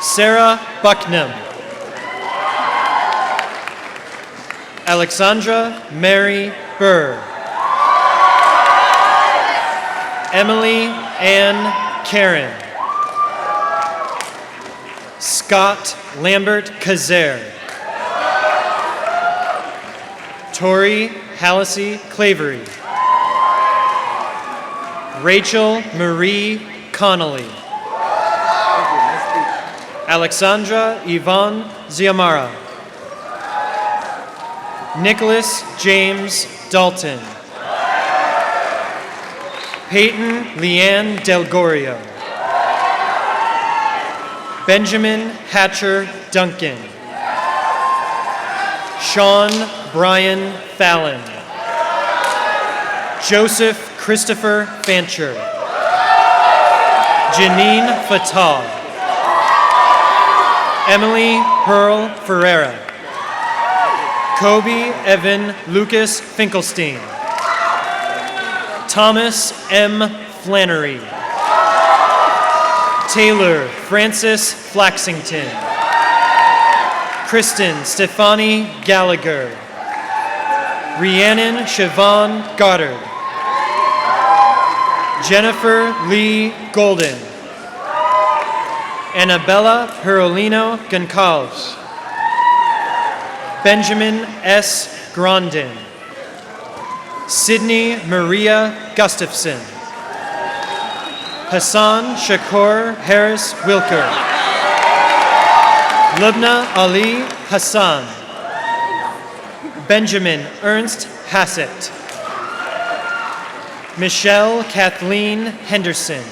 Sarah Bucknam, Alexandra Mary Burr, Emily Ann Karen, Scott Lambert Kazer, Tori Hallisey Clavery, Rachel Marie Connolly, Alexandra Yvonne Ziamara, Nicholas James Dalton, Peyton Leanne Delgorio, Benjamin Hatcher Duncan, Sean Brian Fallon. Joseph Christopher Fancher. Janine Fatal. Emily Pearl Ferreira. Kobe Evan Lucas Finkelstein. Thomas M. Flannery. Taylor Francis Flaxington. Kristen Stefani Gallagher. Rhiannon Siobhan Goddard. Jennifer Lee Golden. Annabella Perolino Goncalves. Benjamin S. Grondin. Sydney Maria Gustafson. Hassan Shakur Harris Wilker. Lubna Ali Hassan. Benjamin Ernst Hassett. Michelle Kathleen Henderson.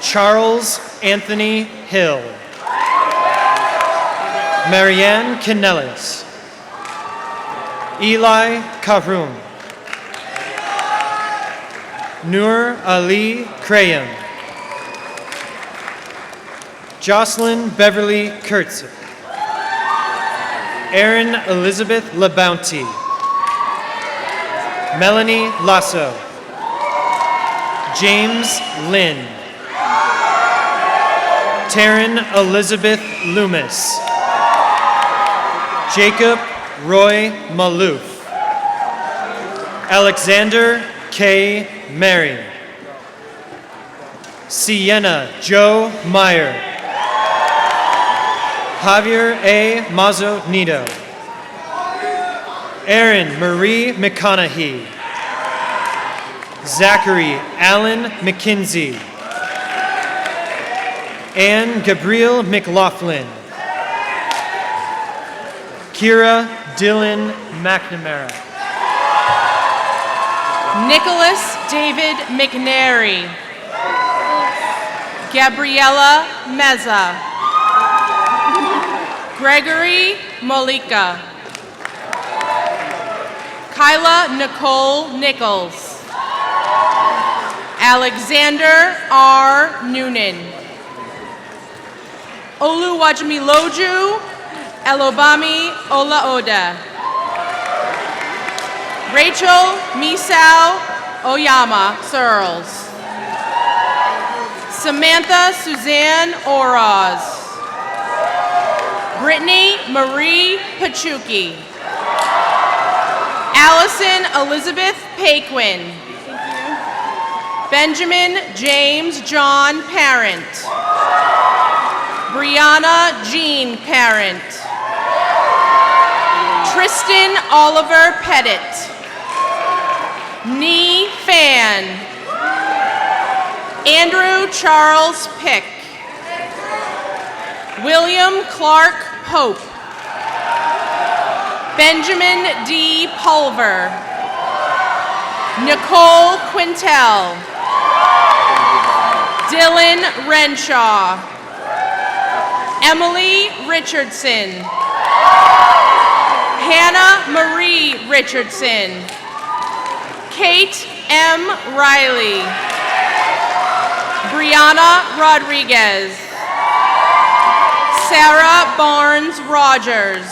Charles Anthony Hill. Marianne Canellis. Eli Karoum. Nur Ali Krayam. Jocelyn Beverly Kurtz. Erin Elizabeth LaBounty. Melanie Lasso. James Lynn. Taryn Elizabeth Loomis. Jacob Roy Malouf. Alexander K. Mary. Sienna Joe Meyer. Javier A. Mazo Nido. Erin Marie McConaughey. Zachary Allen McKinsey. Anne Gabrielle McLaughlin. Kira Dylan McNamara. Nicholas David McNary. Gabriella Meza. Gregory Molika. Kyla Nicole Nichols. Alexander R. Noonan. Oluwajimiloju Elobami Olaoda. Rachel Misao Oyama Searles. Samantha Suzanne Oroz. Brittany Marie Pachuki. Allison Elizabeth Paquin. Benjamin James John Parent. Brianna Jean Parent. Tristan Oliver Pettit. Nee Fan. Andrew Charles Pick. William Clark Pope. Benjamin D. Pulver. Nicole Quintel. Dylan Renshaw. Emily Richardson. Hannah Marie Richardson. Kate M. Riley. Brianna Rodriguez. Sarah Barnes Rogers.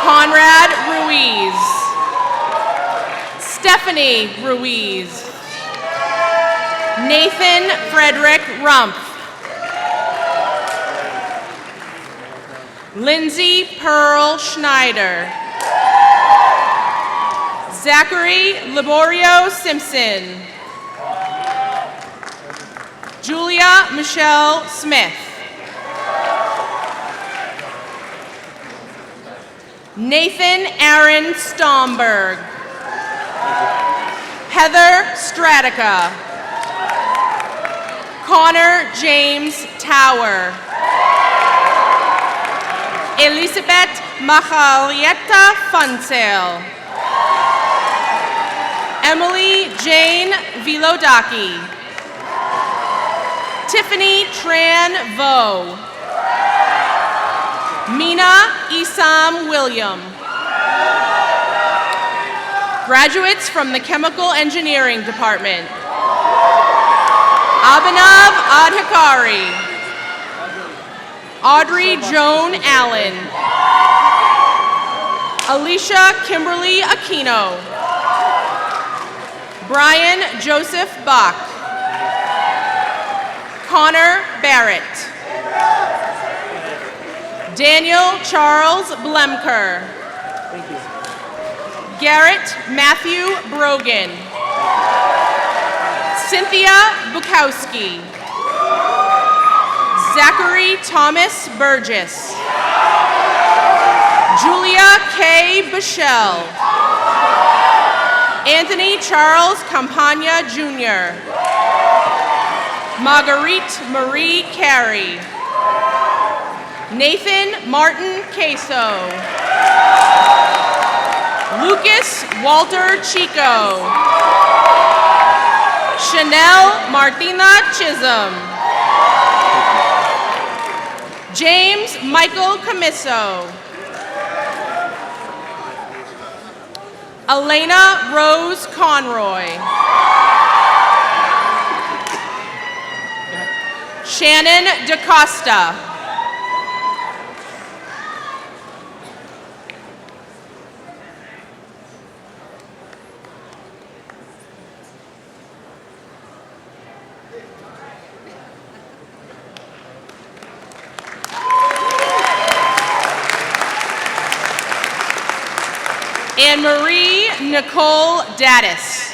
Conrad Ruiz. Stephanie Ruiz. Nathan Frederick Rumpf. Lindsay Pearl Schneider. Zachary Laborio Simpson. Julia Michelle Smith. Nathan Aaron Stomberg. Heather Stratica. Connor James Tower. Elizabeth Majalieta Funsale. Emily Jane Vilodaki. Tiffany Tran Vo. Mina Isam William. Graduates from the Chemical Engineering Department. Abhinav Adhikari. Audrey Joan Allen. Alicia Kimberly Aquino. Brian Joseph Bach. Connor Barrett. Daniel Charles Blemker. Garrett Matthew Brogan. Cynthia Bukowski. Zachary Thomas Burgess. Julia K. Bichelle. Anthony Charles Campagna Jr. Marguerite Marie Carey. Nathan Martin Queso. Lucas Walter Chico. Chanel Martina Chisholm. James Michael Camiso. Elena Rose Conroy. Shannon DaCosta. Anne-Marie Nicole Daddis.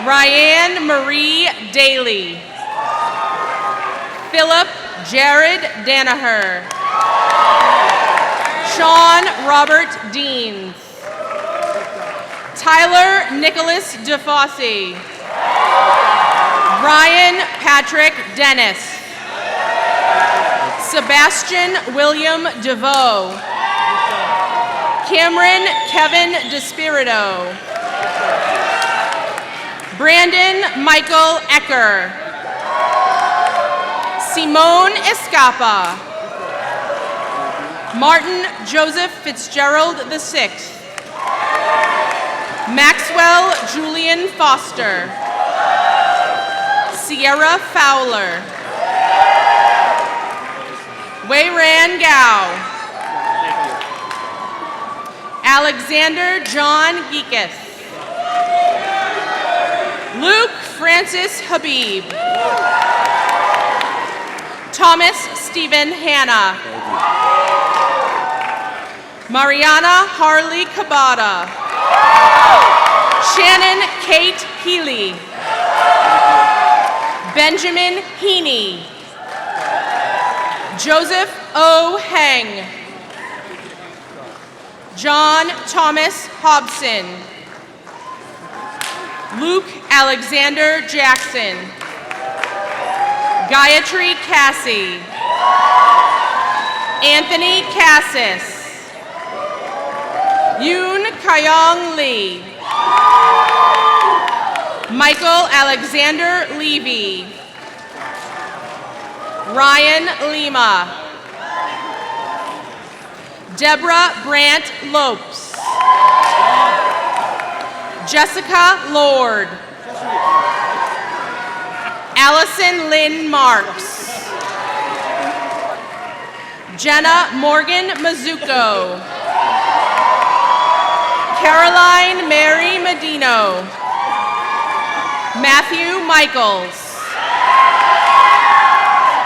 Ryan Marie Daly. Philip Jared Danaher. Sean Robert Deans. Tyler Nicholas DeFosse. Ryan Patrick Dennis. Sebastian William DeVoe. Cameron Kevin DeSpirito. Brandon Michael Ecker. Simone Escapa. Martin Joseph Fitzgerald VI. Maxwell Julian Foster. Sierra Fowler. Weiran Gao. Alexander John Geekus. Luke Francis Habib. Thomas Stephen Hanna. Mariana Harley Cabada. Shannon Kate Healy. Benjamin Heaney. Joseph O. Heng. John Thomas Hobson. Luke Alexander Jackson. Gayatri Cassie. Anthony Cassis. Yoon Kyong Lee. Michael Alexander Levy. Ryan Lima. Deborah Brandt Lopes. Jessica Lord. Allison Lynn Marks. Jenna Morgan Mizuko. Caroline Mary Medino. Matthew Michaels.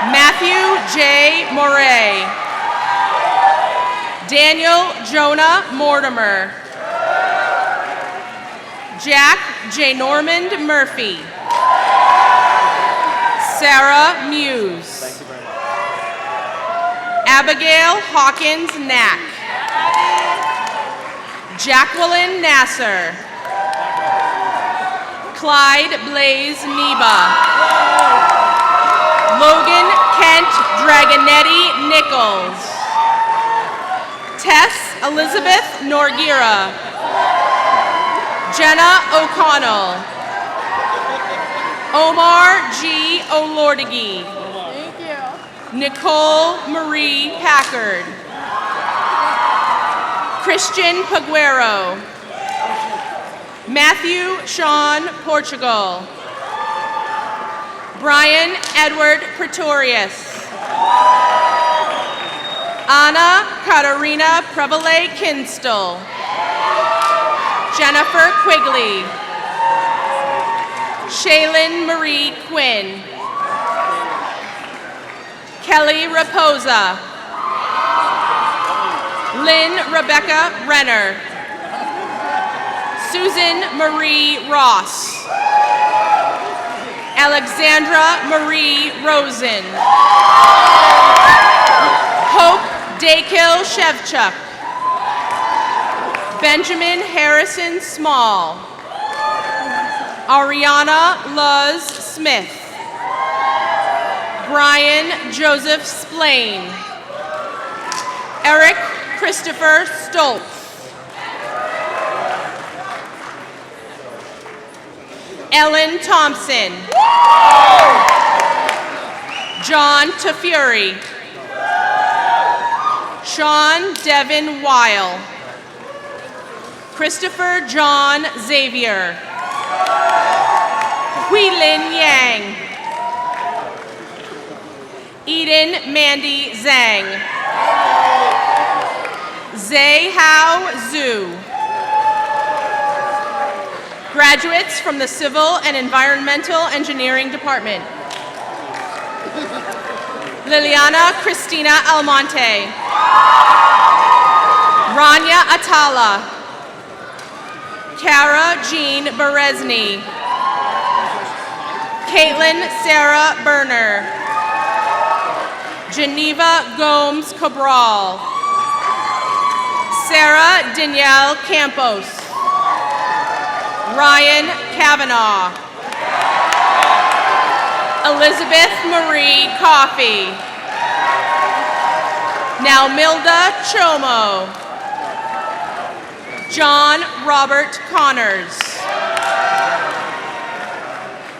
Matthew J. Moray. Daniel Jonah Mortimer. Jack J. Normand Murphy. Sarah Muse. Abigail Hawkins Knack. Jacqueline Nasser. Clyde Blaze Neba. Logan Kent Dragonetti Nichols. Tess Elizabeth Norgira. Jenna O'Connell. Omar G. O'Lordigui. Thank you. Nicole Marie Packard. Christian Paguero. Matthew Sean Portugal. Brian Edward Pretorius. Anna Katarina Prevale Kinstall. Jennifer Quigley. Shaylin Marie Quinn. Kelly Raposa. Lynn Rebecca Renner. Susan Marie Ross. Alexandra Marie Rosen. Hope Dakill Shevchuk. Benjamin Harrison Small. Ariana Luz Smith. Brian Joseph Splain. Eric Christopher Stoltz. Ellen Thompson. John Tafuri. Sean Devin Weil. Christopher John Xavier. Huilin Yang. Eden Mandy Zhang. Zhe Hao Zhu. Graduates from the Civil and Environmental Engineering Department. Liliana Cristina Almonte. Rania Atala. Kara Jean Berezny. Caitlin Sarah Berner. Geneva Gomes Cabral. Sarah Danielle Campos. Ryan Kavanaugh. Elizabeth Marie Coffey. Nalmilda Chomo. John Robert Connors.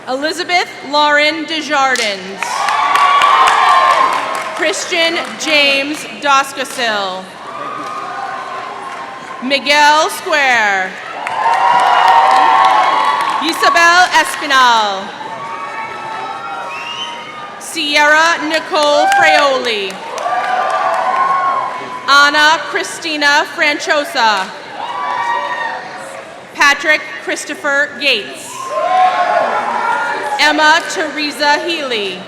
Elizabeth Lauren Desjardins. Christian James Doskasil. Miguel Square. Isabel Espinal. Sierra Nicole Fraioli. Anna Christina Franchosa. Patrick Christopher Gates. Emma Teresa Healy.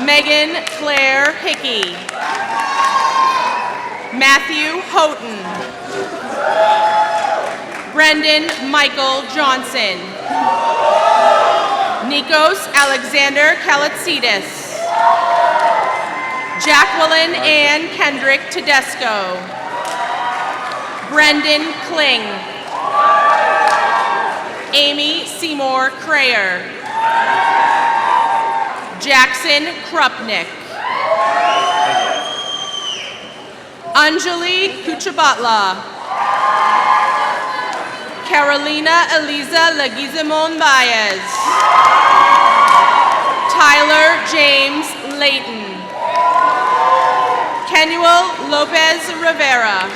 Megan Claire Hickey. Matthew Houghton. Brendan Michael Johnson. Nikos Alexander Kalatsides. Jacqueline Ann Kendrick Tedesco. Brendan Kling. Amy Seymour Crayer. Jackson Krupnick. Anjali Kuchabatla. Carolina Eliza Leguizamon Baez. Tyler James Layton. Kenuel Lopez Rivera.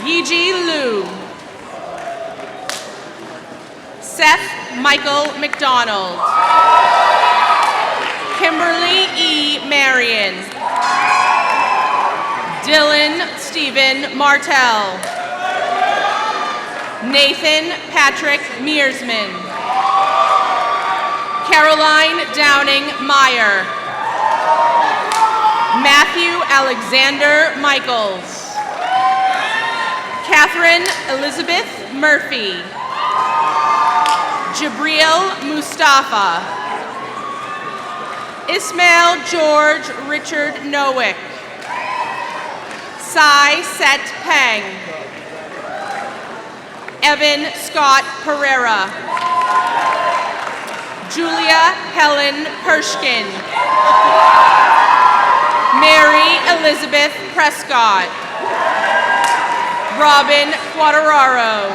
Yiji Liu. Seth Michael McDonald. Kimberly E. Marion. Dylan Stephen Martell. Nathan Patrick Mearsman. Caroline Downing Meyer. Matthew Alexander Michaels. Catherine Elizabeth Murphy. Jabril Mustafa. Ismail George Richard Nowick. Sai Set Peng. Evan Scott Pereira. Julia Helen Pershkin. Mary Elizabeth Prescott. Robin Quateraro.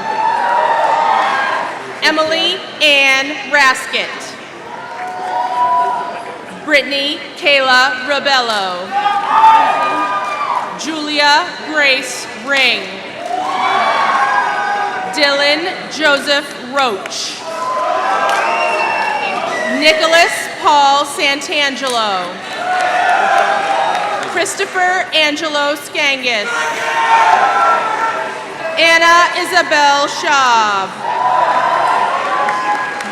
Emily Ann Raskett. Brittany Kayla Rebello. Julia Grace Ring. Dylan Joseph Roach. Nicholas Paul Santangelo. Christopher Angelo Skangus. Anna Isabel Schaub.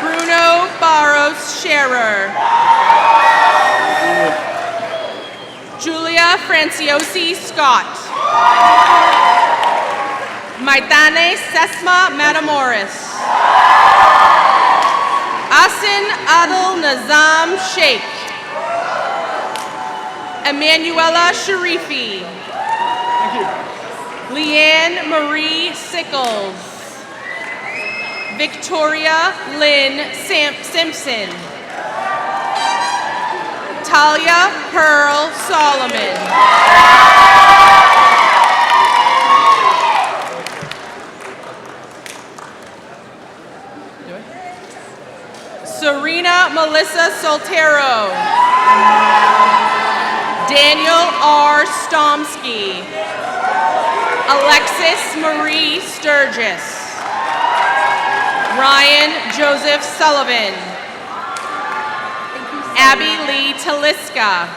Bruno Barros Scherer. Julia Franciosi Scott. Maitane Sesma Matamoris. Asin Adil Nazam Sheikh. Emanuela Sharifi. Leanne Marie Sickles. Victoria Lynn Simpson. Talia Pearl Solomon. Serena Melissa Soltero. Daniel R. Stomsky. Alexis Marie Sturgis. Ryan Joseph Sullivan. Abby Lee Taliska.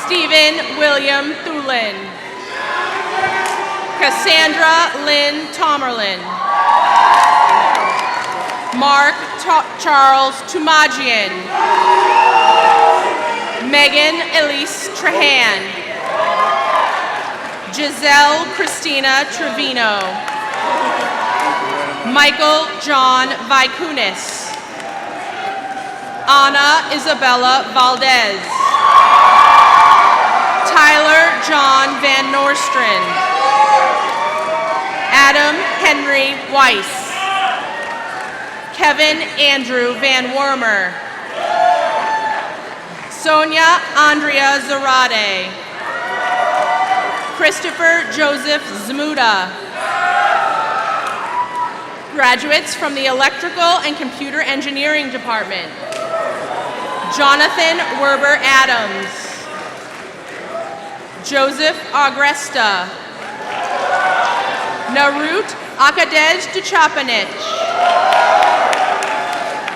Stephen William Thulin. Cassandra Lynn Tomerlin. Mark Charles Tumagian. Megan Elise Trahan. Giselle Christina Trevino. Michael John Vicunis. Anna Isabella Valdez. Tyler John Van Nostrand. Adam Henry Weiss. Kevin Andrew Van Wormer. Sonia Andrea Zarate. Christopher Joseph Zmuda. Graduates from the Electrical and Computer Engineering Department. Jonathan Werber Adams. Joseph Agresta. Narut Akadej Duchapanich.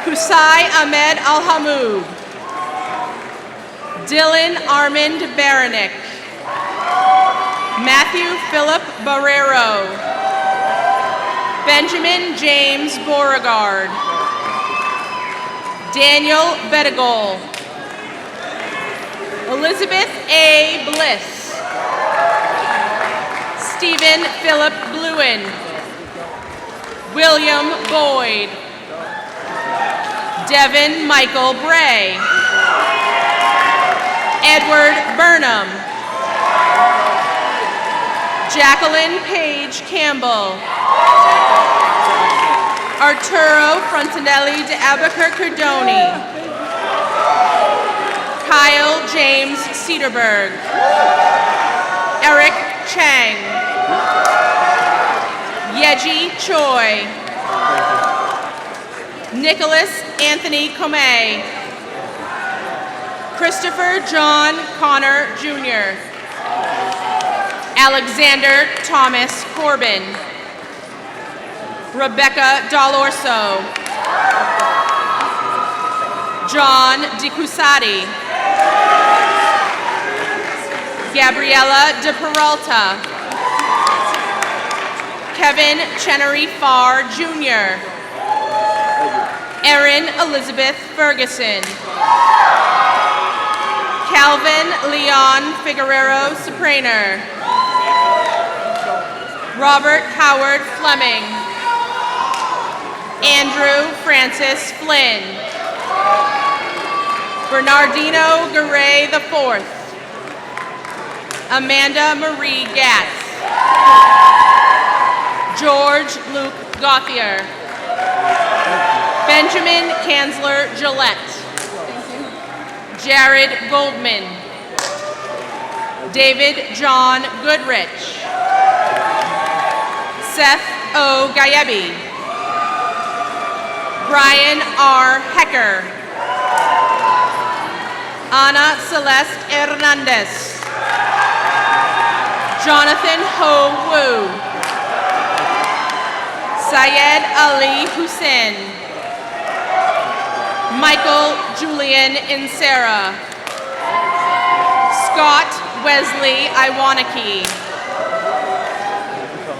Kusai Ahmed Al-Hamoud. Dylan Armand Baranik. Matthew Philip Barrero. Benjamin James Beauregard. Daniel Bedigol. Elizabeth A. Bliss. Stephen Philip Bluen. William Boyd. Devin Michael Bray. Edward Burnham. Jacqueline Page Campbell. Arturo Frontinelli de Albuquerque Cardoni. Kyle James Cedarberg. Eric Chang. Yeji Choi. Nicholas Anthony Comey. Christopher John Connor Jr. Alexander Thomas Corbin. Rebecca Dall'Orso. John DiCusati. Gabriella De Peralta. Kevin Chenery Farr Jr. Erin Elizabeth Ferguson. Calvin Leon Figueroa Sopraner. Robert Howard Fleming. Andrew Francis Flynn. Bernardino Garay IV. Amanda Marie Gatz. George Luke Gauthier. Benjamin Kanzler Gillette. Jared Goldman. David John Goodrich. Seth O. Gayebi. Brian R. Hecker. Ana Celeste Hernandez. Jonathan Ho Wu. Syed Ali Hussein. Michael Julian Insera. Scott Wesley Iwanaki.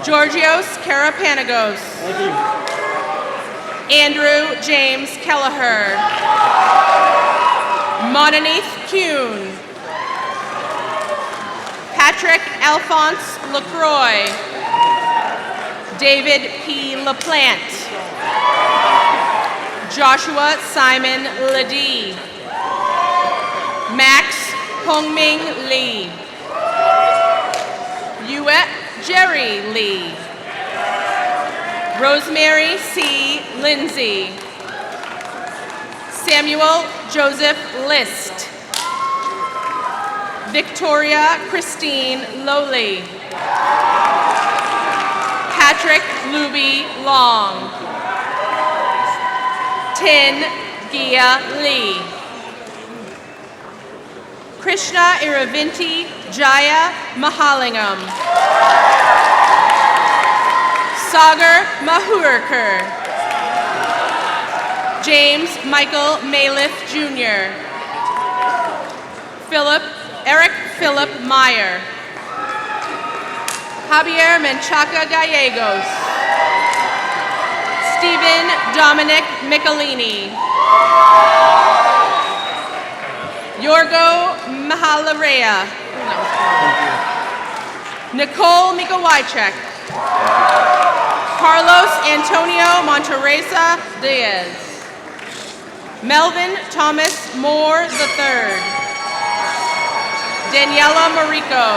Georgios Karapanagos. Andrew James Kelleher. Monanith Kuhn. Patrick Alphonse LaCroix. David P. LaPlante. Joshua Simon Ladie. Max Hongming Lee. Yue Jerry Lee. Rosemary C. Lindsay. Samuel Joseph List. Victoria Christine Lowley. Patrick Luby Long. Tin Gia Lee. Krishna Iravinti Jaya Mahalingam. Sagar Mahurkar. James Michael Malith Jr. Eric Philip Meyer. Javier Menchaca Gallegos. Stephen Dominic Michelini. Yorgo Mahalarea. Nicole Mikawajcek. Carlos Antonio Monteresa Diaz. Melvin Thomas Moore III. Daniela Marico.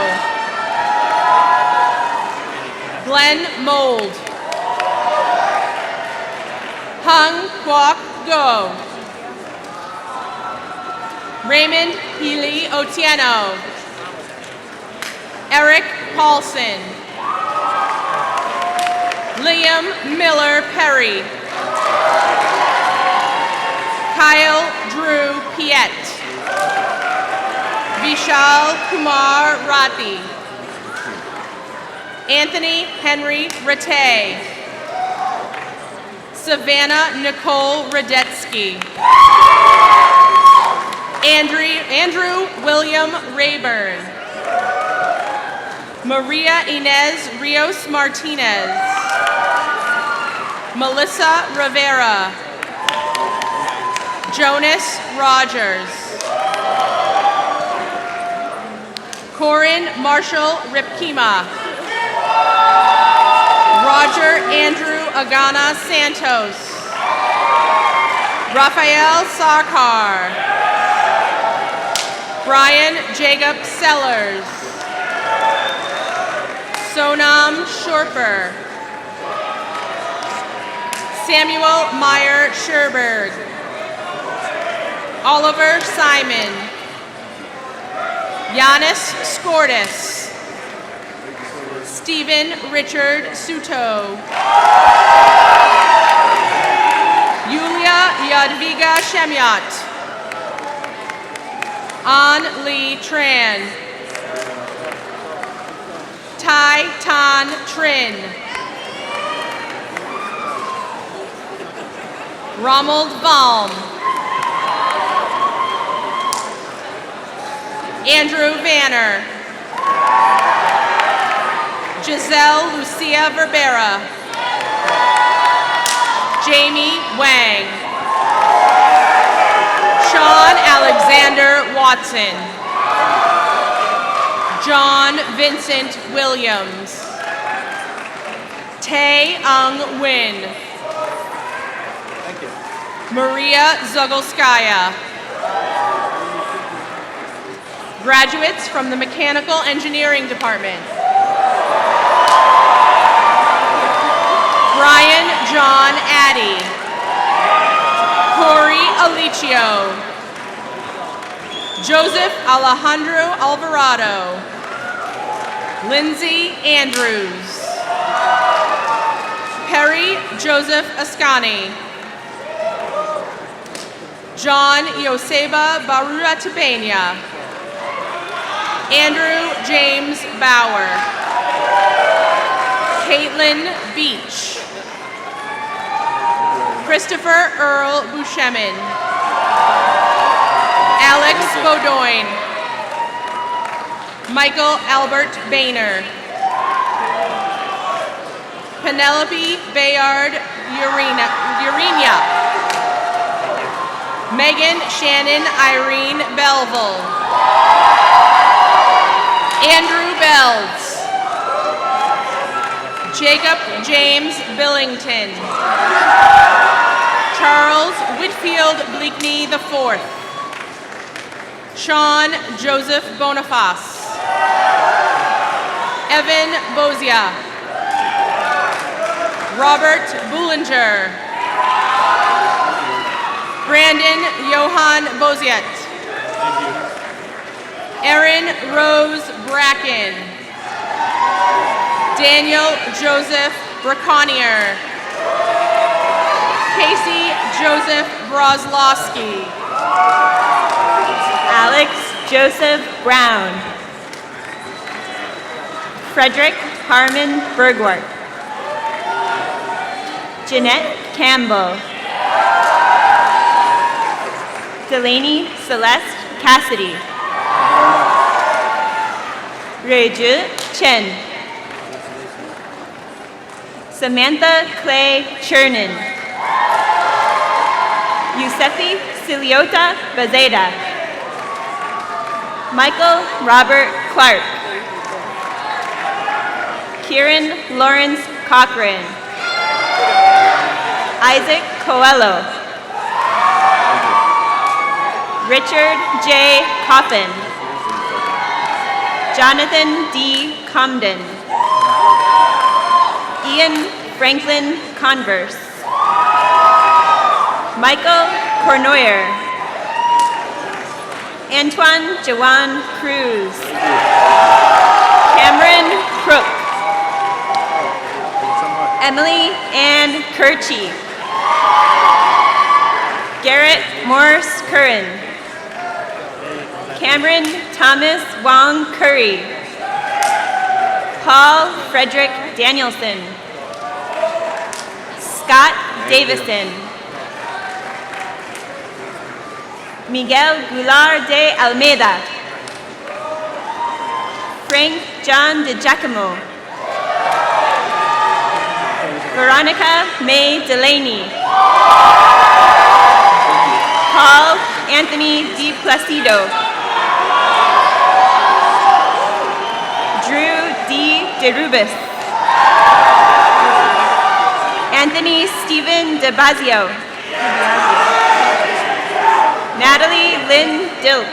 Glenn Mold. Hung Kwok Go. Raymond Healy Otieno. Eric Paulson. Liam Miller Perry. Kyle Drew Piet. Vishal Kumar Ratti. Anthony Henry Rattay. Savannah Nicole Radetsky. Andrew William Rayburn. Maria Inez Rios Martinez. Melissa Rivera. Jonas Rogers. Corin Marshall Ripkima. Roger Andrew Agana Santos. Raphael Sarkar. Brian Jacob Sellers. Sonam Shorper. Samuel Meyer Sherberg. Oliver Simon. Giannis Skortis. Stephen Richard Suto. Yulia Yadviga Shemyat. An Lee Tran. Tai Tan Trin. Ronald Baum. Andrew Vanner. Giselle Lucia Verbera. Jamie Wang. Sean Alexander Watson. John Vincent Williams. Tae Ung Win. Maria Zogolskaya. Graduates from the Mechanical Engineering Department. Brian John Addy. Corey Alicio. Joseph Alejandro Alvarado. Lindsay Andrews. Perry Joseph Ascani. John Yoseba Barua Tabenia. Andrew James Bauer. Caitlin Beach. Christopher Earl Bushemin. Alex Beaudoin. Michael Albert Boehner. Penelope Bayard Urenia. Megan Shannon Irene Belleville. Andrew Bells. Jacob James Billington. Charles Whitfield Bleakney IV. Sean Joseph Boniface. Evan Bozia. Robert Bullinger. Brandon Johann Boziet. Erin Rose Bracken. Daniel Joseph Braconier. Casey Joseph Broslowski. Alex Joseph Brown. Frederick Harmon Bergwart. Jeanette Campbell. Delaney Celeste Cassidy. Ruiju Chen. Samantha Clay Chernin. Yusefi Siliota Bazeda. Michael Robert Clark. Kieran Lawrence Cochran. Isaac Coelho. Richard J. Coffin. Jonathan D. Comden. Ian Franklin Converse. Michael Cornoyer. Antoine Jawan Cruz. Cameron Crook. Emily Ann Kirchie. Garrett Morris Curran. Cameron Thomas Wong Curry. Paul Frederick Danielson. Scott Davison. Miguel Goulart de Almeida. Frank John DiGiacomo. Veronica May Delaney. Paul Anthony Di Placido. Drew D. DeRubis. Anthony Stephen DeBazio. Natalie Lynn Diltz.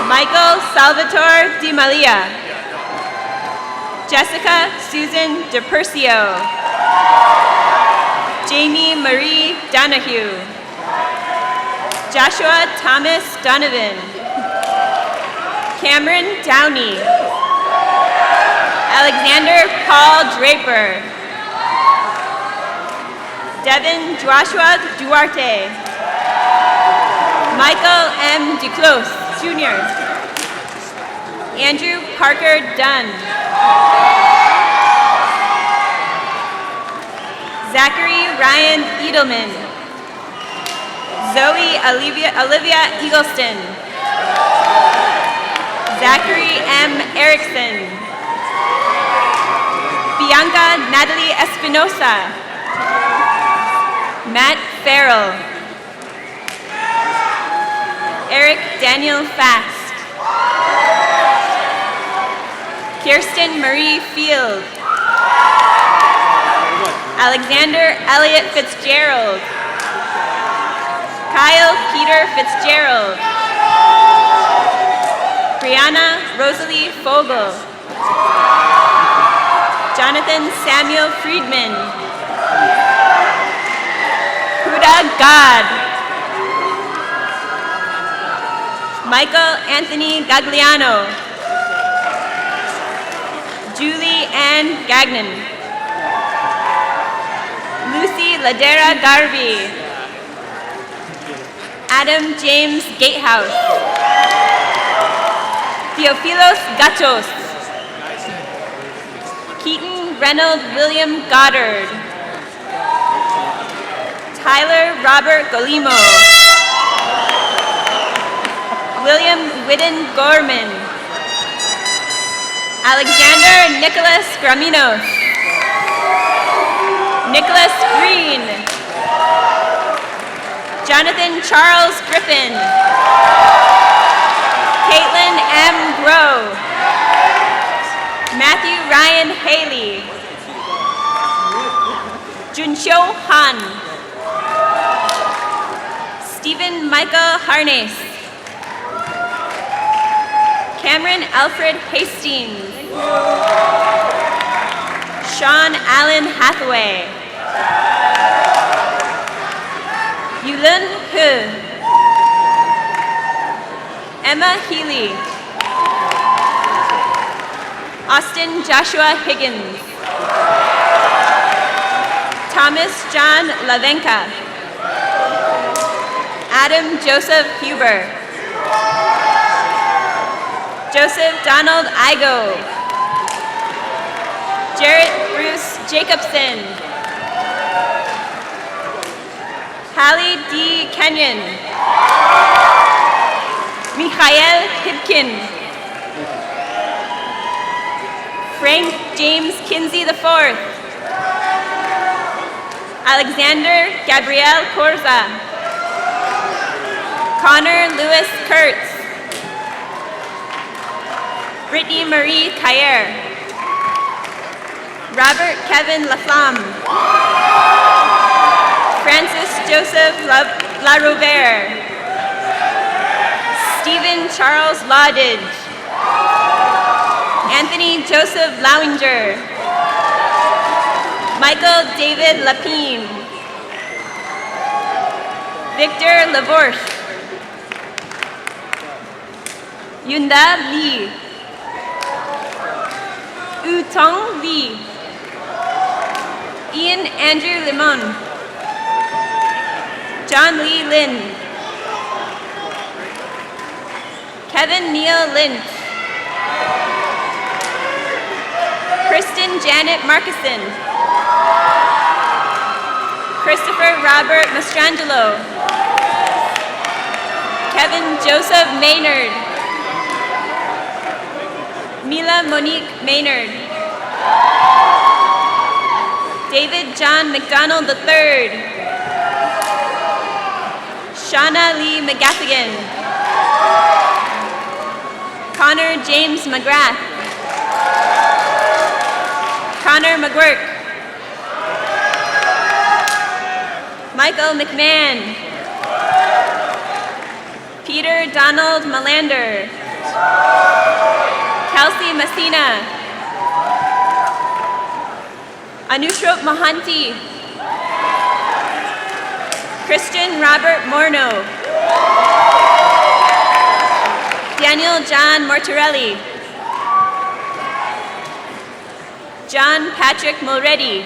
Michael Salvatore Di Malia. Jessica Susan DePercio. Jamie Marie Donahue. Joshua Thomas Donovan. Cameron Downey. Alexander Paul Draper. Devin Joshua Duarte. Michael M. Duclos, Jr. Andrew Parker Dunn. Zachary Ryan Edelman. Zoe Olivia Eagleston. Zachary M. Erickson. Bianca Natalie Espinosa. Matt Farrell. Eric Daniel Fast. Kirsten Marie Field. Alexander Elliott Fitzgerald. Kyle Peter Fitzgerald. Brianna Rosalie Fogel. Jonathan Samuel Friedman. Huda God. Michael Anthony Gagliano. Julie Ann Gagnon. Lucy Ladera Garvey. Adam James Gatehouse. Theophilos Gachos. Keaton Reynold William Goddard. Tyler Robert Golimo. William Whitten Gorman. Alexander Nicholas Graminos. Nicholas Green. Jonathan Charles Griffin. Caitlin M. Groh. Matthew Ryan Haley. Junshou Han. Stephen Michael Harness. Cameron Alfred Hastings. Sean Allen Hathaway. Yulun He. Emma Healy. Austin Joshua Higgins. Thomas John Lavenka. Adam Joseph Huber. Joseph Donald Igo. Jarrett Bruce Jacobson. Hallie D. Kenyon. Michael Hibkin. Frank James Kinsey IV. Alexander Gabriel Corza. Connor Lewis Kurtz. Brittany Marie Cayer. Robert Kevin Laflamme. Francis Joseph LaRouvere. Stephen Charles Laudidge. Anthony Joseph Lowinger. Michael David Lapine. Victor Lavorche. Yunda Lee. Utong Lee. Ian Andrew Limon. John Lee Lin. Kevin Neal Lynch. Kristen Janet Markison. Christopher Robert Mastrangelo. Kevin Joseph Maynard. Mila Monique Maynard. David John McDonald III. Shauna Lee McGaffigan. Connor James McGrath. Connor McGuirk. Michael McMahon. Peter Donald Melander. Kelsey Messina. Anushrop Mohanty. Christian Robert Morneau. Daniel John Mortarelli. John Patrick Mulready.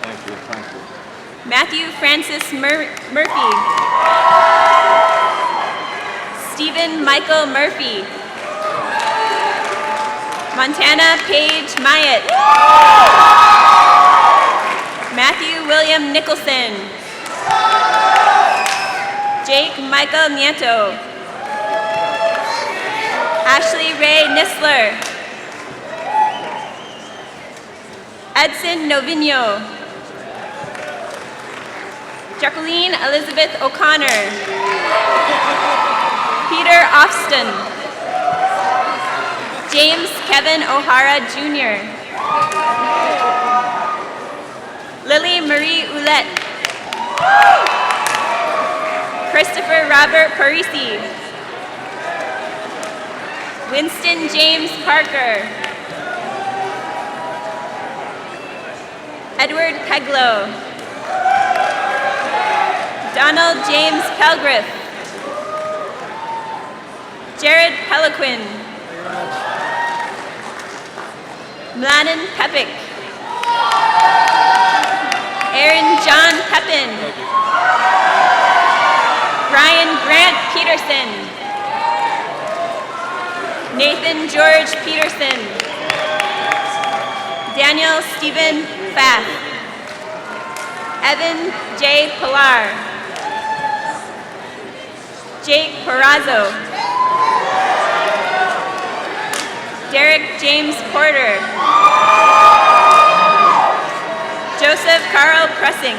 Thank you. Matthew Francis Murphy. Stephen Michael Murphy. Montana Paige Myatt. Matthew William Nicholson. Jake Michael Nieto. Ashley Ray Nisler. Edson Novino. Jacqueline Elizabeth O'Connor. Peter Ofston. James Kevin O'Hara Jr. Lily Marie Ouellette. Christopher Robert Parisi. Winston James Parker. Edward Peglow. Donald James Pelgriff. Jared Peliquin. Mladen Pepik. Aaron John Pepin. Peterson. Nathan George Peterson. Daniel Stephen Fath. Evan J. Pilar. Jake Perazzo. Derek James Porter. Joseph Carl Pressing.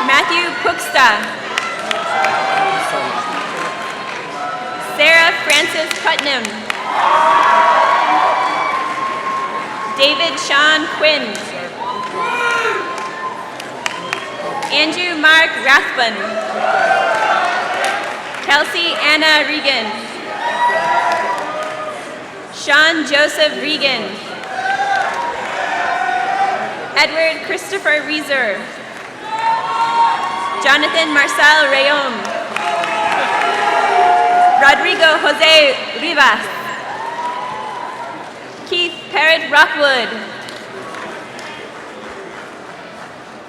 Matthew Puxta. Sarah Frances Putnam. David Sean Quinn. Andrew Mark Rathbun. Kelsey Anna Regan. Sean Joseph Regan. Edward Christopher Reeser. Jonathan Marcel Rayon. Rodrigo Jose Rivas. Keith Parrott Rockwood.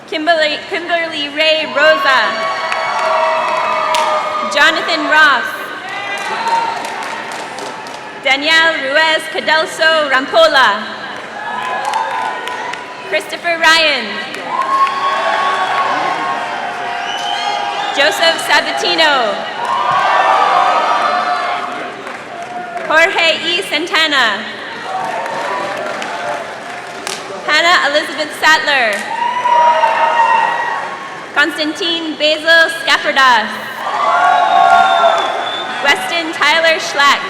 Kimberly Ray Rosa. Jonathan Ross. Danielle Ruiz Cadelso Rampola. Christopher Ryan. Joseph Sabatino. Jorge E. Santana. Hannah Elizabeth Sattler. Constantine Basil Skapardas. Weston Tyler Schlack.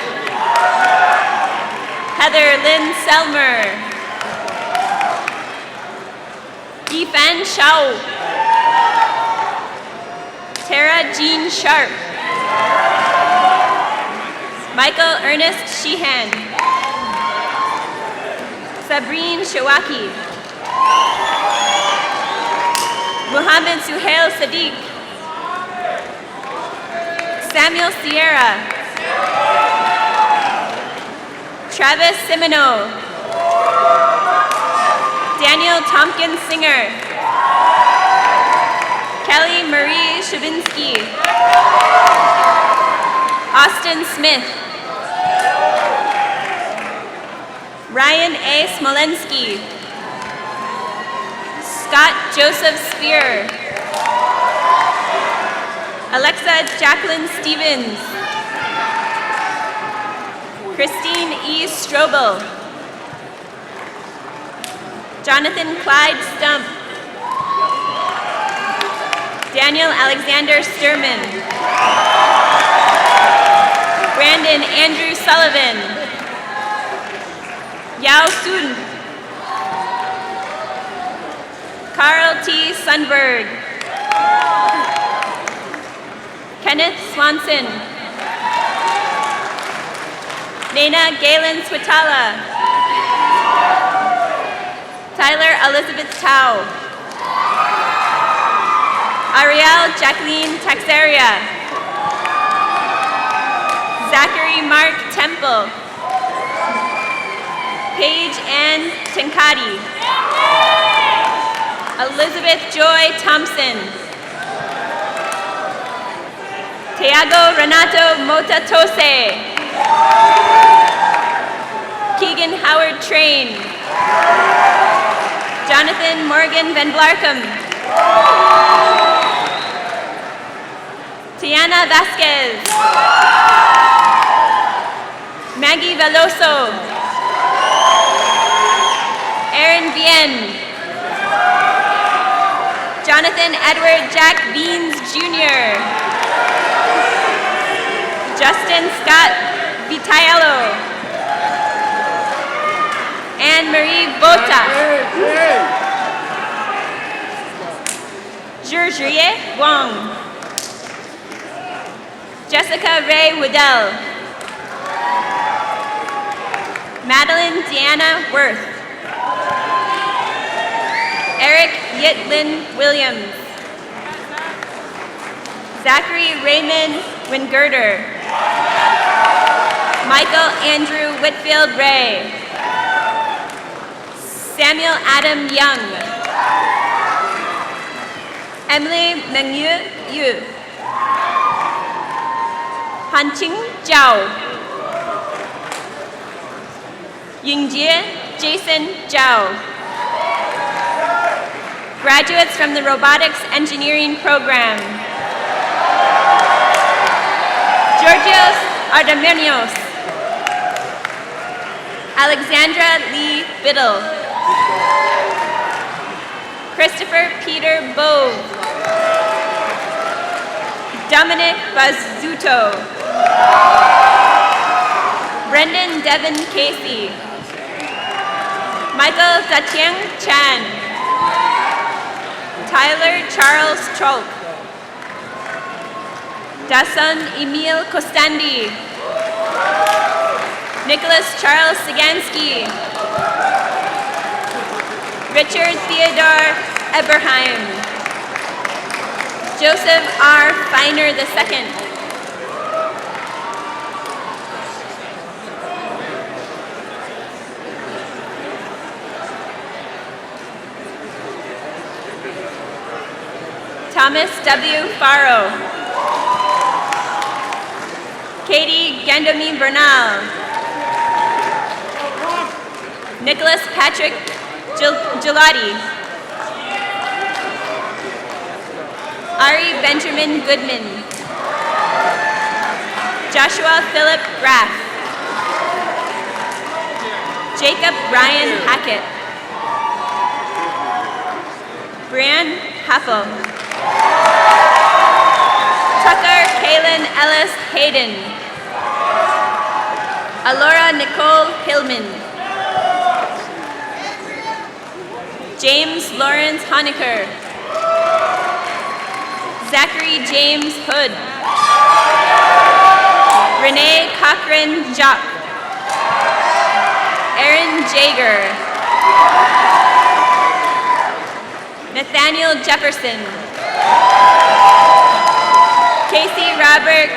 Heather Lynn Selmer. Yifan Shao. Tara Jean Sharp. Michael Ernest Sheehan. Sabrine Shawaki. Muhammad Suhail Sadiq. Samuel Sierra. Travis Simino. Daniel Tompkins Singer. Kelly Marie Shabinsky. Austin Smith. Ryan A. Smolensky. Scott Joseph Spear. Alexa Jacqueline Stevens. Christine E. Strobel. Jonathan Clyde Stump. Daniel Alexander Sturman. Brandon Andrew Sullivan. Yao Sun. Carl T. Sundberg. Kenneth Swanson. Nana Galen Switala. Tyler Elizabeth Tao. Ariel Jacqueline Taxeria. Zachary Mark Temple. Paige Ann Tenkati. Elizabeth Joy Thompson. Tiago Renato Motatose. Keegan Howard Train. Jonathan Morgan Van Blarkum. Tiana Vasquez. Maggie Veloso. Aaron Bien. Jonathan Edward Jack Beans Jr. Justin Scott Vitiello. Anne-Marie Bota. Georgie Wong. Jessica Ray Woodell. Madeline Deanna Worth. Eric Yitlin Williams. Zachary Raymond Wingirder. Michael Andrew Whitfield Ray. Samuel Adam Young. Emily Mengyu Yu. Hanqing Zhao. Yingjie Jason Zhao. Graduates from the Robotics Engineering Program. Georgios Ardamenios. Alexandra Lee Biddle. Christopher Peter Bove. Dominic Bazzuto. Brendan Devin Casey. Michael Datiang Chan. Tyler Charles Cholk. Dasan Emil Kostandi. Nicholas Charles Sagansky. Richard Theodore Eberheim. Joseph R. Feiner II. Thomas W. Faro. Katie Gandomi Bernal. Nicholas Patrick Gelati. Ari Benjamin Goodman. Joshua Philip Graff. Jacob Ryan Hackett. Brian Haffel. Tucker Kaylin Ellis Hayden. Alora Nicole Hillman. James Lawrence Honecker. Zachary James Hood. Renee Cochran Jock. Aaron Jager. Nathaniel Jefferson. Casey Robert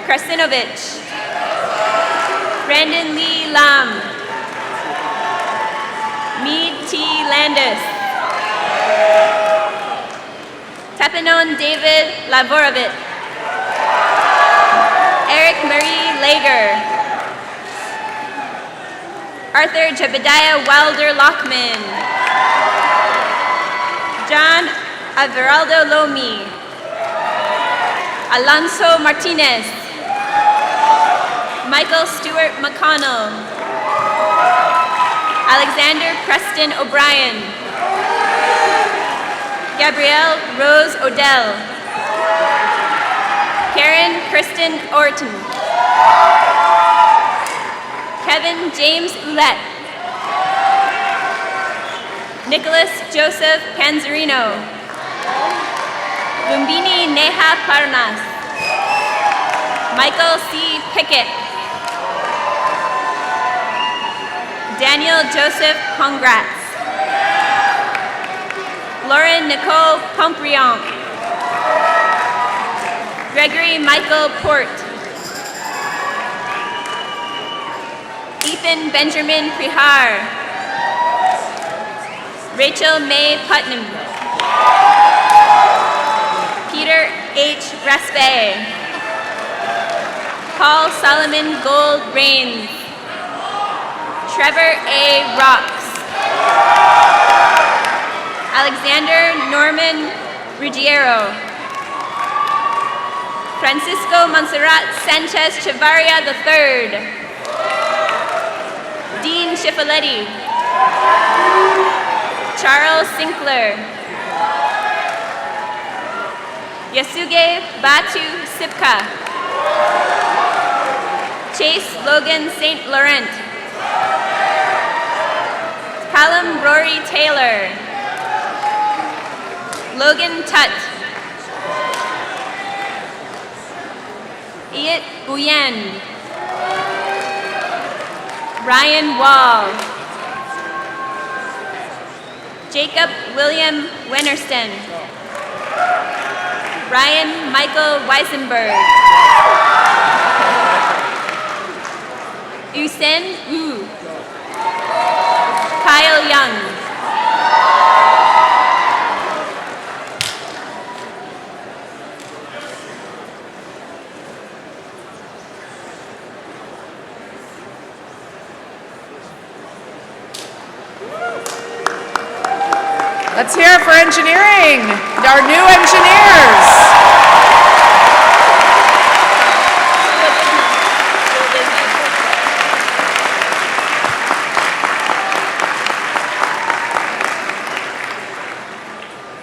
Krasinovich. Brandon Lee Lam. Mead T. Landis. Tepanon David Lavorovit. Eric Marie Lager. Arthur Jebediah Wilder Lockman. John Everaldo Lomi. Alonso Martinez. Michael Stewart McConnell. Alexander Preston O'Brien. Gabrielle Rose Odell. Karen Kristen Orton. Kevin James Ouellette. Nicholas Joseph Panzerino. Lumbini Neha Parnas. Michael C. Pickett. Daniel Joseph Pongratz. Lauren Nicole Pomprion. Gregory Michael Port. Ethan Benjamin Prihar. Rachel May Putnam. Peter H. Raspe. Paul Solomon Gold Rains. Trevor A. Rocks. Alexander Norman Ruggiero. Francisco Montserrat Sanchez Chavarria III. Dean Schifaletti. Charles Sinkler. Yasuge Batu Sipka. Chase Logan St. Laurent. Callum Rory Taylor. Logan Tutt. Iat Bouyen. Ryan Wall. Jacob William Wennerston. Ryan Michael Weisenberg. Usen Wu. Kyle Young. Let's hear it for engineering, our new engineers.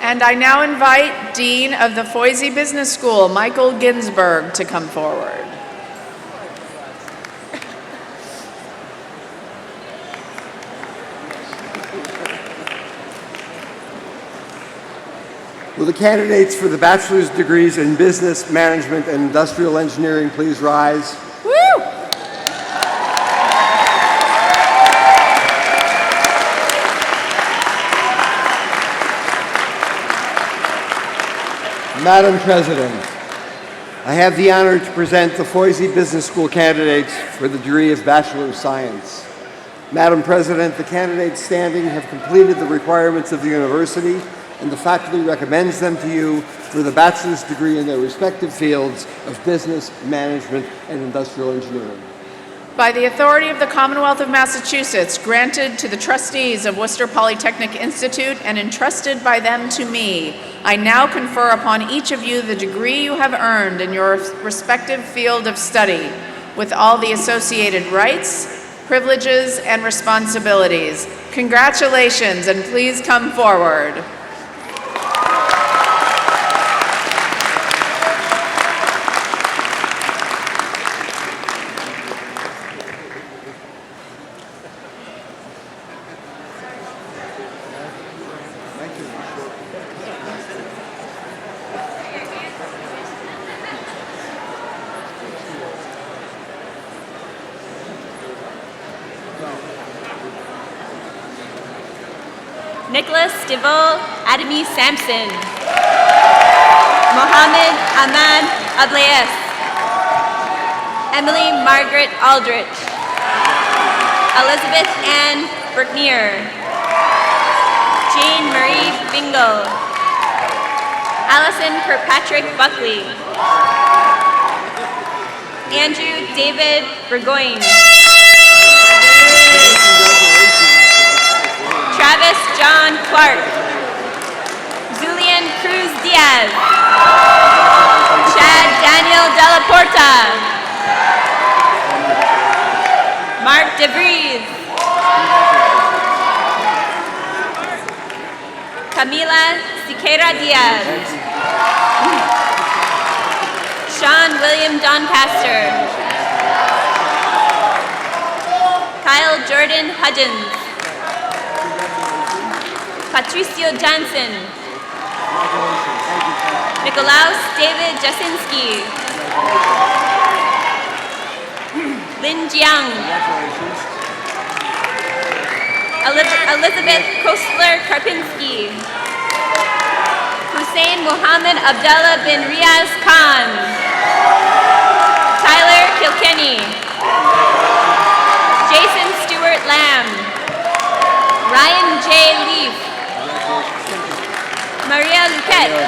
And I now invite Dean of the Foisey Business School, Michael Ginsberg, to come forward. Will the candidates for the bachelor's degrees in business, management, and industrial engineering please rise? Woo! Madam President, I have the honor to present the Foisey Business School candidates for the degree of Bachelor of Science. Madam President, the candidates standing have completed the requirements of the university, and the faculty recommends them to you for the bachelor's degree in their respective fields of business, management, and industrial engineering. By the authority of the Commonwealth of Massachusetts, granted to the trustees of Worcester Polytechnic Institute and entrusted by them to me, I now confer upon each of you the degree you have earned in your respective field of study, with all the associated rights, privileges, and responsibilities. Congratulations, and please come forward. Nicholas Stivell Adami Sampson. Mohammed Ahmad Ablayes. Emily Margaret Aldrich. Elizabeth Ann Berknier. Jane Marie Bingle. Allison Kirkpatrick Buckley. Andrew David Burgoyne. Travis John Clark. Julian Cruz Diaz. Chad Daniel Della Porta. Mark DeVries. Camila Siqueira Diaz. Sean William Doncaster. Kyle Jordan Hudgens. Patricio Johnson. Nikolaus David Jasinski. Lin Jiang. Elizabeth Kostler Karpinski. Hussein Mohammed Abdullah bin Riaz Khan. Tyler Kilkenny. Jason Stewart Lamb. Ryan J. Leaf. Maria Luquette.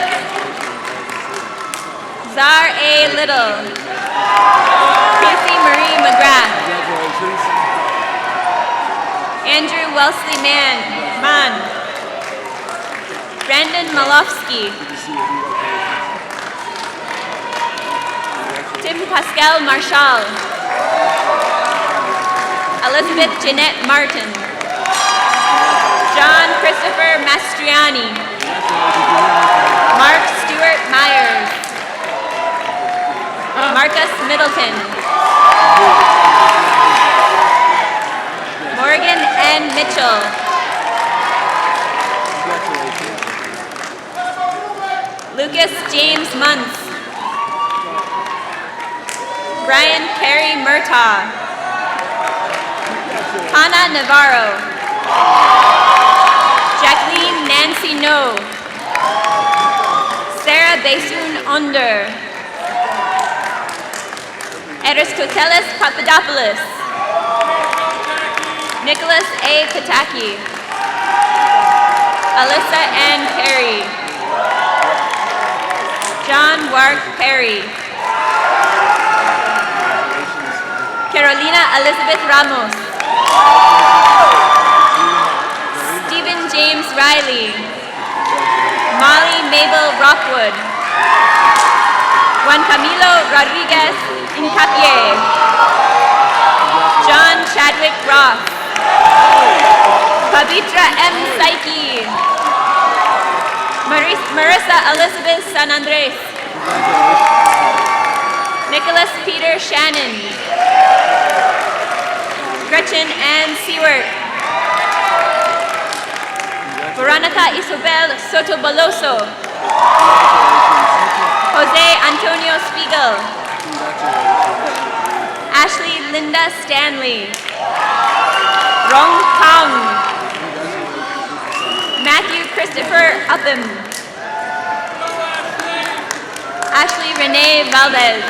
Zar A. Little. Casey Marie McGrath. Andrew Wellesley Mann. Brandon Malofsky. Tim Pascal Marshall. Elizabeth Jeanette Martin. John Christopher Mastriani. Mark Stewart Myers. Marcus Middleton. Morgan N. Mitchell. Lucas James Muntz. Brian Carey Murtaugh. Hannah Navarro. Jacqueline Nancy No. Sarah Besun Onder. Aristoteles Papadopoulos. Nicholas A. Pataki. Alyssa Ann Perry. John Wark Perry. Carolina Elizabeth Ramos. Stephen James Riley. Molly Mabel Rockwood. Juan Camilo Rodriguez Incapié. John Chadwick Ross. Pavitra M. Saiki. Marissa Elizabeth San Andres. Nicholas Peter Shannon. Gretchen Ann Seward. Veronica Isabel Soto Baloso. Jose Antonio Spiegel. Ashley Linda Stanley. Rong Kang. Matthew Christopher Upham. Ashley Renee Valdez.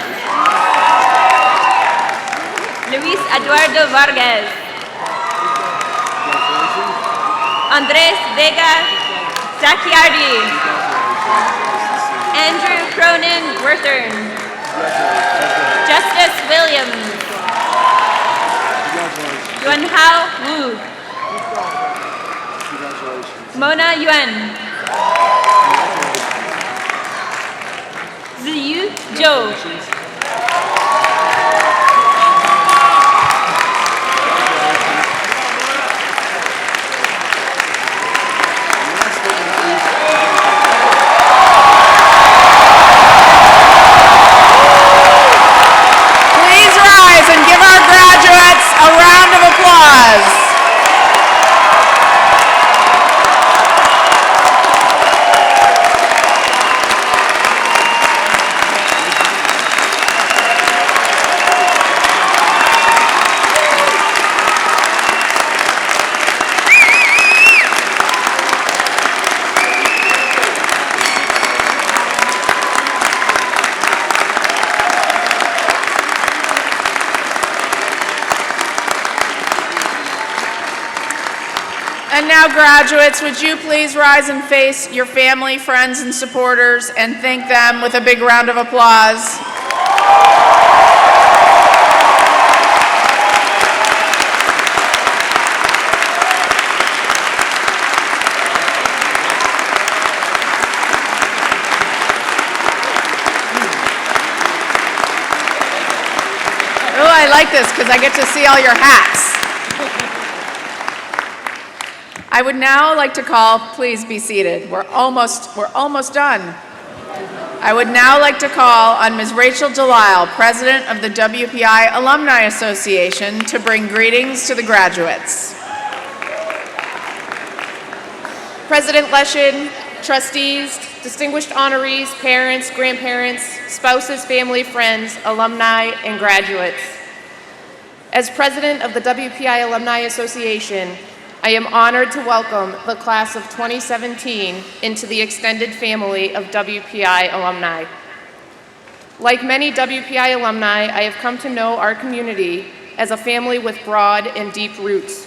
Luis Eduardo Vargas. Andres Vega Zacchiardi. Andrew Cronin Werthern. Justice Williams. Yuanhao Wu. Mona Yuan. Ziyu Zhou. Please rise and give our graduates a round of applause. And now, graduates, would you please rise and face your family, friends, and supporters and thank them with a big round of applause. Oh, I like this because I get to see all your hats. I would now like to call, please be seated. We're almost done. I would now like to call on Ms. Rachel Delisle, President of the WPI Alumni Association, to bring greetings to the graduates. President Leshin, trustees, distinguished honorees, parents, grandparents, spouses, family, friends, alumni, and graduates. As president of the WPI Alumni Association, I am honored to welcome the class of 2017 into the extended family of WPI alumni. Like many WPI alumni, I have come to know our community as a family with broad and deep roots.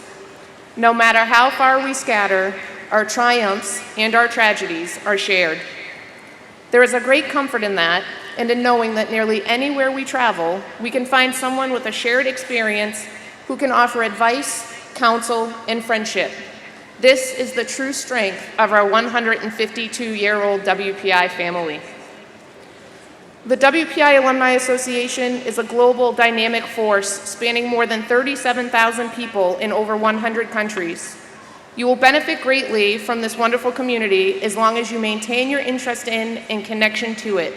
No matter how far we scatter, our triumphs and our tragedies are shared. There is a great comfort in that, and in knowing that nearly anywhere we travel, we can find someone with a shared experience who can offer advice, counsel, and friendship. This is the true strength of our 152-year-old WPI family. The WPI Alumni Association is a global dynamic force spanning more than 37,000 people in over 100 countries. You will benefit greatly from this wonderful community as long as you maintain your interest in and connection to it.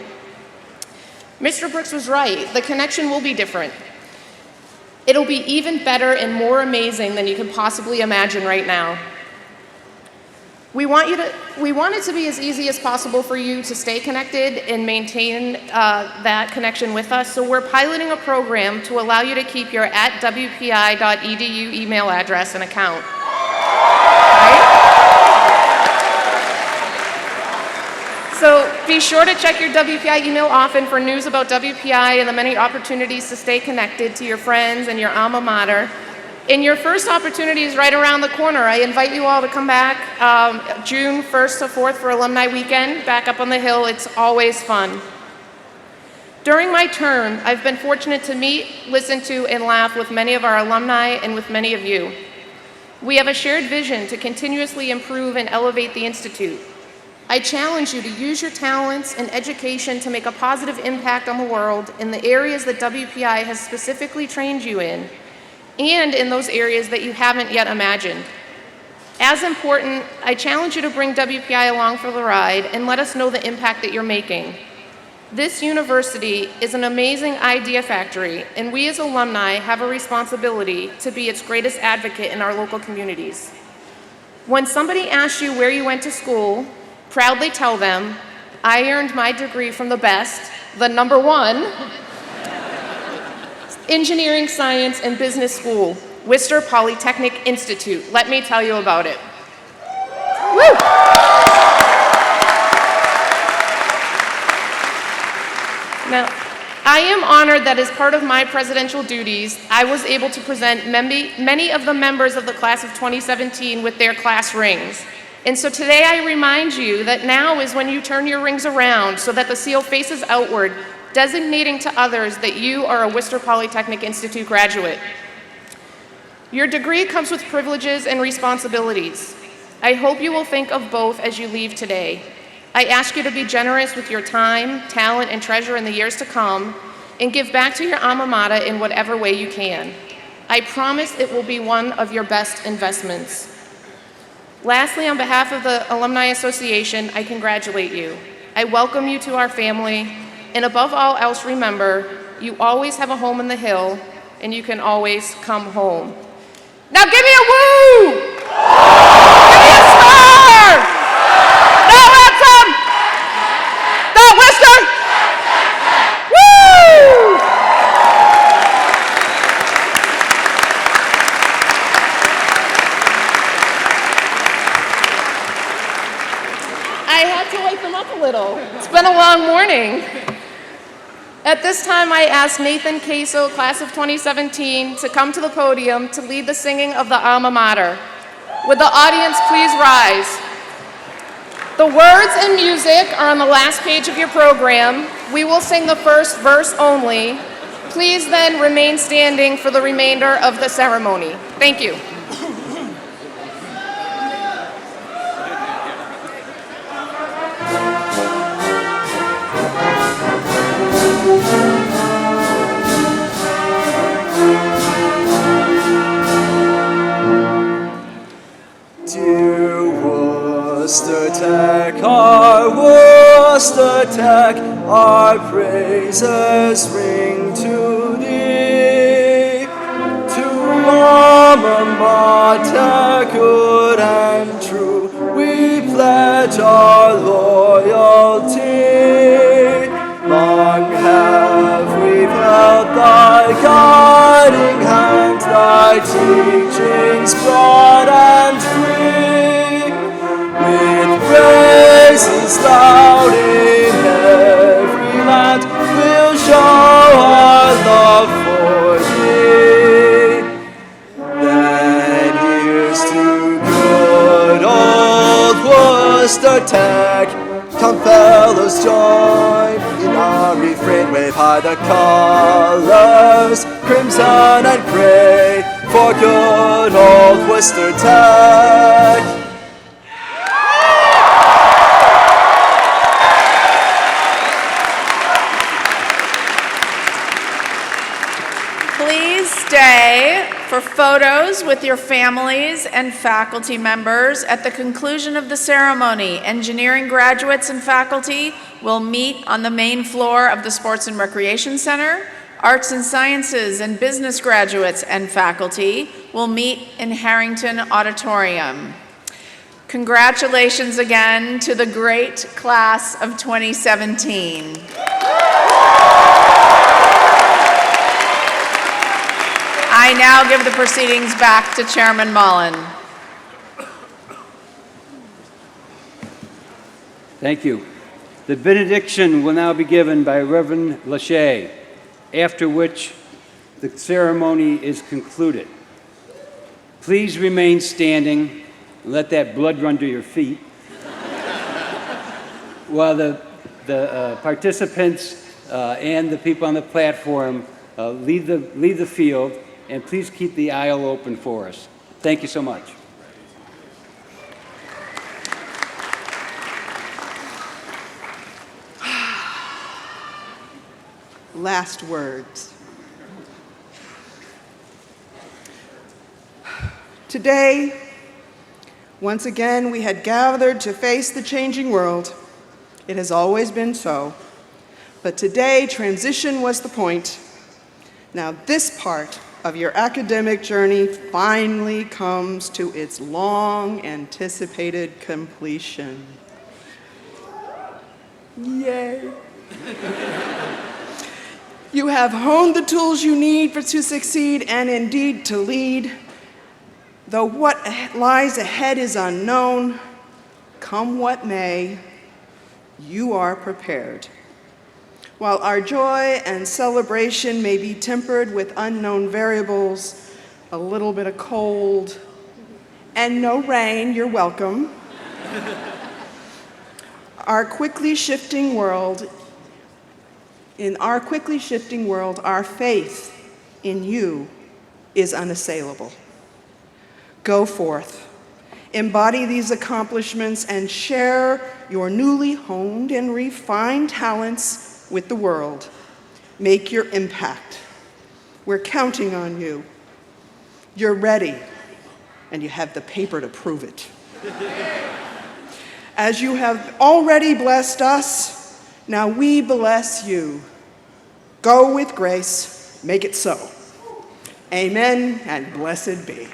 Mr. Brooks was right. The connection will be different. It'll be even better and more amazing than you can possibly imagine right now. We want it to be as easy as possible for you to stay connected and maintain that connection with us, so we're piloting a program to allow you to keep your @wpi.edu email address and account. So be sure to check your WPI email often for news about WPI and the many opportunities to stay connected to your friends and your alma mater. And your first opportunity is right around the corner. I invite you all to come back June 1st to 4th for Alumni Weekend, back up on the Hill. It's always fun. During my term, I've been fortunate to meet, listen to, and laugh with many of our alumni and with many of you. We have a shared vision to continuously improve and elevate the Institute. I challenge you to use your talents and education to make a positive impact on the world in the areas that WPI has specifically trained you in, and in those areas that you haven't yet imagined. As important, I challenge you to bring WPI along for the ride and let us know the impact that you're making. This university is an amazing idea factory, and we as alumni have a responsibility to be its greatest advocate in our local communities. When somebody asks you where you went to school, proudly tell them, I earned my degree from the best, the #1, Engineering, Science, and Business School, Worcester Polytechnic Institute. Let me tell you about it. Woo! Now, I am honored that as part of my presidential duties, I was able to present many of the members of the class of 2017 with their class rings. And so today I remind you that now is when you turn your rings around so that the seal faces outward, designating to others that you are a Worcester Polytechnic Institute graduate. Your degree comes with privileges and responsibilities. I hope you will think of both as you leave today. I ask you to be generous with your time, talent, and treasure in the years to come, and give back to your alma mater in whatever way you can. I promise it will be one of your best investments. Lastly, on behalf of the Alumni Association, I congratulate you. I welcome you to our family, and above all else, remember, you always have a home in the Hill, and you can always come home. Now give me a woo! Give me a star! No anthem! No Worcester! Woo! I had to wake them up a little. It's been a long morning. At this time, I ask Nathan Queso, class of 2017, to come to the podium to lead the singing of the alma mater. Would the audience please rise? The words and music are on the last page of your program. We will sing the first verse only. Please then remain standing for the remainder of the ceremony. Thank you. Dear Worcester Tech, our Worcester Tech, our praises ring to thee. To alma mater, good and true, we pledge our loyalty. Long have we held thy guiding hand, thy teachings broad and free. With praises loud in every land, we'll show our love for thee. Then here's to good old Worcester Tech. Come fellows, join in our refrain, wave high the colors, crimson and gray, for good old Worcester Tech. Please stay for photos with your families and faculty members. At the conclusion of the ceremony, engineering graduates and faculty will meet on the main floor of the Sports and Recreation Center. Arts and Sciences and business graduates and faculty will meet in Harrington Auditorium. Congratulations again to the great class of 2017. I now give the proceedings back to Chairman Mullen. Thank you. The benediction will now be given by Reverend Lachey, after which the ceremony is concluded. Please remain standing and let that blood run to your feet while the participants and the people on the platform leave the field, and please keep the aisle open for us. Thank you so much. last words. Today, once again, we had gathered to face the changing world. It has always been so. But today, transition was the point. Now, this part of your academic journey finally comes to its long-anticipated completion. Yay! You have honed the tools you need to succeed and indeed to lead. Though what lies ahead is unknown, come what may, you are prepared. While our joy and celebration may be tempered with unknown variables, a little bit of cold, and no rain, you're welcome. Our quickly shifting world, in our quickly shifting world, our faith in you is unassailable. Go forth, embody these accomplishments, and share your newly honed and refined talents with the world. Make your impact. We're counting on you. You're ready, and you have the paper to prove it. As you have already blessed us, now we bless you. Go with grace, make it so. Amen, and blessed be.